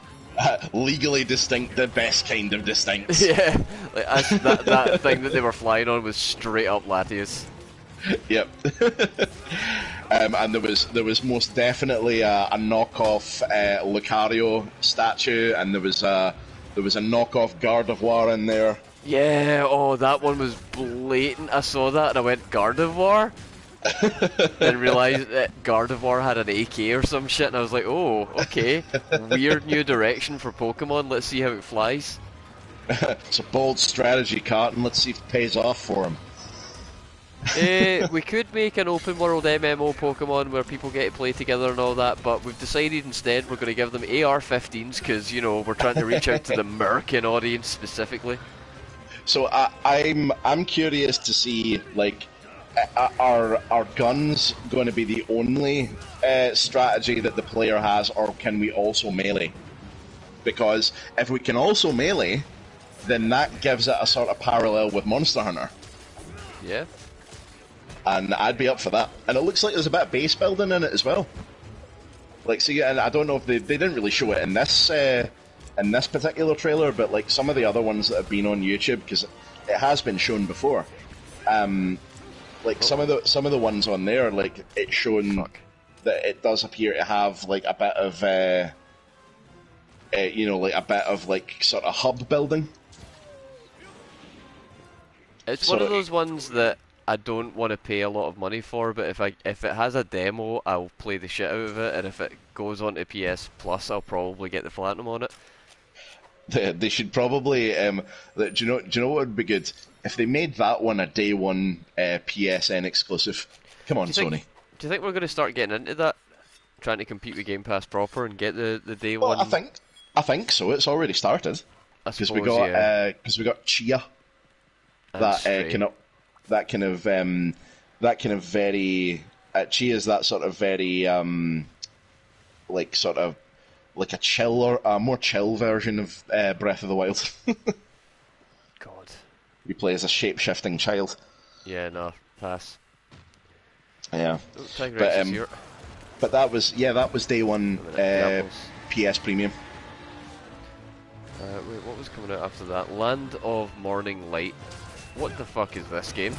Legally distinct, the best kind of distinct. Yeah, like that thing that they were flying on was straight up Latias. Yep. And there was most definitely a knockoff Lucario statue, and there was a knockoff Gardevoir in there. Yeah, oh, that one was blatant. I saw that and I went, Gardevoir? Then realised that Gardevoir had an AK or some shit, and I was like, oh, okay. Weird new direction for Pokemon, let's see how it flies. It's a bold strategy, Carton. Let's see if it pays off for him. We could make an open world MMO Pokemon where people get to play together and all that, but we've decided instead we're going to give them AR-15s because, you know, we're trying to reach out to the American audience specifically. So I'm curious to see, like, are guns going to be the only strategy that the player has, or can we also melee? Because if we can also melee, then that gives it a sort of parallel with Monster Hunter. Yeah. And I'd be up for that. And it looks like there's a bit of base building in it as well. Like, see, and I don't know if they didn't really show it in this particular trailer, but like some of the other ones that have been on YouTube, because it has been shown before. Like some of the ones on there, like it's shown that it does appear to have like a bit of, like a bit of like sort of hub building. It's one of those ones that I don't want to pay a lot of money for, but if it has a demo, I'll play the shit out of it, and if it goes onto PS Plus, I'll probably get the Platinum on it. They should probably. Do you know what would be good? If they made that one a day one PSN exclusive. Come on, Sony. Do you think we're going to start getting into that, trying to compete with Game Pass proper and get the day one? I think so. It's already started because we got Chia. That kind of very Chia's that sort of very like sort of like a chiller, a more chill version of Breath of the Wild. God. You play as a shape-shifting child. Yeah, no, pass. Yeah. But that was day one PS Premium. Wait, what was coming out after that? Land of Morning Light. What the fuck is this game?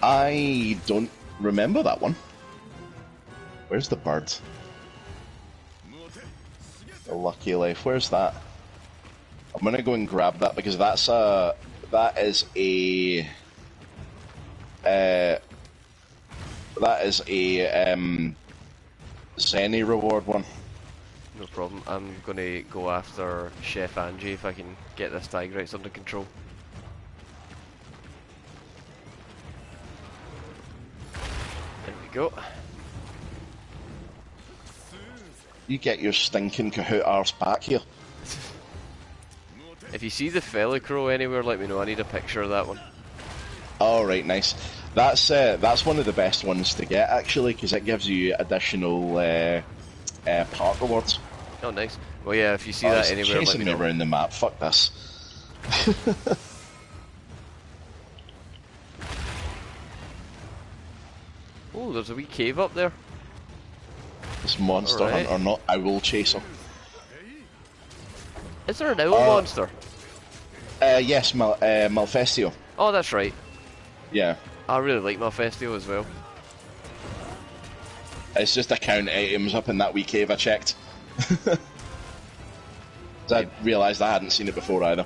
I don't remember that one. Where's the bird? The Lucky Life. Where's that? I'm gonna go and grab that because that is a that is a Zenny reward one. No problem. I'm gonna go after Chef Angie if I can get this Tigrites under control. There we go. You get your stinking Kahoot arse back here. If you see the Felicro anywhere, let me know. I need a picture of that one. Alright, nice. That's one of the best ones to get, actually, because it gives you additional park rewards. Oh, nice. Well, yeah, if you see that anywhere, let me know. Around the map. Fuck this. Oh, there's a wee cave up there. This monster hunter, not owl chaser. Is there an owl monster? Yes, Malfestio. Oh, that's right. Yeah. I really like Malfestio as well. It's just account items up in that wee cave I checked. I realised I hadn't seen it before either.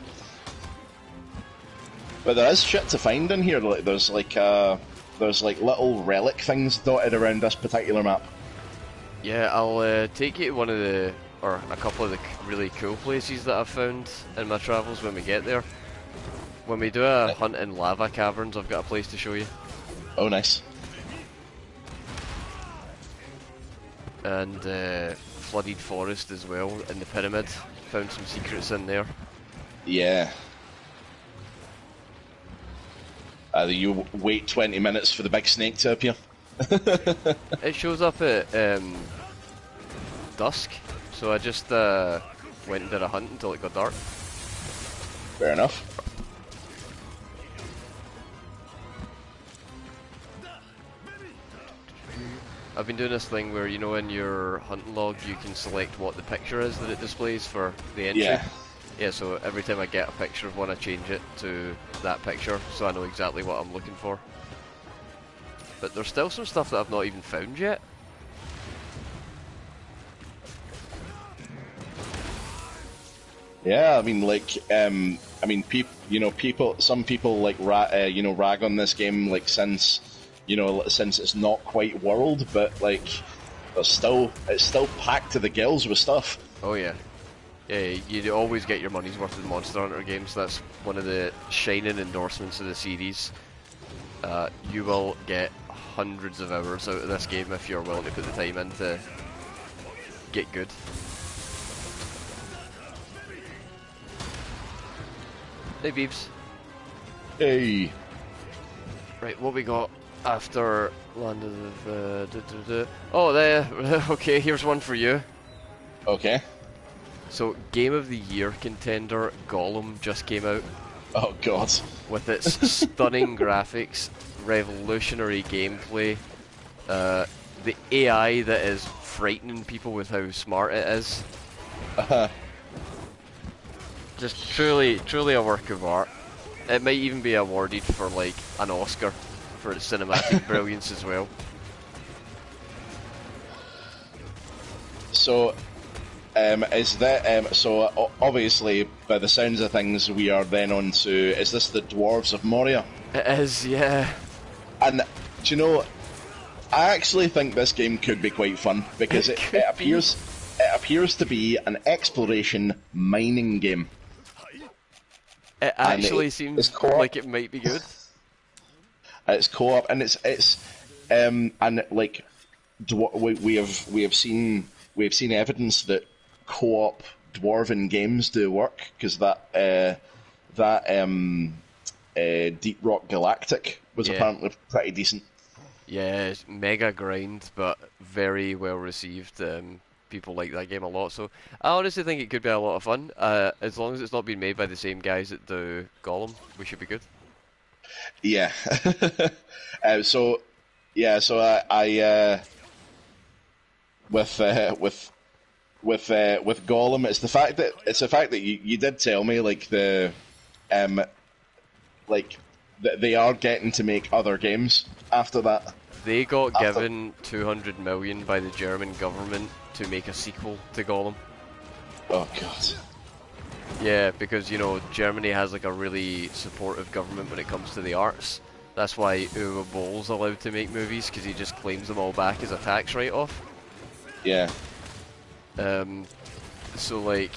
But there is shit to find in here. Like, there's like little relic things dotted around this particular map. Yeah, I'll take you to one of the, or a couple of the really cool places that I've found in my travels when we get there. When we do a hunt in lava caverns, I've got a place to show you. Oh, nice. And flooded forest as well in the pyramid. Found some secrets in there. Yeah. You wait 20 minutes for the big snake to appear. It shows up at dusk, so I just went and did a hunt until it got dark. Fair enough. I've been doing this thing where, you know, in your hunting log you can select what the picture is that it displays for the entry. Yeah. Yeah, so every time I get a picture of one I change it to that picture so I know exactly what I'm looking for. But there's still some stuff that I've not even found yet. Yeah, I mean, like, some people like rag on this game, like, since it's not quite world, but like, it's still packed to the gills with stuff. Oh yeah. Yeah, you always get your money's worth with Monster Hunter games. That's one of the shining endorsements of the series. You will get hundreds of hours out of this game if you're willing to put the time in to get good. Hey Beebs. Hey. Right, what we got after Land of Oh, there. Okay, here's one for you. Okay. So, Game of the Year contender Gollum just came out. Oh god. With its stunning graphics, revolutionary gameplay, the AI that is frightening people with how smart it is. Just truly a work of art. It might even be awarded for like an Oscar for its cinematic brilliance as well. So, so obviously, by the sounds of things, we are then on to, is this the Dwarves of Moria? It is, yeah. And, do you know, I actually think this game could be quite fun, because it appears to be an exploration mining game. It actually seems like it might be good. It's co-op, and and like, we have seen evidence that co-op dwarven games do work, because that Deep Rock Galactic was apparently pretty decent. Yeah, it's mega grind, but very well received. People like that game a lot, so I honestly think it could be a lot of fun. As long as it's not being made by the same guys that do Gollum, we should be good. Yeah. So I with Gollum, it's the fact that you did tell me like they are getting to make other games after that. They got given 200 million by the German government to make a sequel to Gollum. Oh god. Yeah, because you know Germany has like a really supportive government when it comes to the arts, That's why Uwe Boll's allowed to make movies, because he just claims them all back as a tax write-off. Yeah. So like,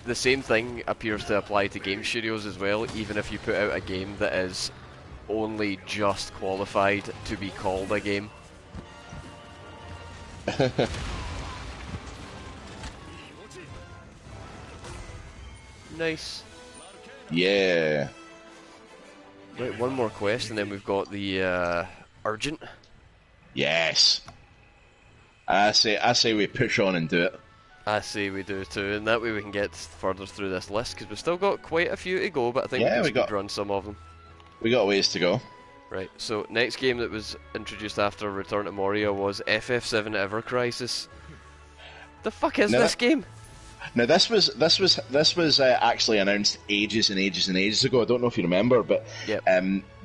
the same thing appears to apply to game studios as well, even if you put out a game that is only just qualified to be called a game. Nice. Yeah. Right, one more quest, and then we've got the urgent. Yes. I say we push on and do it. I say we do too, and that way we can get further through this list, because we've still got quite a few to go, but I think we can run some of them. We got a ways to go. Right, so next game that was introduced after Return to Moria was FF7 Ever Crisis. The fuck is this game? Now this was actually announced ages and ages and ages ago. I don't know if you remember, but yep.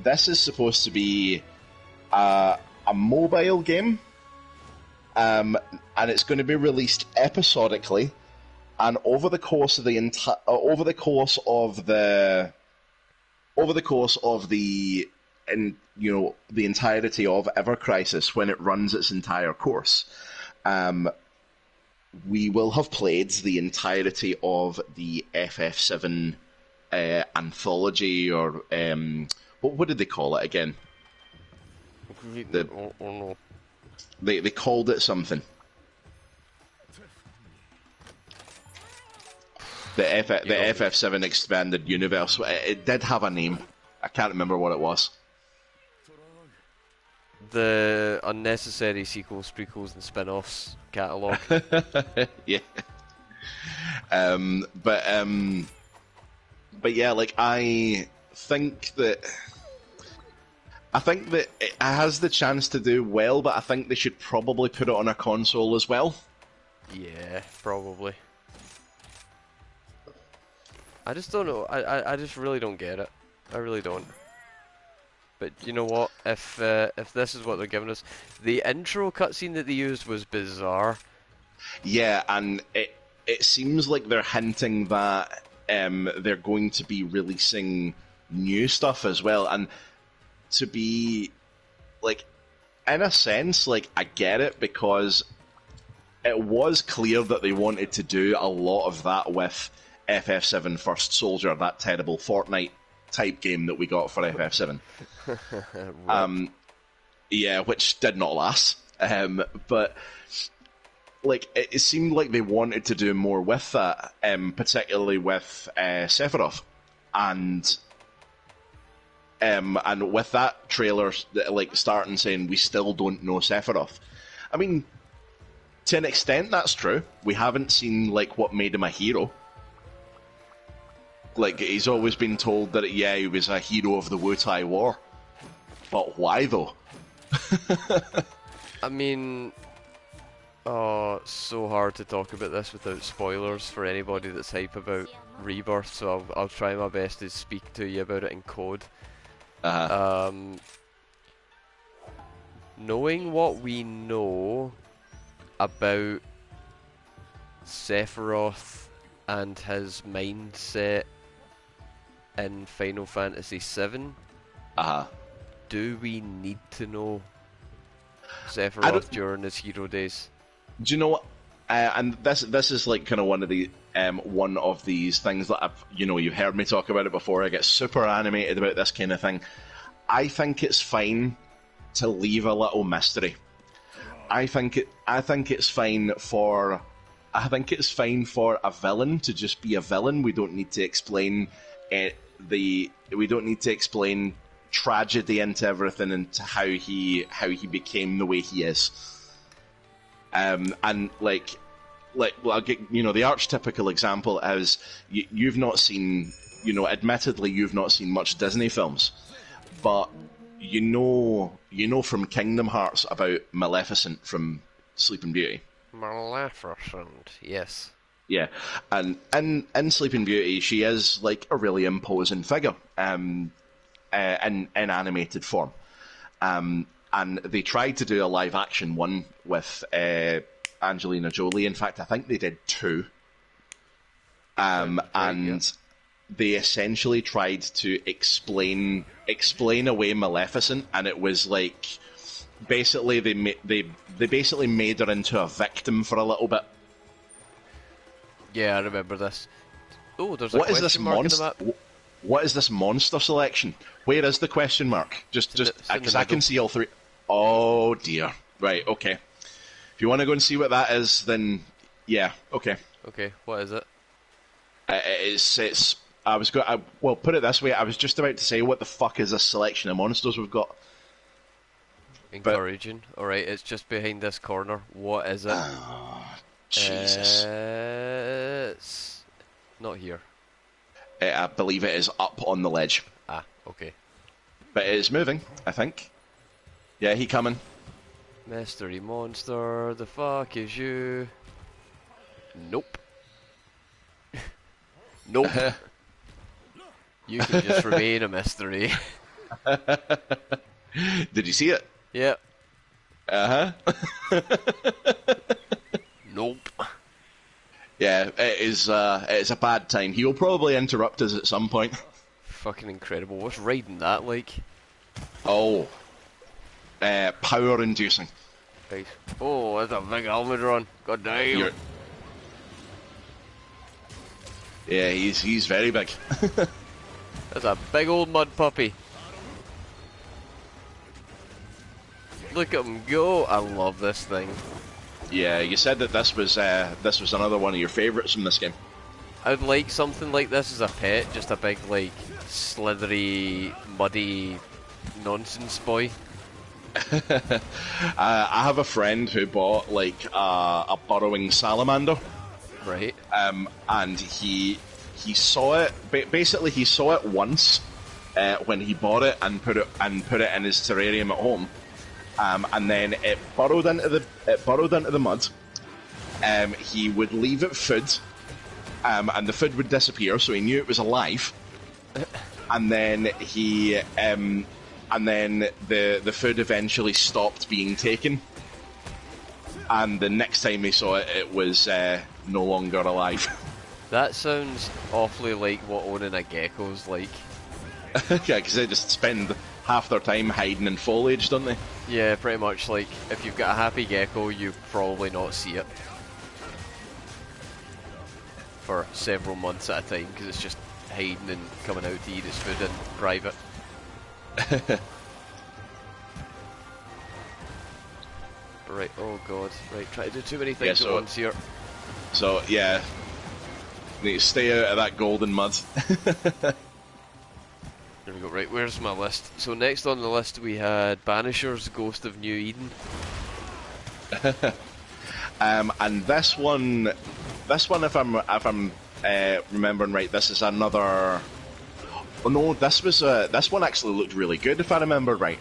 This is supposed to be a mobile game, and it's going to be released episodically, and over the course of the entirety of Ever Crisis, when it runs its entire course. We will have played the entirety of the FF7 anthology, or what did they call it again? They called it something. The FF7 expanded universe. It did have a name. I can't remember what it was. The unnecessary sequels, prequels, and spin-offs catalogue. Yeah. But yeah, like I think that it has the chance to do well, but I think they should probably put it on a console as well. Yeah, probably. I just don't know. I just really don't get it. I really don't. But you know what? If this is what they're giving us, the intro cutscene that they used was bizarre. Yeah, and it seems like they're hinting that they're going to be releasing new stuff as well. And to be like, in a sense, like I get it, because it was clear that they wanted to do a lot of that with FF7 First Soldier, that terrible Fortnite type game that we got for FF7. Yeah, which did not last. But like it seemed like they wanted to do more with that, particularly with Sephiroth, and with that trailer like starting saying we still don't know Sephiroth. I mean, to an extent that's true. We haven't seen like what made him a hero. Like, he's always been told that, yeah, he was a hero of the Wutai War. But why, though? I mean, oh, it's so hard to talk about this without spoilers for anybody that's hype about Rebirth, so I'll try my best to speak to you about it in code. Knowing what we know about Sephiroth and his mindset in Final Fantasy VII, do we need to know Sephiroth during his hero days? Do you know what? And this is like kind of one of these things that you've heard me talk about it before. I get super animated about this kind of thing. I think it's fine to leave a little mystery. I think it's fine for a villain to just be a villain. We don't need to explain we don't need to explain tragedy into everything, and how he became the way he is. And like well, I'll get, the archetypical example is you've not seen, admittedly you've not seen much Disney films, but you know from Kingdom Hearts about Maleficent from Sleeping Beauty. Maleficent, yes. Yeah, and in Sleeping Beauty, she is like a really imposing figure, in animated form. And they tried to do a live action one with Angelina Jolie. In fact, I think they did two. they essentially tried to explain away Maleficent, and it was like basically they basically made her into a victim for a little bit. Yeah, I remember this. Oh, there's a question mark in the map. What is this monster selection? Where is the question mark? Just because I can see all three. Oh dear. Right. Okay. If you want to go and see what that is, then yeah. Okay. Okay. What is it? It's. I was going. Well, put it this way. I was just about to say, what the fuck is this selection of monsters we've got? Encouraging. All right. It's just behind this corner. What is it? Jesus. It's not here. I believe it is up on the ledge. Ah. Okay. But it is moving, I think. Yeah, he coming. Mystery monster. The fuck is you? Nope. Nope. You can just remain a mystery. Did you see it? Yeah. Uh-huh. Nope. Yeah, it's a bad time. He will probably interrupt us at some point. Fucking incredible. What's riding that like? Oh. Power-inducing. Right. Oh, that's a big Almudron. God damn. Yeah, he's very big. That's a big old mud puppy. Look at him go. I love this thing. Yeah, you said that this was another one of your favourites from this game. I'd like something like this as a pet, just a big, like, slithery, muddy nonsense boy. I have a friend who bought, like, a burrowing salamander. Right. And he saw it, basically he saw it once when he bought it and put it in his terrarium at home. And then it burrowed into the mud. He would leave it food, and the food would disappear, so he knew it was alive. And then the food eventually stopped being taken. And the next time he saw it, it was no longer alive. That sounds awfully like what owning a gecko's like. Yeah, because they just spend half their time hiding in foliage, don't they? Yeah, pretty much. Like, if you've got a happy gecko, you probably not see it for several months at a time, because it's just hiding and coming out to eat its food in private. Right, oh god. Right, try to do too many things at once here. So, yeah. Need to stay out of that golden mud. There we go. Right, where's my list? So next on the list we had Banisher's Ghost of New Eden. And this one, if I'm remembering right, this is another. Oh no, this one actually looked really good if I remember right.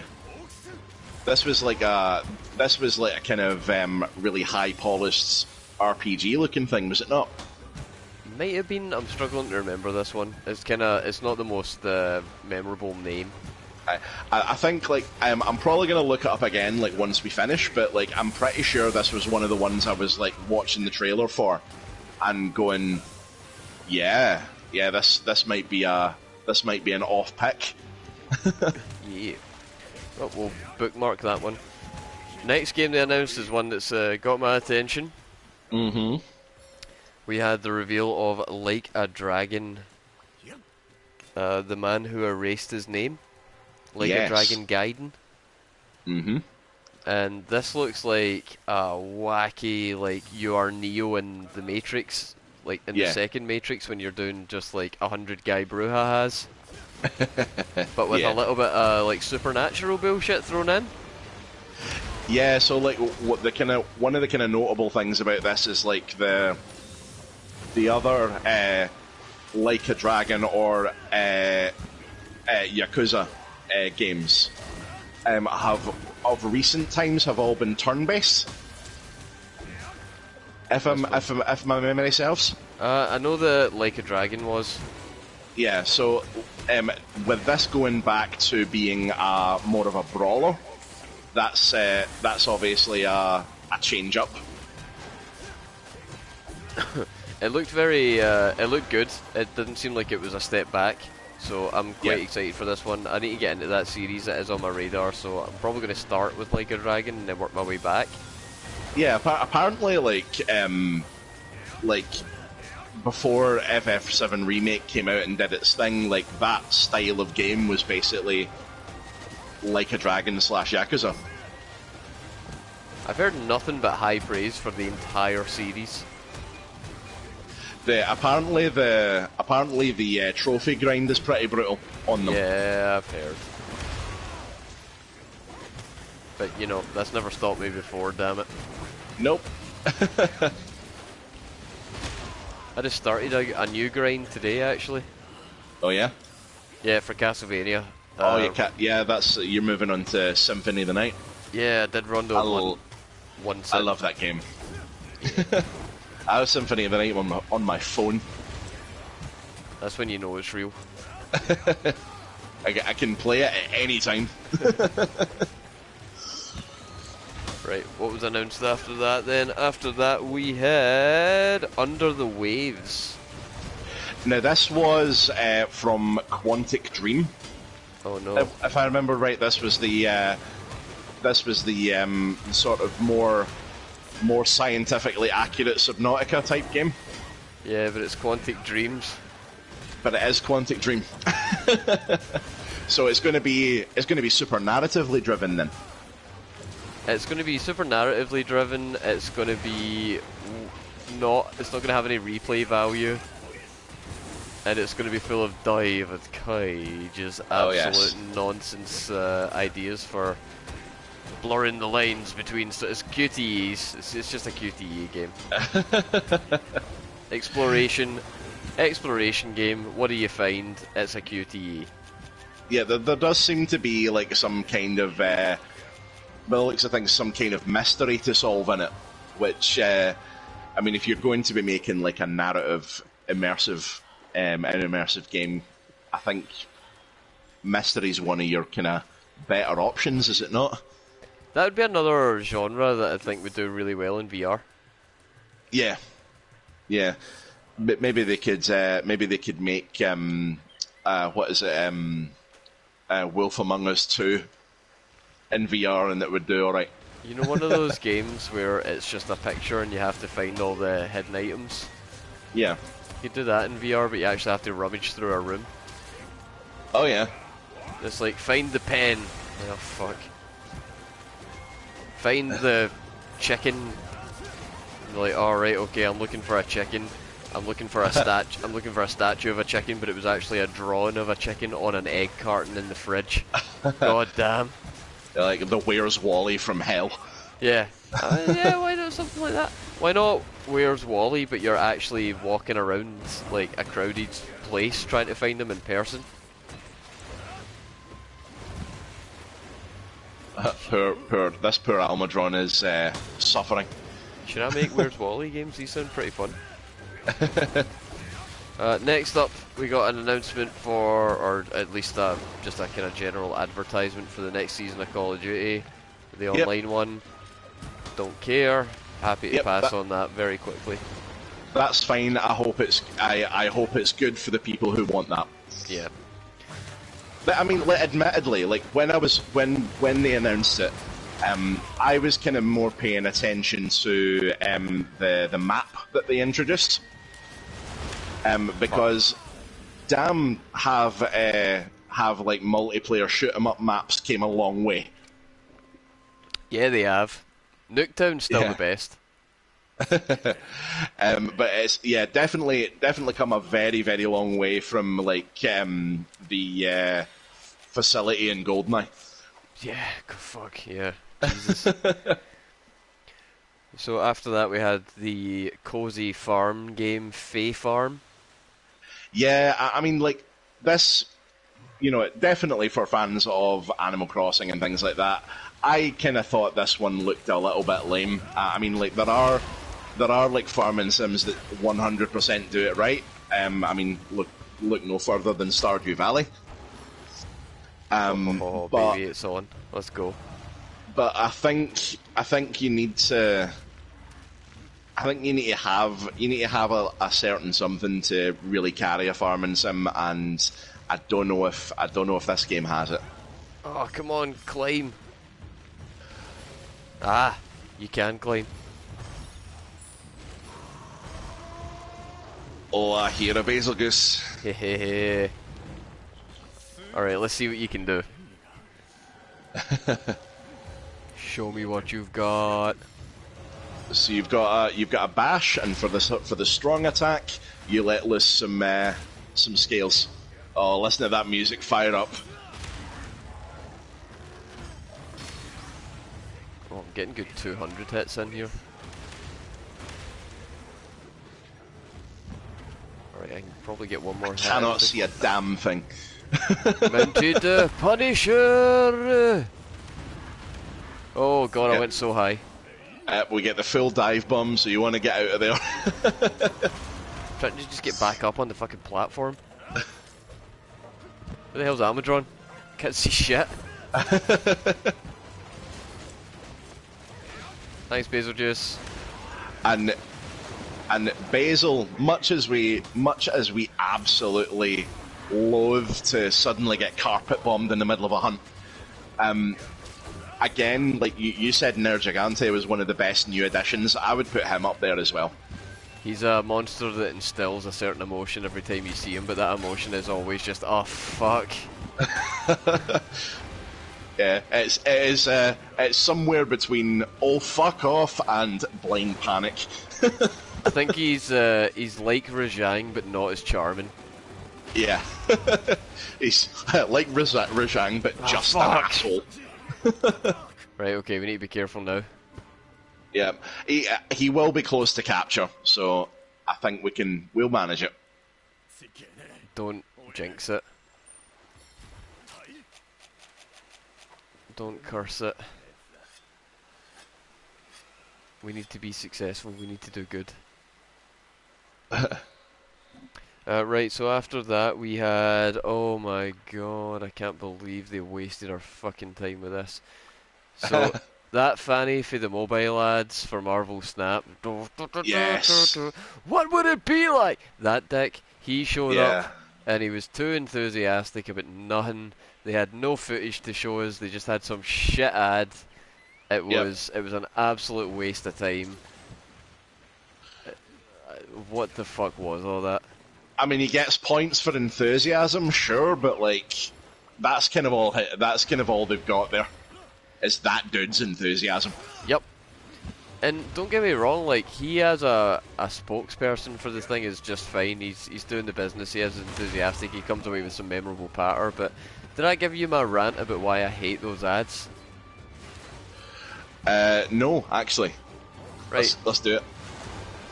This was like a kind of really high polished RPG looking thing, was it not? Might have been. I'm struggling to remember this one. It's not the most memorable name. I think like I'm probably gonna look it up again like once we finish, but like I'm pretty sure this was one of the ones I was like watching the trailer for, and going, yeah, this might be an off pick. Yeah. Well, we'll bookmark that one. Next game they announced is one that's got my attention. Mm-hmm. We had the reveal of Like a Dragon, the man who erased his name, Like a Dragon Gaiden. Mm-hmm. And this looks like a wacky, like you are Neo in the Matrix, like in the second Matrix when you're doing just like 100 guy brouhahas, but with a little bit of like supernatural bullshit thrown in. Yeah, so like what one of the kind of notable things about this is like the other Like a Dragon or Yakuza games have of recent times have all been turn-based. If my memory serves. I know that Like a Dragon was. Yeah, so with this going back to being more of a brawler, that's obviously a change up. It looked very, it looked good. It didn't seem like it was a step back, so I'm quite excited for this one. I need to get into that series. It is on my radar, so I'm probably going to start with Like a Dragon and then work my way back. Yeah, apparently, like before FF7 Remake came out and did its thing, like that style of game was basically Like a Dragon / Yakuza. I've heard nothing but high praise for the entire series. Apparently the trophy grind is pretty brutal on them. Yeah, I've heard. But you know, that's never stopped me before. Damn it. Nope. I just started a new grind today, actually. Oh yeah. Yeah, for Castlevania. Yeah, that's you're moving on to Symphony of the Night. Yeah, I did Rondo one I love that game. I have Symphony of the Night on my phone. That's when you know it's real. I can play it at any time. Right, what was announced after that then? After that we had Under the Waves. Now this was from Quantic Dream. Oh no. If I remember right, this was the sort of more scientifically accurate Subnautica type game. Yeah, but it's Quantic Dreams. But it is Quantic Dream. So it's going to be super narratively driven then. It's going to be super narratively driven. It's going to be it's not going to have any replay value. And it's going to be full of dive and kai, just absolute nonsense ideas for blurring the lines between. So it's QTEs. It's just a QTE game. Exploration game. What do you find? It's a QTE. Yeah, there does seem to be like some kind of looks of things, some kind of mystery to solve in it. Which I mean, if you're going to be making like a narrative, immersive game, I think mystery's one of your kind of better options, is it not? That would be another genre that I think would do really well in VR. Yeah. But maybe they could make what is it? Wolf Among Us 2 in VR, and that would do all right. You know, one of those games where it's just a picture and you have to find all the hidden items. Yeah. You could do that in VR, but you actually have to rummage through a room. Oh yeah. It's like, find the pen. Oh fuck. Find the chicken. And you're like, alright, okay, I'm looking for a chicken. I'm looking for a statue of a chicken, but it was actually a drawing of a chicken on an egg carton in the fridge. God damn. Like the Where's Wally from hell. Yeah. Yeah, why not something like that? Why not Where's Wally, but you're actually walking around like a crowded place trying to find him in person? This poor Almadron is suffering. Should I make Where's Wally games? These sound pretty fun. Next up, we got an announcement for, or at least just a kind of general advertisement for the next season of Call of Duty, the online one. Don't care. Happy to pass on that very quickly. That's fine. I hope it's good for the people who want that. Yeah. But, I mean, admittedly, like when they announced it, I was kind of more paying attention to the map that they introduced, because damn, have like multiplayer shoot 'em up maps came a long way. Yeah, they have. Nuketown's still the best. But it's definitely come a very, very long way from like the facility in Goldeneye. Yeah, fuck yeah, Jesus. So after that we had the cozy farm game, Fae Farm. Yeah, I mean, like this, you know, definitely for fans of Animal Crossing and things like that. I kind of thought this one looked a little bit lame. I mean, like there are like farming sims that 100% do it right. I mean, look no further than Stardew Valley. But, baby, it's on. Let's go. But I think you need to. I think you need to have a certain something to really carry a farming sim, and I don't know if this game has it. Oh, come on, climb. Ah, you can climb. Oh, I hear a basil goose. Hehehe. Alright, let's see what you can do. Show me what you've got. So you've got a bash, and for the strong attack, you let loose some scales. Oh, listen to that music fire up. Oh, I'm getting good 200 hits in here. Alright, I can probably get one more hit. Cannot see a damn thing. Mounted the Punisher! Oh god, I went so high. We get the full dive bomb, so you want to get out of there. Trying to just get back up on the fucking platform. Where the hell's Almudron? Can't see shit. Thanks, Basil Juice. And Basil, much as we absolutely loathe to suddenly get carpet bombed in the middle of a hunt, again, like you said, Nergigante was one of the best new additions. I would put him up there as well. He's a monster that instills a certain emotion every time you see him, but that emotion is always just, oh fuck. Yeah, it's somewhere between oh fuck off and blind panic. I think he's like Rajang, but not as charming. Yeah, he's like Rajang, but just an fuck. asshole. Right, okay, we need to be careful now. Yeah, he will be close to capture, so I think we'll manage it. Don't jinx it. Don't curse it. We need to be successful, we need to do good. Right, so after that we had... Oh my god, I can't believe they wasted our fucking time with this. So, that Fanny for the mobile ads for Marvel Snap. Yes. What would it be like? That dick, he showed Yeah. up and he was too enthusiastic about nothing. They had no footage to show us, they just had some shit ad. It was an absolute waste of time. What the fuck was all that? I mean, he gets points for enthusiasm, sure, but like that's kind of all they've got there. Is that dude's enthusiasm. Yep. And don't get me wrong, like, he as a spokesperson for this thing is just fine. He's doing the business, he is enthusiastic, he comes away with some memorable patter, but did I give you my rant about why I hate those ads? No, actually. Right. Let's do it.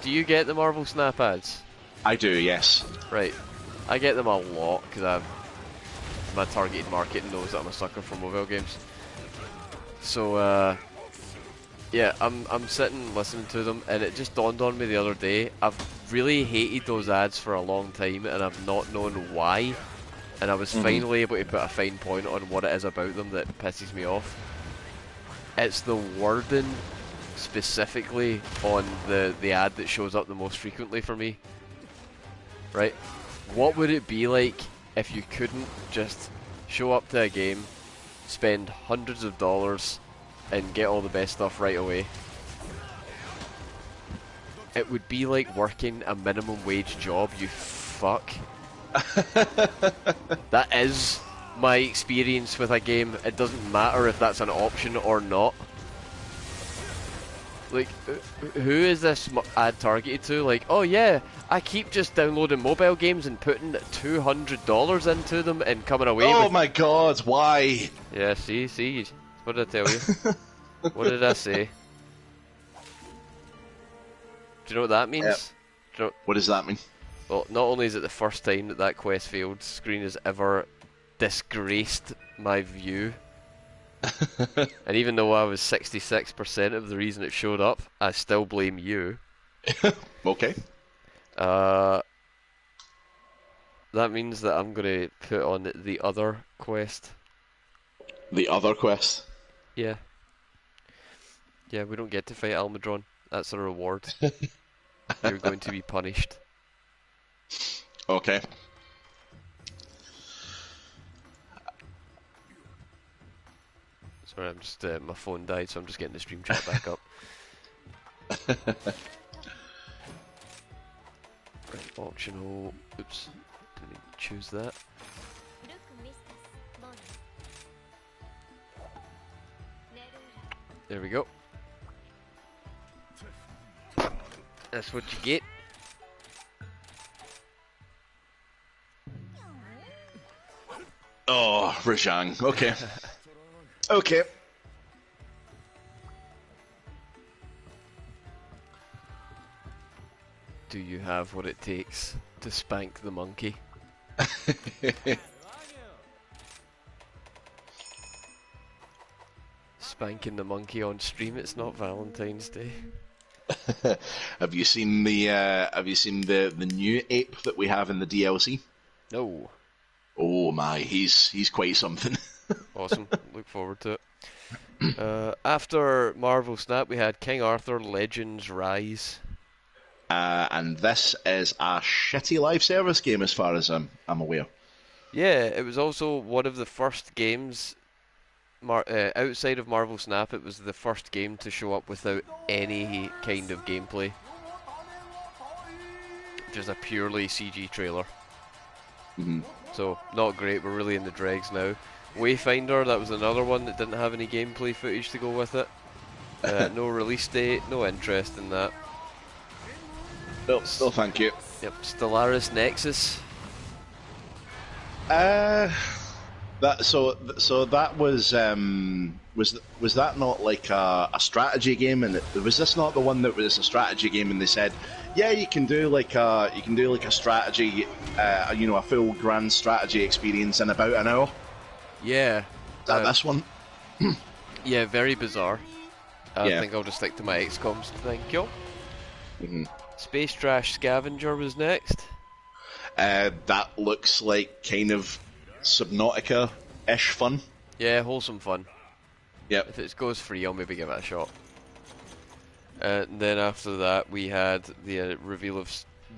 Do you get the Marvel Snap ads? I do, yes. Right. I get them a lot, because my targeted market knows that I'm a sucker for mobile games. So, yeah, I'm sitting listening to them, and it just dawned on me the other day, I've really hated those ads for a long time, and I've not known why, and I was finally able to put a fine point on what it is about them that pisses me off. It's the wording, specifically, on the ad that shows up the most frequently for me. Right? What would it be like if you couldn't just show up to a game, spend hundreds of dollars, and get all the best stuff right away? It would be like working a minimum wage job, you fuck. That is my experience with a game. It doesn't matter if that's an option or not. Like, who is this ad targeted to? Like, oh yeah, I keep just downloading mobile games and putting $200 into them and coming away with... Oh my god, why? Yeah, see, what did I tell you? What did I say? Do you know what that means? Yep. Do you know... What does that mean? Well, not only is it the first time that quest failed screen has ever disgraced my view, and even though I was 66% of the reason it showed up, I still blame you. Okay. That means that I'm going to put on the other quest. The other quest? Yeah. Yeah, we don't get to fight Almudron. That's a reward. You're going to be punished. Okay. Sorry, I'm just my phone died, so I'm just getting the stream chat back up. Right, optional. Oops, didn't need to choose that. There we go. That's what you get. Oh, Rajang. Okay. Okay. Do you have what it takes to spank the monkey? Spanking the monkey on stream, it's not Valentine's Day. Have you seen the new ape that we have in the DLC? No. Oh my, he's quite something. Awesome. Look forward to it. After Marvel Snap, we had King Arthur Legends Rise. And this is a shitty live service game as far as I'm aware. Yeah, it was also one of the first games outside of Marvel Snap. It was the first game to show up without any kind of gameplay. Just a purely CG trailer. Mm-hmm. So, not great, we're really in the dregs now. Wayfinder, that was another one that didn't have any gameplay footage to go with it. No release date, no interest in that. No, thank you. Yep, Stellaris Nexus. That was that not like a strategy game? And was this not the one that was a strategy game? And they said, yeah, you can do like a strategy, a full grand strategy experience in about an hour. Yeah. Is that this one? Yeah, very bizarre. I Yeah. think I'll just stick to my XCOMs, thank you. Mm-hmm. Space Trash Scavenger was next. That looks like kind of Subnautica-ish fun. Yeah, wholesome fun. Yep. If it goes free, I'll maybe give it a shot. And then after that, we had the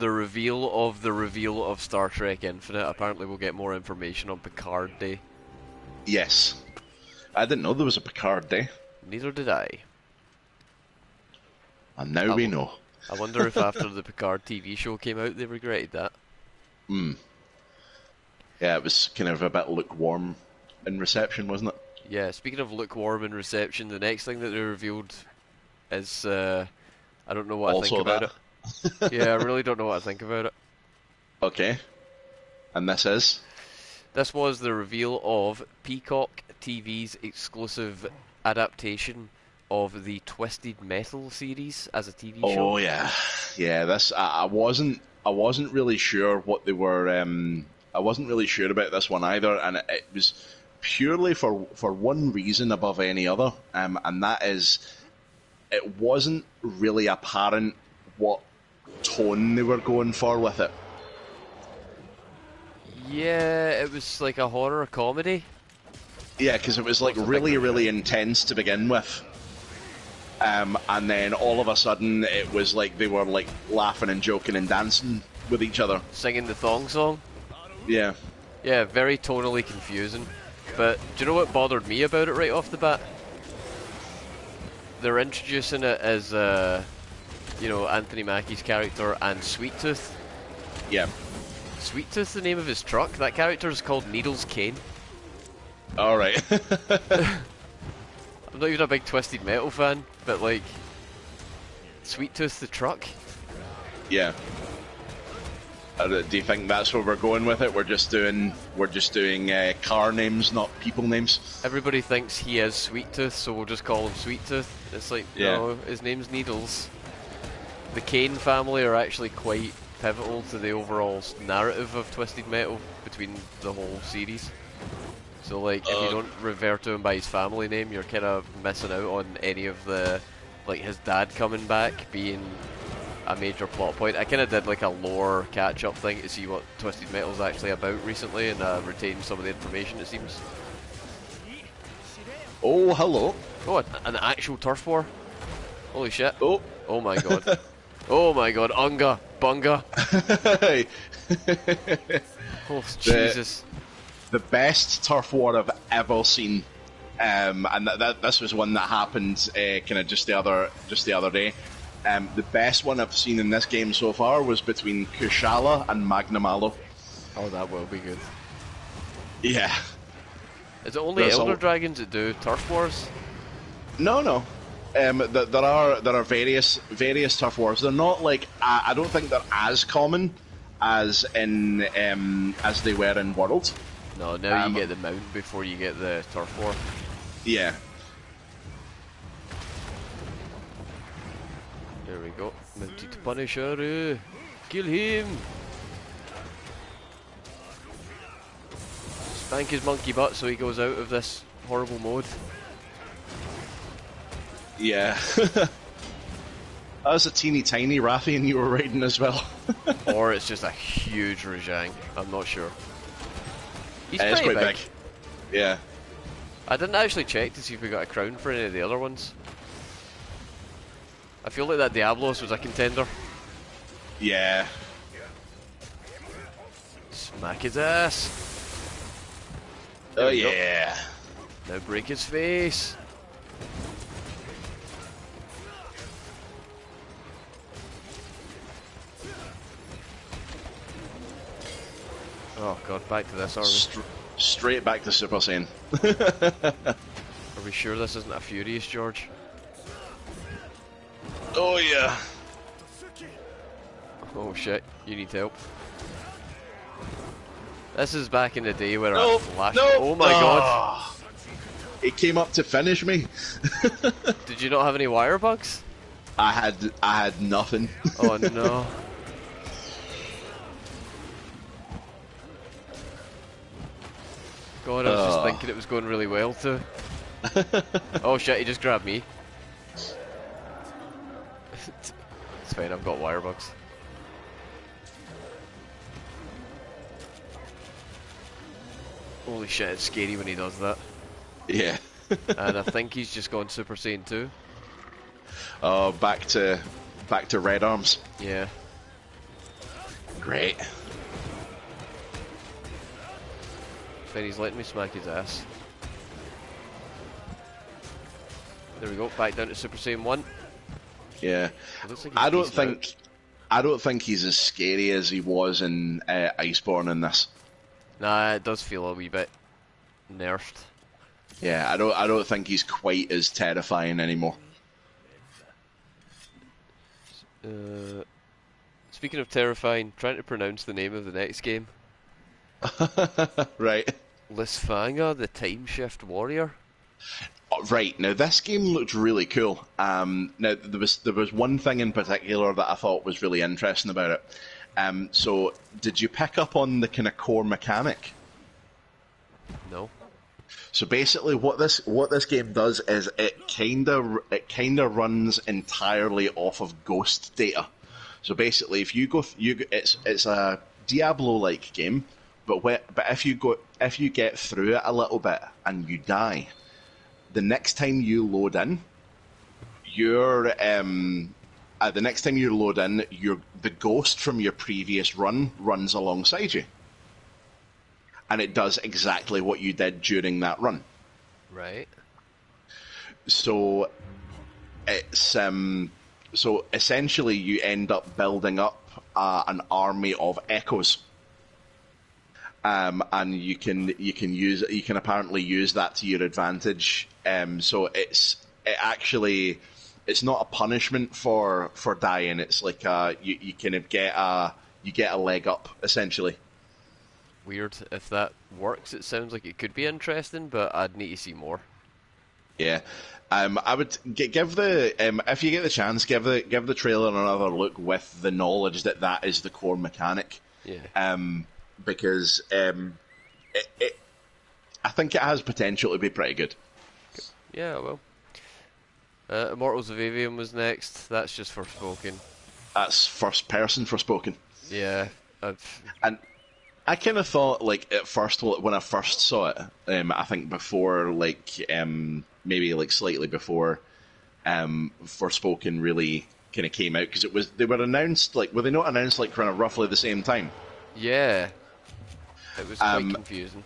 reveal of Star Trek Infinite. Apparently, we'll get more information on Picard Day. Yes. I didn't know there was a Picard Day. Neither did I. And now we know. I wonder if after the Picard TV show came out, they regretted that. Yeah, it was kind of a bit lukewarm in reception, wasn't it? Yeah, speaking of lukewarm in reception, the next thing that they revealed is, I don't know what Also I think about it. Yeah, I really don't know what I think about it. Okay. And this is? This was the reveal of Peacock TV's exclusive adaptation of the Twisted Metal series as a TV show. Oh yeah, yeah. This I wasn't really sure what they were. I wasn't really sure about this one either, and it was purely for one reason above any other, and that is it wasn't really apparent what tone they were going for with it. Yeah, it was like a horror comedy. Yeah, because it was like really intense to begin with. And then all of a sudden it was like they were like laughing and joking and dancing with each other. Singing the thong song. Yeah. Yeah, very tonally confusing. But do you know what bothered me about it right off the bat? They're introducing it as, Anthony Mackie's character and Sweet Tooth. Yeah. Sweet Tooth, the name of his truck? That character is called Needles Kane. Alright. I'm not even a big Twisted Metal fan, but like, Sweet Tooth the truck? Yeah. Do you think that's where we're going with it? We're just doing car names, not people names. Everybody thinks he is Sweet Tooth, so we'll just call him Sweet Tooth. It's like, no, his name's Needles. The Kane family are actually quite pivotal to the overall narrative of Twisted Metal between the whole series. So like, if you don't refer to him by his family name, you're kind of missing out on any of the, like his dad coming back being a major plot point. I kind of did like a lore catch-up thing to see what Twisted Metal's actually about recently, and retained some of the information, it seems. Oh, hello. Oh, an actual turf war? Holy shit. Oh, Oh my god. Oh my god, Unga, Bunga. Oh, Jesus. The best turf war I've ever seen, and this was one that happened kind of just the other day. The best one I've seen in this game so far was between Kushala and Magnamalo. Oh, that will be good. Yeah. Is it only Elder Dragons that do turf wars? No. There are various turf wars. They're not like I don't think they're as common as in as they were in World. No, now you get the mount before you get the turf war. Yeah. There we go. Mounted Punisher. Kill him. Spank his monkey butt so he goes out of this horrible mode. Yeah. That was a teeny tiny Rathian you were raiding as well. Or it's just a huge Rajang. I'm not sure. He's it's pretty quite big. Yeah. I didn't actually check to see if we got a crown for any of the other ones. I feel like that Diablos was a contender. Yeah. Smack his ass. Oh yeah. Now break his face. Oh god, back to this, are we? Straight back to Super Saiyan. Are we sure this isn't a Furious George? Oh yeah. Oh shit, you need help. This is back in the day where I flashed. Oh my god! It came up to finish me. Did you not have any wire bugs? I had nothing. Oh no. God, I was just thinking it was going really well too. Oh shit, he just grabbed me. It's fine, I've got wire bugs. Holy shit, it's scary when he does that. Yeah. And I think he's just gone Super Saiyan 2. Oh, back to Red Arms. Yeah. Great. Fine, he's letting me smack his ass. There we go, back down to Super Saiyan 1. Yeah. Like I don't think he's as scary as he was in Iceborne in this. Nah, it does feel a wee bit nerfed. Yeah, I don't think he's quite as terrifying anymore. Speaking of terrifying, trying to pronounce the name of the next game. Right. Lisfanga, the Time Shift Warrior. Right, now this game looked really cool. Now there was one thing in particular that I thought was really interesting about it. So did you pick up on the kind of core mechanic? No. So basically, what this game does is it kinda runs entirely off of ghost data. So basically, if it's a Diablo-like game, but if you get through it a little bit and you die, the next time you load in, the ghost from your previous run runs alongside you. And it does exactly what you did during that run. Right. So it's so essentially you end up building up an army of echoes. And you can apparently use that to your advantage. So it's not a punishment for dying. It's like you kind of get a leg up essentially. Weird. If that works, it sounds like it could be interesting, but I'd need to see more. Yeah, I would give the if you get the chance, give the trailer another look with the knowledge that is the core mechanic. Yeah. Because I think it has potential to be pretty good. Yeah, well. Immortals of Avium was next. That's just Forspoken. That's first person Forspoken. Yeah. And I kind of thought, like, at first, when I first saw it, I think before, like, maybe like slightly before Forspoken really kind of came out, because they were announced like, were they not announced like kind of roughly the same time? Yeah, it was quite confusing.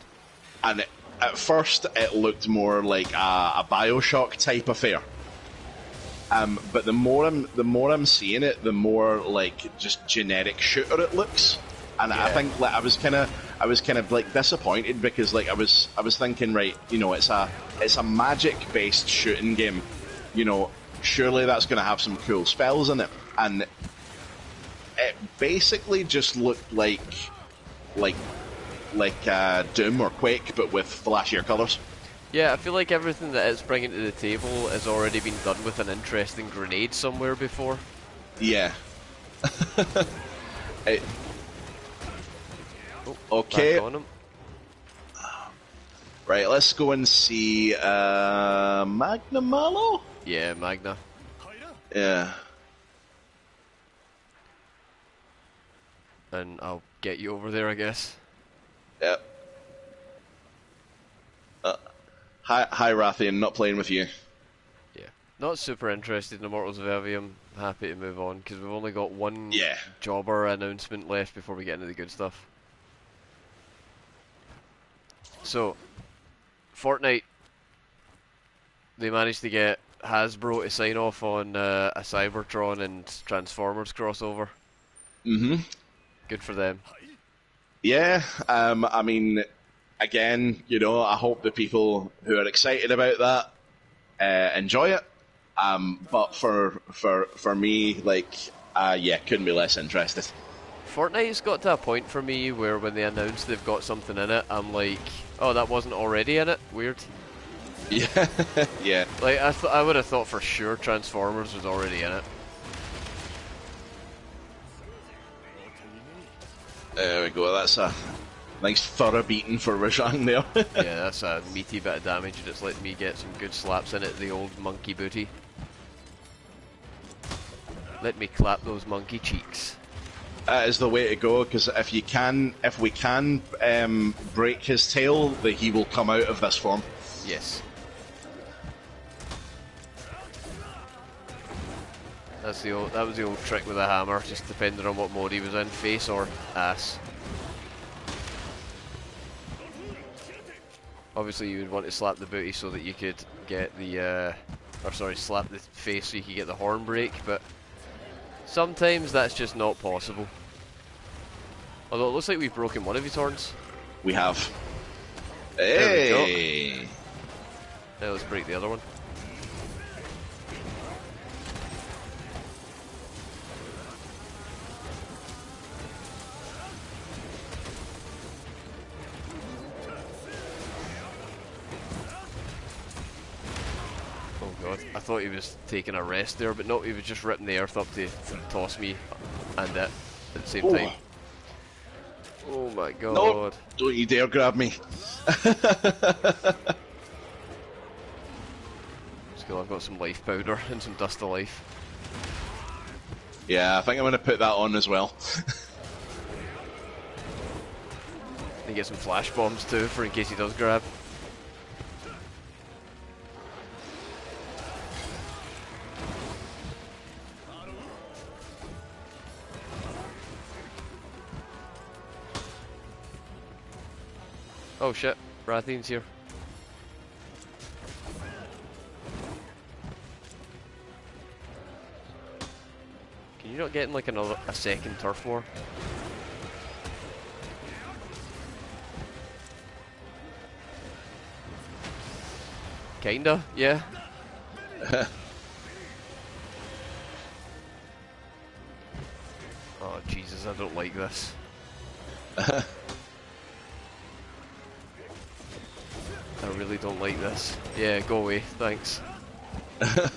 And at first it looked more like a Bioshock type affair. But the more I'm seeing it, the more like just generic shooter it looks. And yeah. I think like I was kind of like disappointed, because like I was thinking, right, you know, it's a magic based shooting game, you know, surely that's going to have some cool spells in it, and it basically just looked like Doom or Quake, but with flashier colours. Yeah, I feel like everything that it's bringing to the table has already been done with an interesting grenade somewhere before. Yeah. Okay. Back on him. Right, let's go and see Magna Malo? Yeah, Magna. Yeah. And I'll get you over there, I guess. Yep. Hi, Rathian, not playing with you. Yeah. Not super interested in Immortals of Evium. Happy to move on, because we've only got one jobber announcement left before we get into the good stuff. So, Fortnite, they managed to get Hasbro to sign off on a Cybertron and Transformers crossover. Mm-hmm. Good for them. Yeah, I mean, again, you know, I hope the people who are excited about that enjoy it. But for me, like, yeah, couldn't be less interested. Fortnite's got to a point for me where when they announce they've got something in it, I'm like, oh, that wasn't already in it? Weird. Yeah, yeah. Like, I would have thought for sure Transformers was already in it. There we go, that's a nice thorough beating for Rajang there. Yeah, that's a meaty bit of damage, and it's letting me get some good slaps in it, the old monkey booty. Let me clap those monkey cheeks. That is the way to go, because if we can break his tail, that he will come out of this form. Yes. That was the old trick with a hammer, just depending on what mode he was in, face or ass. Obviously you would want to slap the booty so that you could get the, slap the face so you could get the horn break, but sometimes that's just not possible. Although it looks like we've broken one of his horns. We have. Hey! Now let's break the other one. I thought he was taking a rest there, but no, he was just ripping the earth up to toss me and it at the same time. Oh my god. No, don't you dare grab me. Still, I've got some life powder and some dust of life. Yeah, I think I'm going to put that on as well. And get some flash bombs too, for in case he does grab. Oh shit, Rathian's here. Can you not get in like a second turf war? Kinda, yeah. Oh Jesus, I don't like this. I really don't like this. Yeah, go away, thanks. I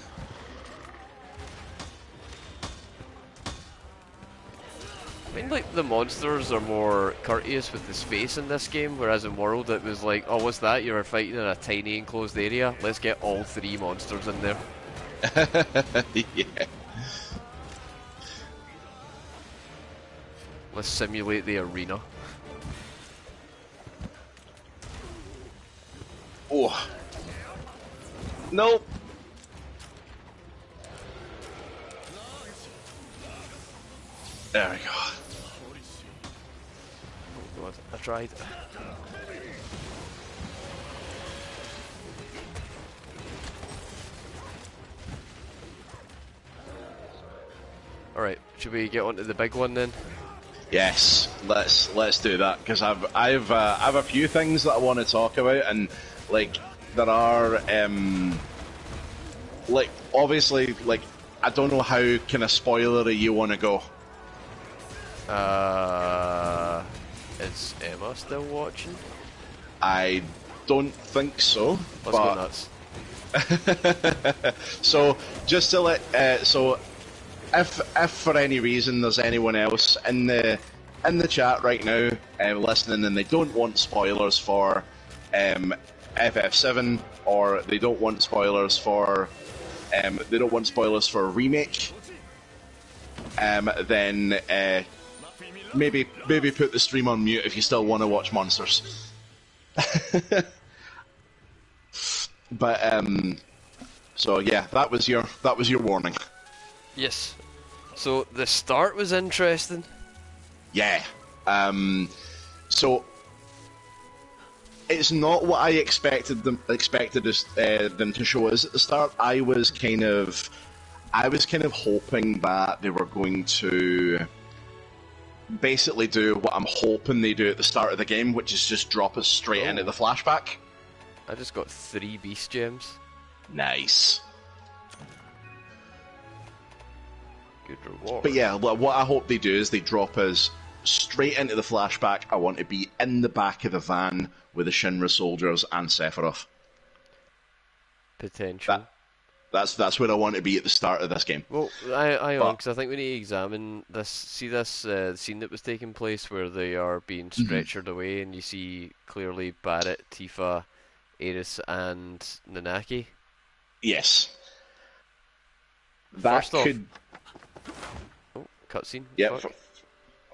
mean, like, the monsters are more courteous with the space in this game, whereas in World it was like, oh, what's that? You're fighting in a tiny enclosed area? Let's get all 3 monsters in there. Yeah. Let's simulate the arena. Oh. No. There we go. Oh god, I tried. Alright, should we get on to the big one then? Yes, let's do that, because I've a few things that I want to talk about, and like there are like obviously like I don't know how kind of spoilery you want to go. Is Emma still watching? I don't think so. Let's go nuts. So just to let so if for any reason there's anyone else in the chat right now listening and they don't want spoilers for FF7, or they don't want spoilers for a remake, then maybe put the stream on mute if you still want to watch monsters. But so yeah, that was your warning. Yes. So the start was interesting. Yeah. So it's not what I expected them to show us at the start. I was kind of hoping that they were going to basically do what I'm hoping they do at the start of the game, which is just drop us straight into the flashback. I just got 3 beast gems. Nice. Good reward. But yeah, what I hope they do is they drop us straight into the flashback. I want to be in the back of the van with the Shinra soldiers and Sephiroth. Potential. That's where I want to be at the start of this game. Well, because I think we need to examine this. See this scene that was taking place where they are being stretchered away, and you see clearly Barrett, Tifa, Aeris, and Nanaki. Yes. That could. Oh, cutscene. Yeah.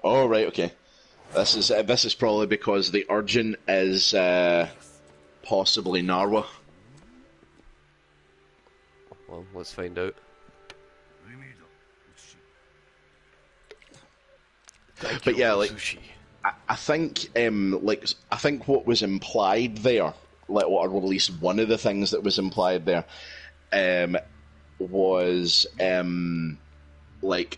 Oh right, okay. This is probably because the urgent is possibly Narwa. Well, let's find out. But yeah, like I think I think what was implied there, or at least one of the things that was implied there, was like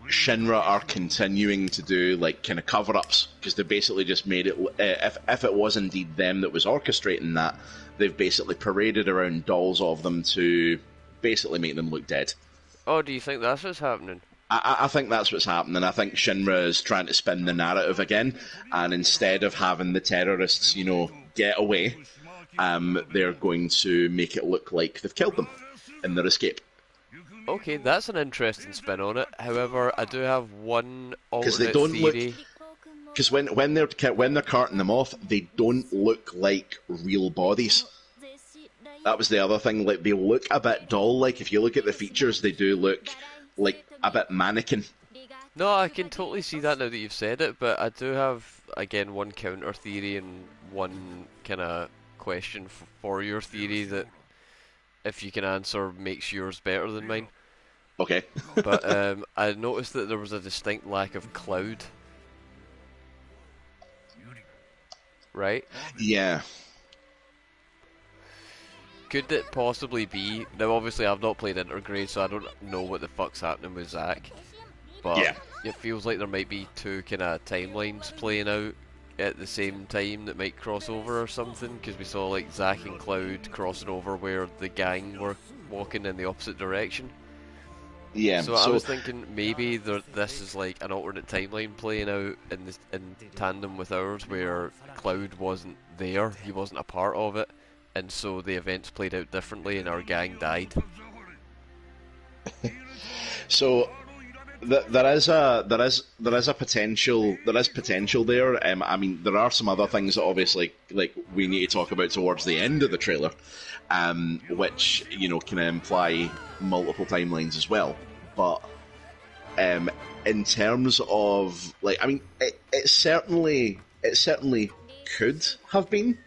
Shinra are continuing to do like kind of cover-ups, because they basically just made it. If it was indeed them that was orchestrating that, they've basically paraded around dolls of them to basically make them look dead. Oh, do you think that's what's happening? I think that's what's happening. I think Shinra is trying to spin the narrative again, and instead of having the terrorists, get away, they're going to make it look like they've killed them in their escape. Okay, that's an interesting spin on it. However, I do have one alternate theory. Because when they're carting them off, they don't look like real bodies. That was the other thing. Like, they look a bit doll-like. If you look at the features, they do look like a bit mannequin. No, I can totally see that now that you've said it, but I do have, again, one counter theory and one kind of question for your theory that, if you can answer, makes yours better than mine. Okay. But I noticed that there was a distinct lack of Cloud. Right? Yeah. Could it possibly be... Now, obviously, I've not played Intergrade, so I don't know what the fuck's happening with Zack. But yeah, it feels like there might be two kind of timelines playing out at the same time that might cross over or something, because we saw like Zack and Cloud crossing over where the gang were walking in the opposite direction. Yeah. So I was thinking maybe this is like an alternate timeline playing out in tandem with ours, where Cloud wasn't there, he wasn't a part of it, and so the events played out differently, and our gang died. So there is potential there. I mean, there are some other things that obviously like we need to talk about towards the end of the trailer, which can imply multiple timelines as well. But in terms of like, I mean, it certainly could have been.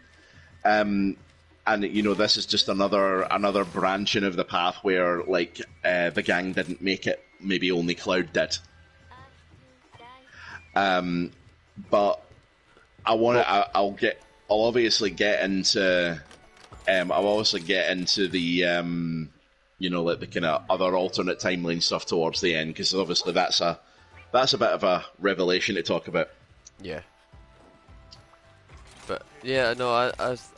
And this is just another branching of the path where like the gang didn't make it. Maybe only Cloud did. But I want to. I'll obviously get into. I'll obviously get into the like the kind of other alternate timeline stuff towards the end, because obviously that's a bit of a revelation to talk about. Yeah. But yeah, no,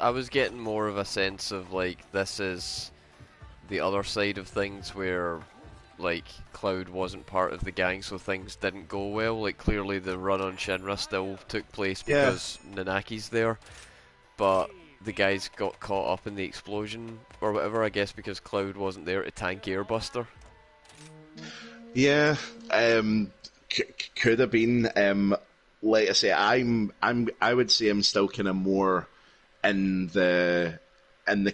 I was getting more of a sense of like this is the other side of things where like Cloud wasn't part of the gang, so things didn't go well. Like clearly the run on Shinra still took place because Nanaki's there, but the guys got caught up in the explosion or whatever, I guess because Cloud wasn't there to tank Airbuster. Yeah, could have been. Like I say, I would say I'm still kind of more in the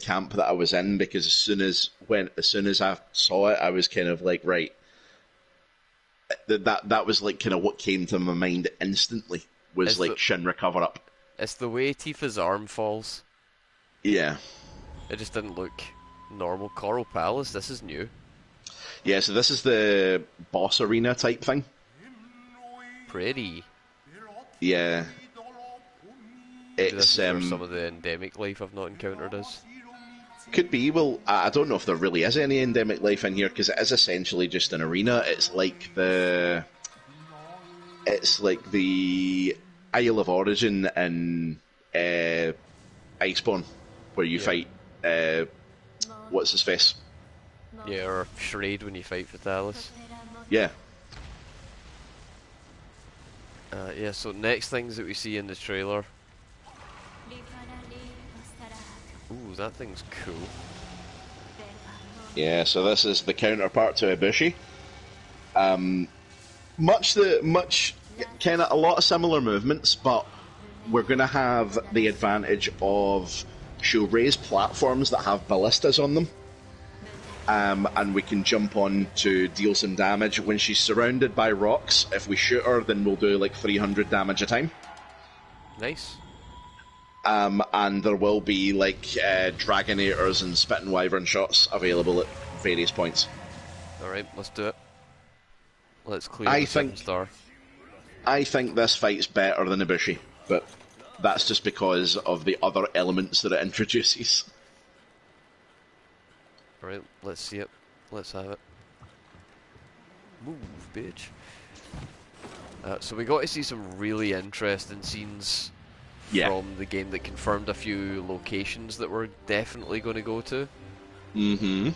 camp that I was in, because as soon as I saw it, I was kind of like, right, that was like kind of what came to my mind instantly was like Shinra cover up. It's the way Tifa's arm falls. Yeah, it just didn't look normal. Coral Palace, this is new. Yeah, so this is the boss arena type thing. Pretty. Yeah. It's some of the endemic life I've not encountered as. Could be. Well, I don't know if there really is any endemic life in here, because it is essentially just an arena. It's like the Isle of Origin in Iceborne, where you fight what's his face? Yeah, or Shrade when you fight Vitalis. Yeah. Yeah, so next things that we see in the trailer. Ooh, that thing's cool. Yeah, so this is the counterpart to Ibushi. Much kind of a lot of similar movements, but we're going to have the advantage of she'll raise platforms that have ballistas on them. And we can jump on to deal some damage. When she's surrounded by rocks, if we shoot her, then we'll do like 300 damage a time. Nice. And there will be like Dragonators and Spit and Wyvern shots available at various points. Alright, let's do it. Let's clear the 7-star. I think this fight's better than Ibushi, but that's just because of the other elements that it introduces. Alright, let's see it. Let's have it. Move, bitch. So we got to see some really interesting scenes from the game that confirmed a few locations that we're definitely going to go to. Mm-hmm.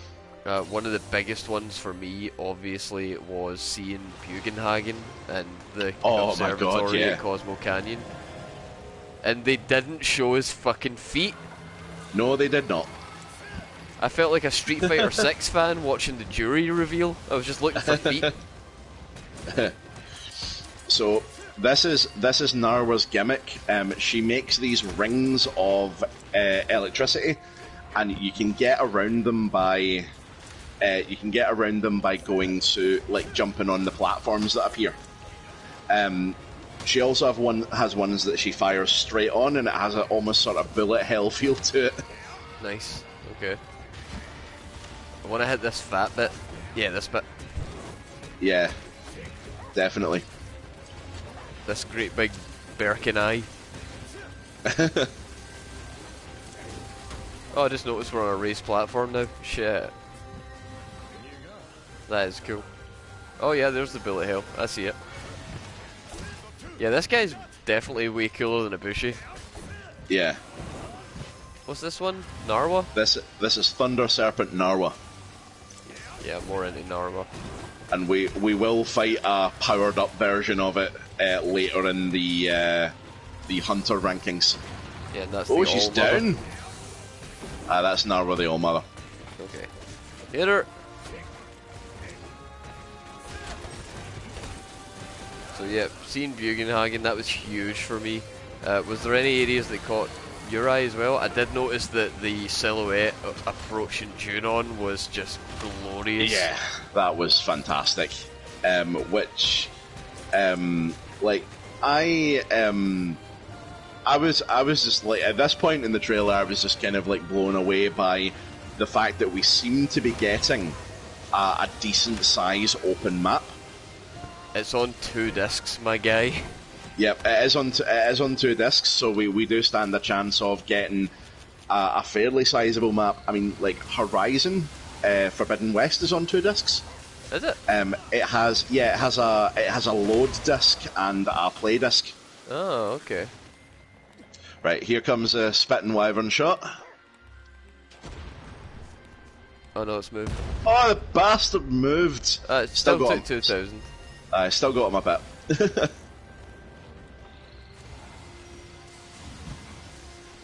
One of the biggest ones for me, obviously, was seeing Bugenhagen and the observatory at Cosmo Canyon. And they didn't show his fucking feet. No, they did not. I felt like a Street Fighter 6 fan watching the jury reveal. I was just looking for feet. So this is Narwa's gimmick. She makes these rings of electricity, and you can get around them by going to like jumping on the platforms that appear. She also has ones that she fires straight on, and it has an almost sort of bullet hell feel to it. Nice. Okay. I want to hit this fat bit. Yeah, this bit. Yeah, definitely. This great big Birkin eye. Oh, I just noticed we're on a raised platform now. Shit. That is cool. Oh yeah, there's the bullet hell. I see it. Yeah, this guy's definitely way cooler than Ibushi. Yeah. What's this one? Narwa? This is Thunder Serpent Narwa. Yeah, I'm more into Narwa. And we will fight a powered up version of it later in the Hunter rankings. Yeah, and that's she's down. That's Narwa the All-Mother. Okay. Hit her! So yeah, seeing Bugenhagen, that was huge for me. Was there any areas that caught your eye as well? I did notice that the silhouette approaching Junon was just glorious. Yeah, that was fantastic. Which, like, I was just like, at this point in the trailer, I was just kind of like blown away by the fact that we seem to be getting a decent size open map. It's on 2 discs, my guy. Yep, it is on 2 discs, so we do stand a chance of getting a fairly sizable map. I mean, like Horizon, Forbidden West is on 2 discs. Is it? It has a load disc and a play disc. Oh, okay. Right, here comes a spitting wyvern shot. Oh no, it's moved. Oh, the bastard moved. It still took 2,000. I still got him a bit.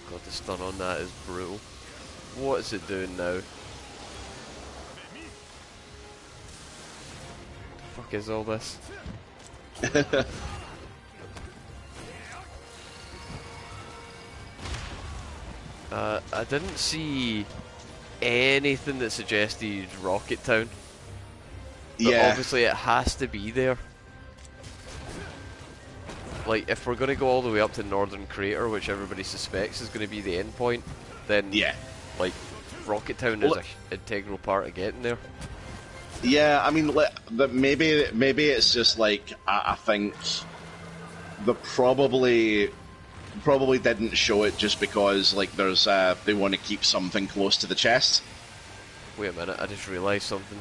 God, the stun on that is brutal. What is it doing now? The fuck is all this? I didn't see anything that suggested Rocket Town. But Yeah. obviously it has to be there. Like, if we're going to go all the way up to Northern Crater, which everybody suspects is going to be the end point, then, Yeah. like, Rocket Town is an integral part of getting there. Yeah, I mean, maybe it's just like I think the probably didn't show it just because like there's they want to keep something close to the chest. Wait a minute, I just realised something.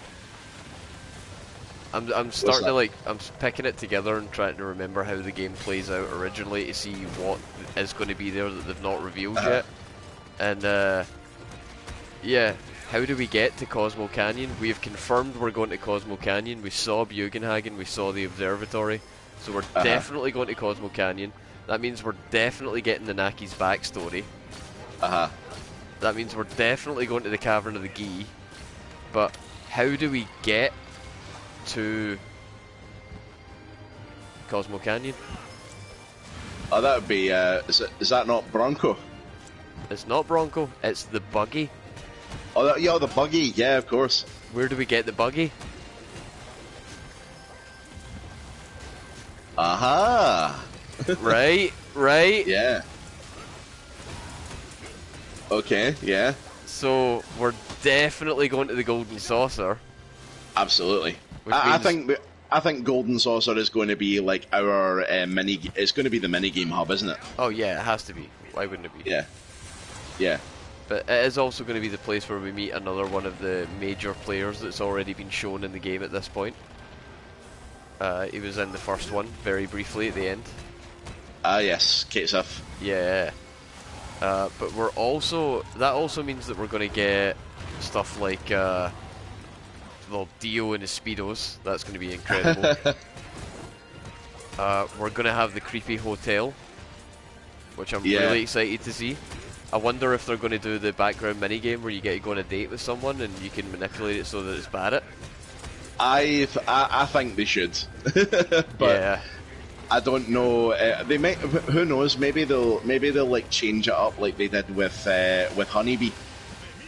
I'm starting to like, I'm picking it together and trying to remember how the game plays out originally to see what is going to be there that they've not revealed yet. And yeah, how do we get to Cosmo Canyon? We have confirmed we're going to Cosmo Canyon. We saw Bugenhagen, we saw the observatory, so we're definitely going to Cosmo Canyon. That means we're definitely getting the Naki's backstory. That means we're definitely going to the Cavern of the Gi. But how do we get to Cosmo Canyon? Oh, that would be. Is that not Bronco? It's not Bronco. It's the buggy. Oh, yeah, the buggy. Yeah, of course. Where do we get the buggy? Aha. Right. Yeah. Okay. Yeah. So we're definitely going to the Golden Saucer. Absolutely. Which I means- think Golden Saucer is going to be like our mini. It's going to be the mini game hub, isn't it? Oh yeah, it has to be. Why wouldn't it be? Yeah. Yeah. But it is also going to be the place where we meet another one of the major players that's already been shown in the game at this point. He was in the first one, very briefly at the end. Ah, yes, Kate Sith. Yeah. But we're also... That also means that we're going to get stuff like... well, Dio and his Speedos. That's going to be incredible. We're going to have the creepy hotel, which I'm really excited to see. I wonder if they're going to do the background minigame where you get to go on a date with someone and you can manipulate it so that it's Barrett. I think they should, but yeah. I don't know. They might. Who knows? Maybe they'll like change it up like they did with Honeybee.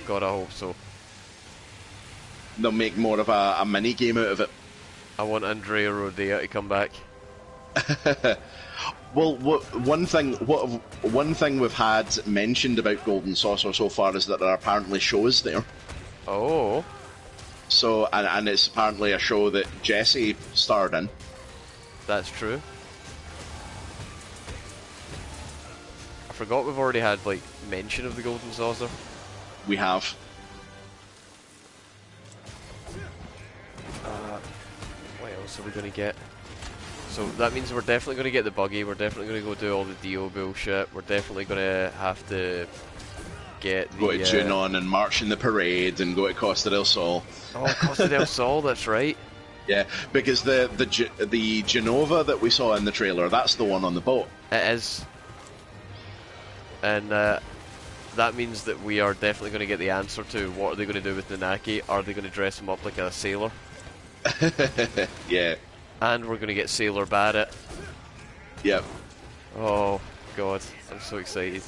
God, I hope so. They'll make more of a mini game out of it. I want Andrea Rodea to come back. Well, one thing we've had mentioned about Golden Saucer so far is that there are apparently shows there. Oh. So, and it's apparently a show that Jesse starred in. That's true. I forgot we've already had, like, mention of the Golden Saucer. We have. What else are we going to get? So that means we're definitely going to get the buggy, we're definitely going to go do all the Dio bullshit, we're definitely going to have to get the... Go to Junon and march in the parade and go to Costa del Sol. Oh, Costa del Sol, that's right. Yeah, because the Genova that we saw in the trailer, that's the one on the boat. It is. And that means that we are definitely going to get the answer to what are they going to do with Nanaki. Are they going to dress him up like a sailor? Yeah. And we're going to get Sailor Barrett. Yep. Oh, God. I'm so excited.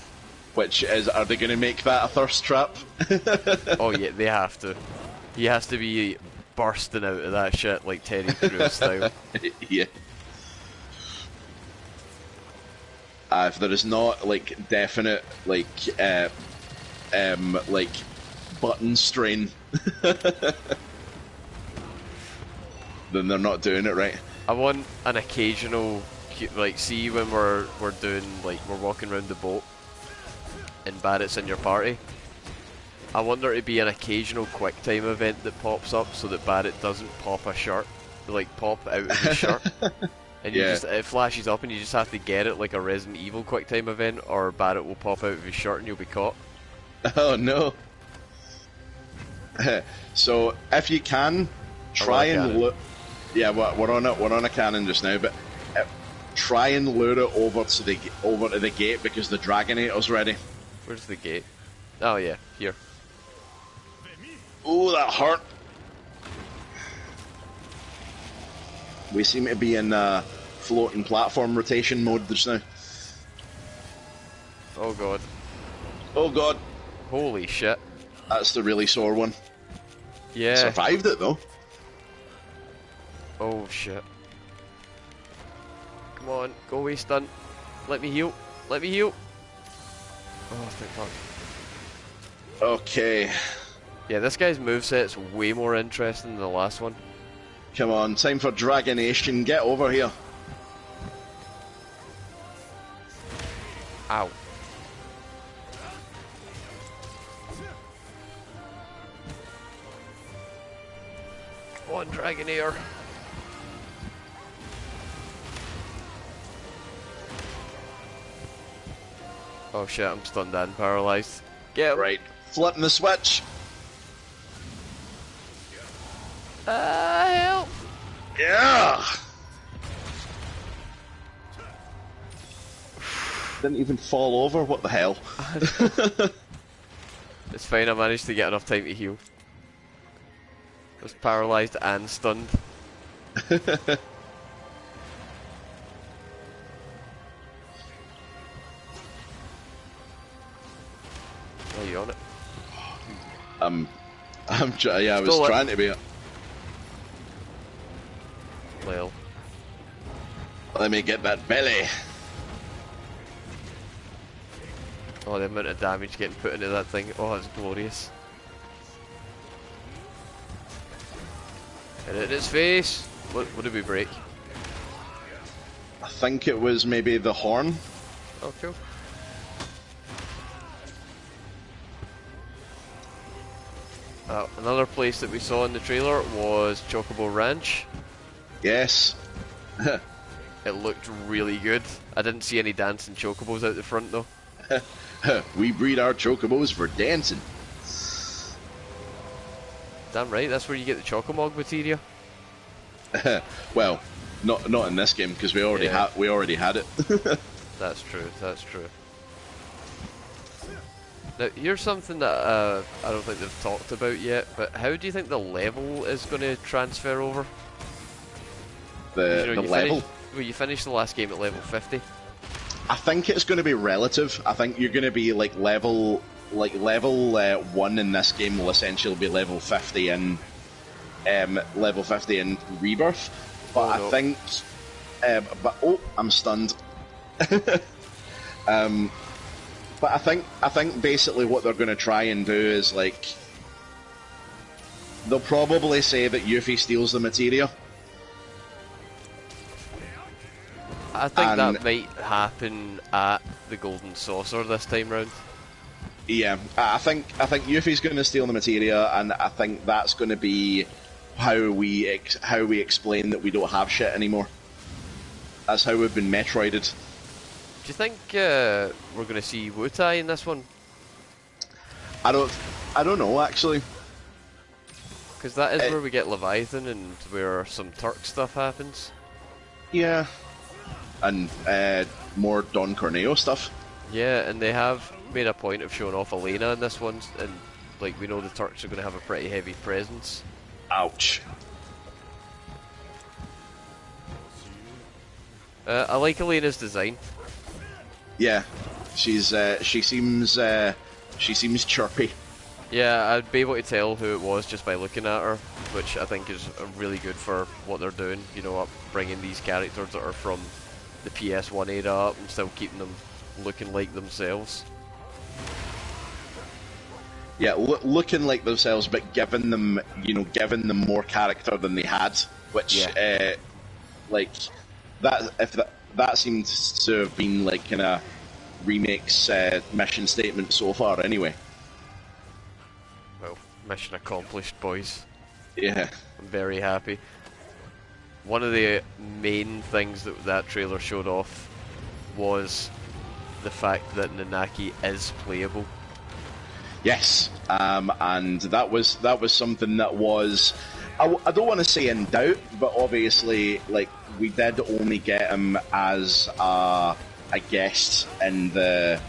Which is, are they going to make that a thirst trap? Oh, yeah, they have to. He has to be bursting out of that shit like Terry Crews style. Yeah. If there is not, like, definite, like button strain, then they're not doing it right. I want an occasional like see when we're doing like we're walking around the boat and Barrett's in your party. I want there to be an occasional quick time event that pops up so that Barrett doesn't pop a shirt, like pop out of his shirt. And you just it flashes up and you just have to get it like a Resident Evil quick time event, or Barrett will pop out of his shirt and you'll be caught. Oh no. So if you can, try and look. Yeah, we're on a cannon just now, but try and lure it over to the gate because the Dragonator's ready. Where's the gate? Oh yeah, here. Oh, that hurt. We seem to be in floating platform rotation mode just now. Oh god. Oh god. Holy shit. That's the really sore one. Yeah. Survived it though. Oh shit. Come on, go away, stunt. Let me heal. Let me heal. Oh, thank fuck. Okay. Yeah, this guy's moveset's way more interesting than the last one. Come on, time for Dragonation. Get over here. Ow. Come on, Dragonator. Oh shit, I'm stunned and paralyzed. Get him. Right. Flipping the switch. Help! Yeah! Didn't even fall over, what the hell? It's fine, I managed to get enough time to heal. I was paralysed and stunned. Are you on it? Yeah, I was trying to be. Well. Let me get that belly. Oh, the amount of damage getting put into that thing. Oh, it's glorious. Hit it in its face. What did we break? I think it was maybe the horn. Oh, cool. Another place that we saw in the trailer was Chocobo Ranch. Yes. It looked really good. I didn't see any dancing chocobos out the front though. We breed our chocobos for dancing. Damn right, that's where you get the Chocomog materia. Well, not in this game because we already had it. That's true. That's true. Now, here's something that I don't think they've talked about yet, but how do you think the level is going to transfer over? The level? Well, you finished the last game at level 50. I think it's going to be relative. I think you're going to be like level 1 in this game will essentially be level 50 in Rebirth. But I think, I'm stunned. But I think basically what they're going to try and do is like they'll probably say that Yuffie steals the materia. I think that might happen at the Golden Saucer this time round. Yeah, I think Yuffie's going to steal the materia, and I think that's going to be how we explain that we don't have shit anymore. That's how we've been Metroided. Do you think we're going to see Wutai in this one? I don't know actually. Because that is where we get Leviathan and where some Turk stuff happens. Yeah. And more Don Corneo stuff. Yeah, and they have made a point of showing off Elena in this one, and like we know the Turks are going to have a pretty heavy presence. Ouch. I like Elena's design. Yeah, she seems chirpy. Yeah, I'd be able to tell who it was just by looking at her, which I think is really good for what they're doing. You know, bringing these characters that are from the PS1 era up and still keeping them looking like themselves. Yeah, looking like themselves, but giving them more character than they had, which like that. that seems to have been like kind of Remake's mission statement so far. Anyway. Well, mission accomplished, boys. Yeah. I'm very happy. One of the main things that that trailer showed off was the fact that Nanaki is playable. Yes, and that was something that was, I don't want to say in doubt, but obviously, like, we did only get him as a guest in the,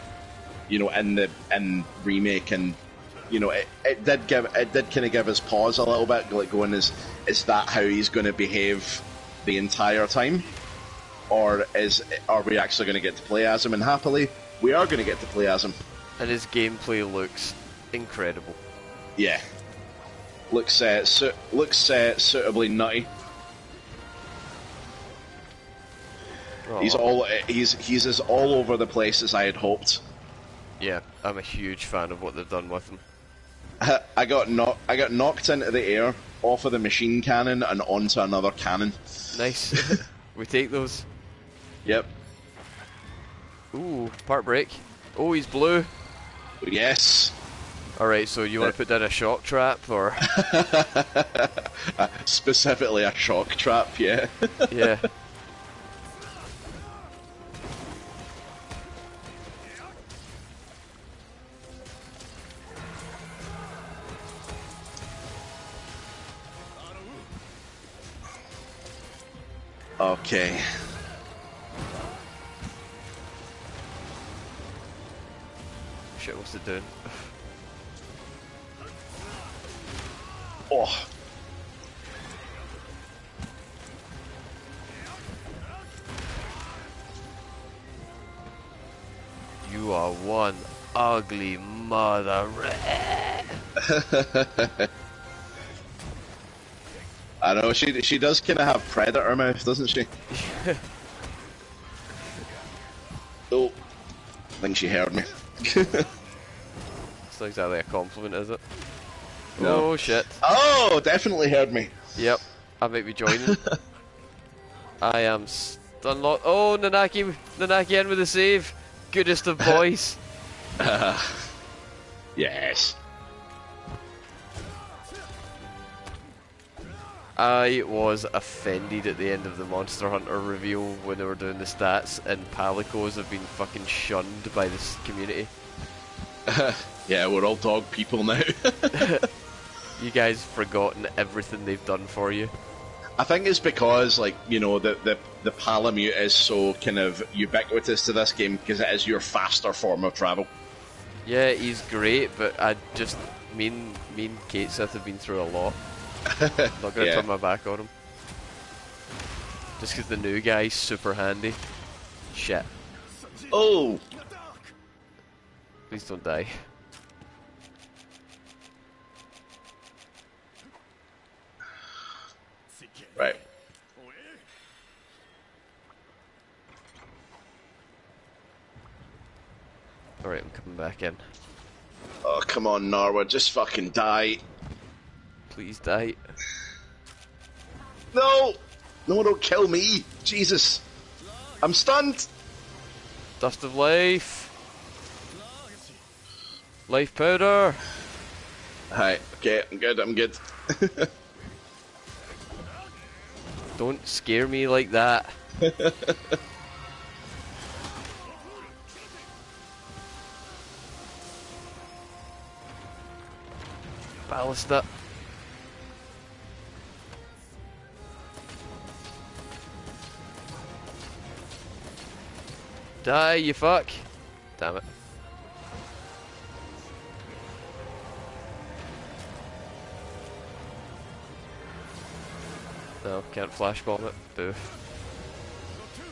in Remake, and it did kind of give us pause a little bit, like going, is that how he's going to behave the entire time, or are we actually going to get to play as him? And happily, we are going to get to play as him. And his gameplay looks incredible. Yeah, looks suitably nutty. Oh. He's as all over the place as I had hoped. Yeah, I'm a huge fan of what they've done with him. I got knocked into the air off of the machine cannon and onto another cannon. Nice. We take those. Yep. Ooh, part break. Oh, he's blue. Yes. Alright, so you want to put down a shock trap, or? Specifically a shock trap, yeah. Yeah. Okay. Shit, what's it doing? Oh. You are one ugly mother. I know, she does kind of have predator mouth, doesn't she? Oh, I think she heard me. It's not exactly a compliment, is it? No. Oh shit. Oh, definitely heard me. Yep, I might be joining. I am unlocked. Oh, Nanaki in with the save. Goodest of boys. Yes. I was offended at the end of the Monster Hunter reveal when they were doing the stats, and Palicos have been fucking shunned by this community. Yeah, we're all dog people now. You guys forgotten everything they've done for you. I think it's because, like, the Palamute is so kind of ubiquitous to this game because it is your faster form of travel. Yeah, he's great, but me and Kate Sith have been through a lot. Not gonna turn my back on him. Just because the new guy's super handy. Shit. Oh! Please don't die. Right. Alright, I'm coming back in. Oh, come on, Narwa, just fucking die. Please die. No! No, don't kill me! Jesus! I'm stunned! Dust of life! Life powder! Hi, okay, I'm good. Don't scare me like that. Ballista. Die, you fuck! Damn it. No, can't flash bomb it. Boo.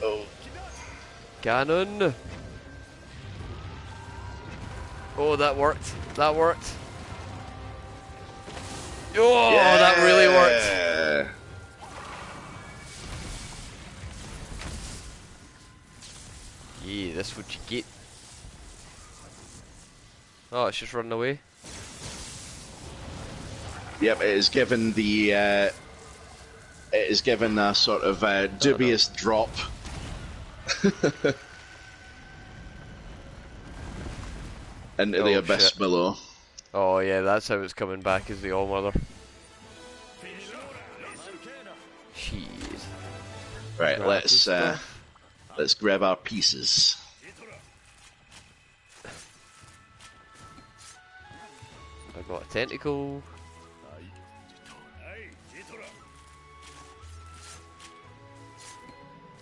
Oh. Cannon! Oh, that worked. That worked. Oh, Yeah. that really worked. Yeah, that's what you get. Oh, it's just running away. Yep, it is given the it is given a sort of dubious drop. Into the Oh abyss shit. below. Oh yeah, that's how it's coming back as the All Mother. Jeez. Right, Grab the stuff. let's grab our pieces. I got a tentacle.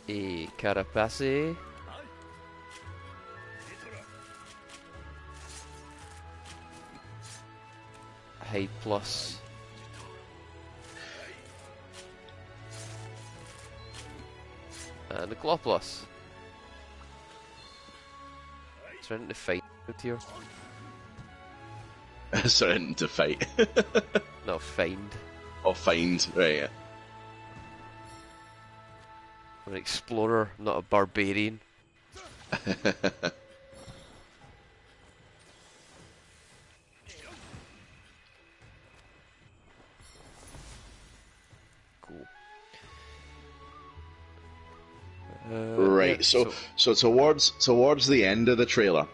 A carapace. Hide plus. And a claw plus. Trying to fight out here. Starting to fight. No, find. Or find, right. I'm an explorer, not a barbarian. Cool. Right, yeah, so towards the end of the trailer,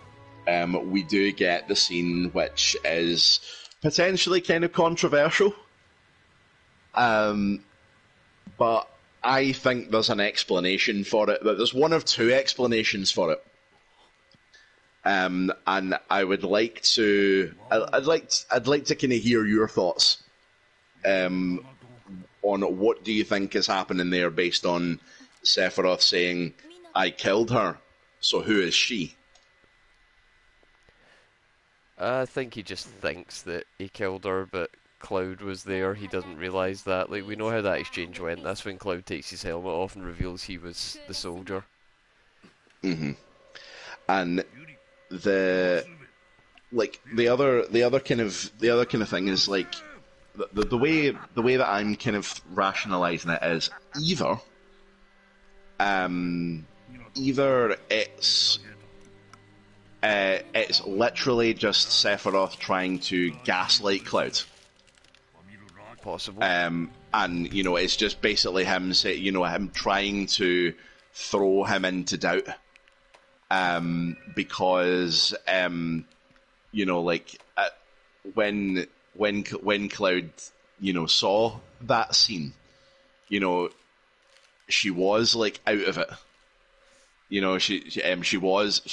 we do get the scene which is potentially kind of controversial. But I think there's an explanation for it. There's one of two explanations for it. And I would like to, I'd like to kind of hear your thoughts, on what do you think is happening there based on Sephiroth saying, "I killed her, so who is she?" I think he just thinks that he killed her, but Cloud was there. He doesn't realise that. Like, we know how that exchange went. That's when Cloud takes his helmet off and reveals he was the soldier. And the the other kind of thing is like the way that I'm kind of rationalizing it is either it's literally just Sephiroth trying to gaslight Cloud. Possible. And it's just basically him him trying to throw him into doubt. Because when Cloud saw that scene, she was like out of it. She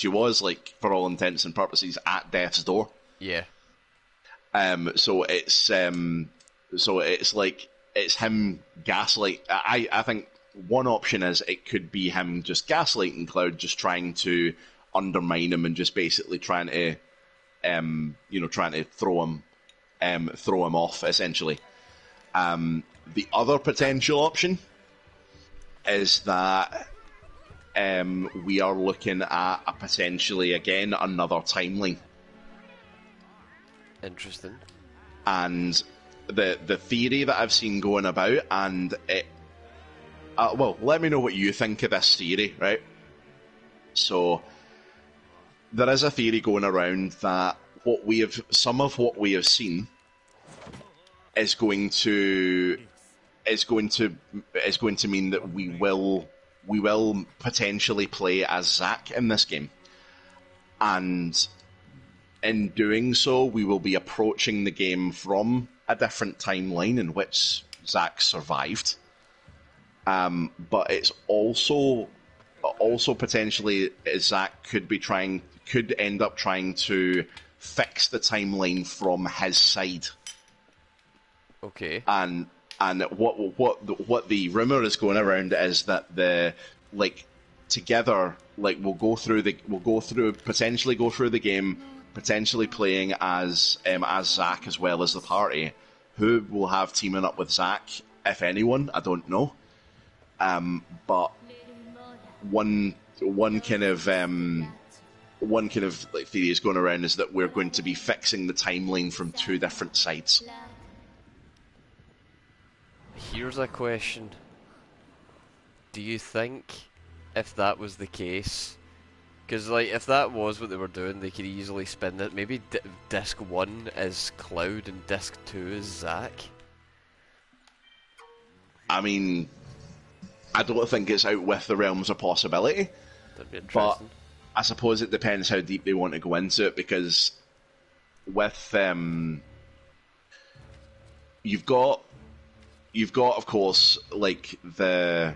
was like, for all intents and purposes, at death's door. Yeah. So it's like it's him gaslight. I think one option is it could be him just gaslighting Cloud, just trying to undermine him and just basically trying to throw him off essentially. The other potential option is that we are looking at a potentially again another timeline. Interesting. And the theory that I've seen going about, and it well, let me know what you think of this theory, right? So there is a theory going around that some of what we have seen is going to mean that we will potentially play as Zack in this game, and in doing so, we will be approaching the game from a different timeline in which Zack survived. But it's also potentially Zack could end up trying to fix the timeline from his side. Okay. And what the rumor is going around is that we'll potentially go through the game, potentially playing as Zack as well as the party. Who will have teaming up with Zack, if anyone, I don't know. But one kind of like theory is going around is that we're going to be fixing the timeline from two different sides. Here's a question. Do you think if that was the case, because like if that was what they were doing, they could easily spin it. Maybe disc 1 is Cloud and disc 2 is Zack. I mean, I don't think it's out with the realms of possibility. That'd be But interesting. I suppose it depends how deep they want to go into it, because with you've got of course like the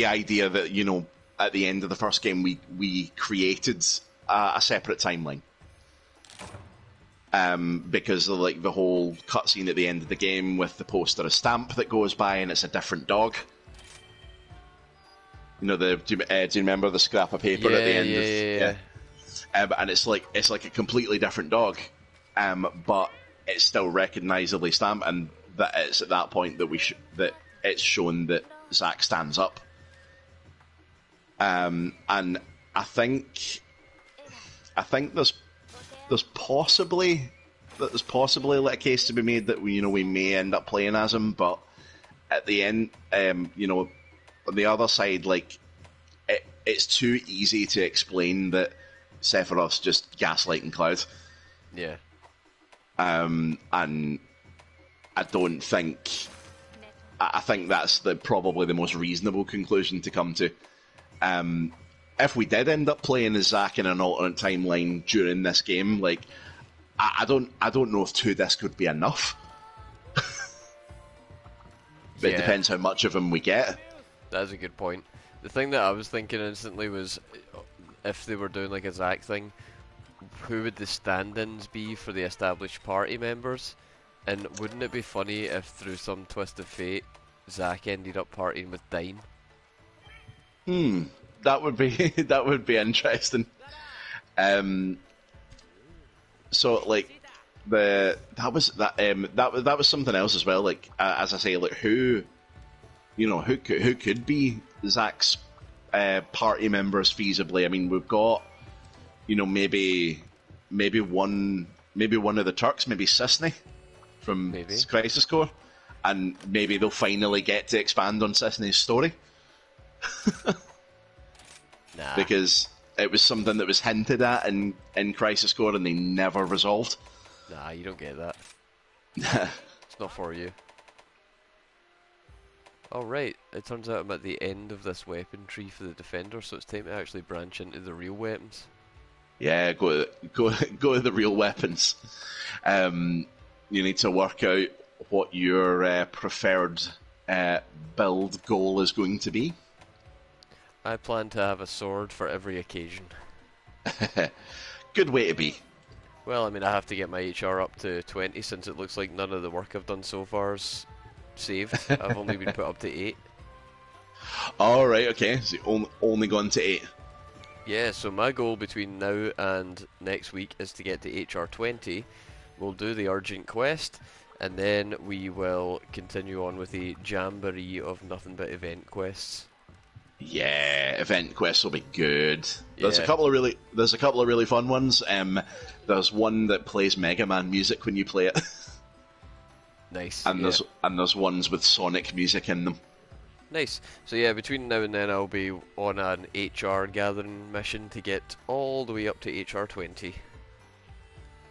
idea that, you know, at the end of the first game we created a separate timeline, because of like the whole cutscene at the end of the game with the poster of Stamp that goes by and it's a different dog. You know, do you remember the scrap of paper at the end of Yeah. and it's like a completely different dog, but it's still recognisably Stamp, and that it's at that point that that it's shown that Zack stands up. And I think there's possibly like a case to be made that we may end up playing as him, but at the end, on the other side, like it's too easy to explain that Sephiroth's just gaslighting Cloud. Yeah. And I don't think. I think that's probably the most reasonable conclusion to come to. If we did end up playing as Zack in an alternate timeline during this game, like I don't know if 2 discs would be enough. But it depends how much of him we get. That's a good point. The thing that I was thinking instantly was, if they were doing like a Zack thing, who would the stand-ins be for the established party members? And wouldn't it be funny if, through some twist of fate, Zack ended up partying with Dine? That would be interesting. So like that was something else as well. Like as I say, like who could be Zack's party members feasibly? I mean, we've got maybe one of the Turks, maybe Sisney from Crisis Core, and maybe they'll finally get to expand on Sisney's story. Nah. Because it was something that was hinted at in Crisis Core and they never resolved. Nah, you don't get that. It's not for you. Alright, it turns out I'm at the end of this weapon tree for the Defender, so it's time to actually branch into the real weapons. Yeah, go to the real weapons. You need to work out what your preferred build goal is going to be. I plan to have a sword for every occasion. Good way to be. Well, I mean, I have to get my HR up to 20 since it looks like none of the work I've done so far is saved. I've only been put up to 8. Alright, okay. So only gone to 8. Yeah, so my goal between now and next week is to get to HR 20. We'll do the urgent quest, and then we will continue on with the jamboree of nothing but event quests. Yeah, event quests will be good. There's Yeah. a couple of really fun ones. There's one that plays Mega Man music when you play it. Nice. And yeah. there's ones with Sonic music in them. Nice. So yeah, between now and then I'll be on an HR gathering mission to get all the way up to HR 20.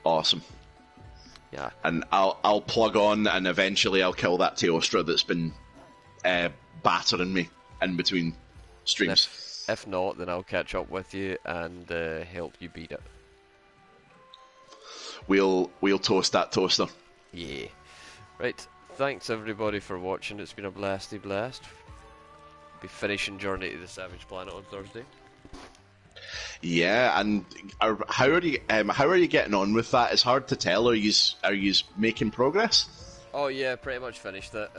Awesome. Yeah. And I'll plug on, and eventually I'll kill that Teostra that's been battering me in between streams. If not, then I'll catch up with you and help you beat it. We'll toast that toaster. Yeah. Right. Thanks everybody for watching. It's been a blasty blast. Be finishing Journey to the Savage Planet on Thursday. Yeah, and how are you getting on with that? It's hard to tell. Are you making progress? Oh yeah, pretty much finished it.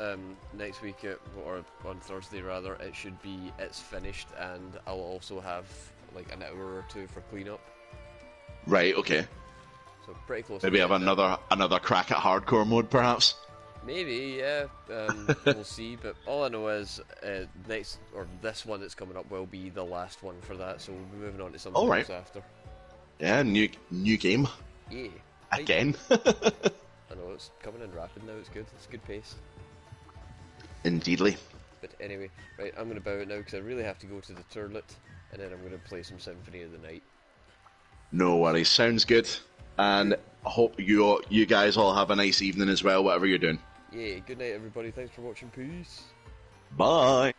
Next week, or on Thursday rather, it's finished, and I'll also have like an hour or 2 for cleanup. Right. Okay. So pretty close. Maybe have another crack at hardcore mode, perhaps. Maybe, yeah. We'll see. But all I know is this one that's coming up will be the last one for that. So we'll be moving on to something else after. Yeah, new game. Yeah. Again. I know it's coming in rapid now. It's good. It's a good pace. Indeedly. But anyway, right, I'm gonna bow out now because I really have to go to the toilet, and then I'm gonna play some Symphony of the Night. No worries. Sounds good. And I hope you guys all have a nice evening as well, whatever you're doing. Yeah. Good night, everybody. Thanks for watching. Peace. Bye.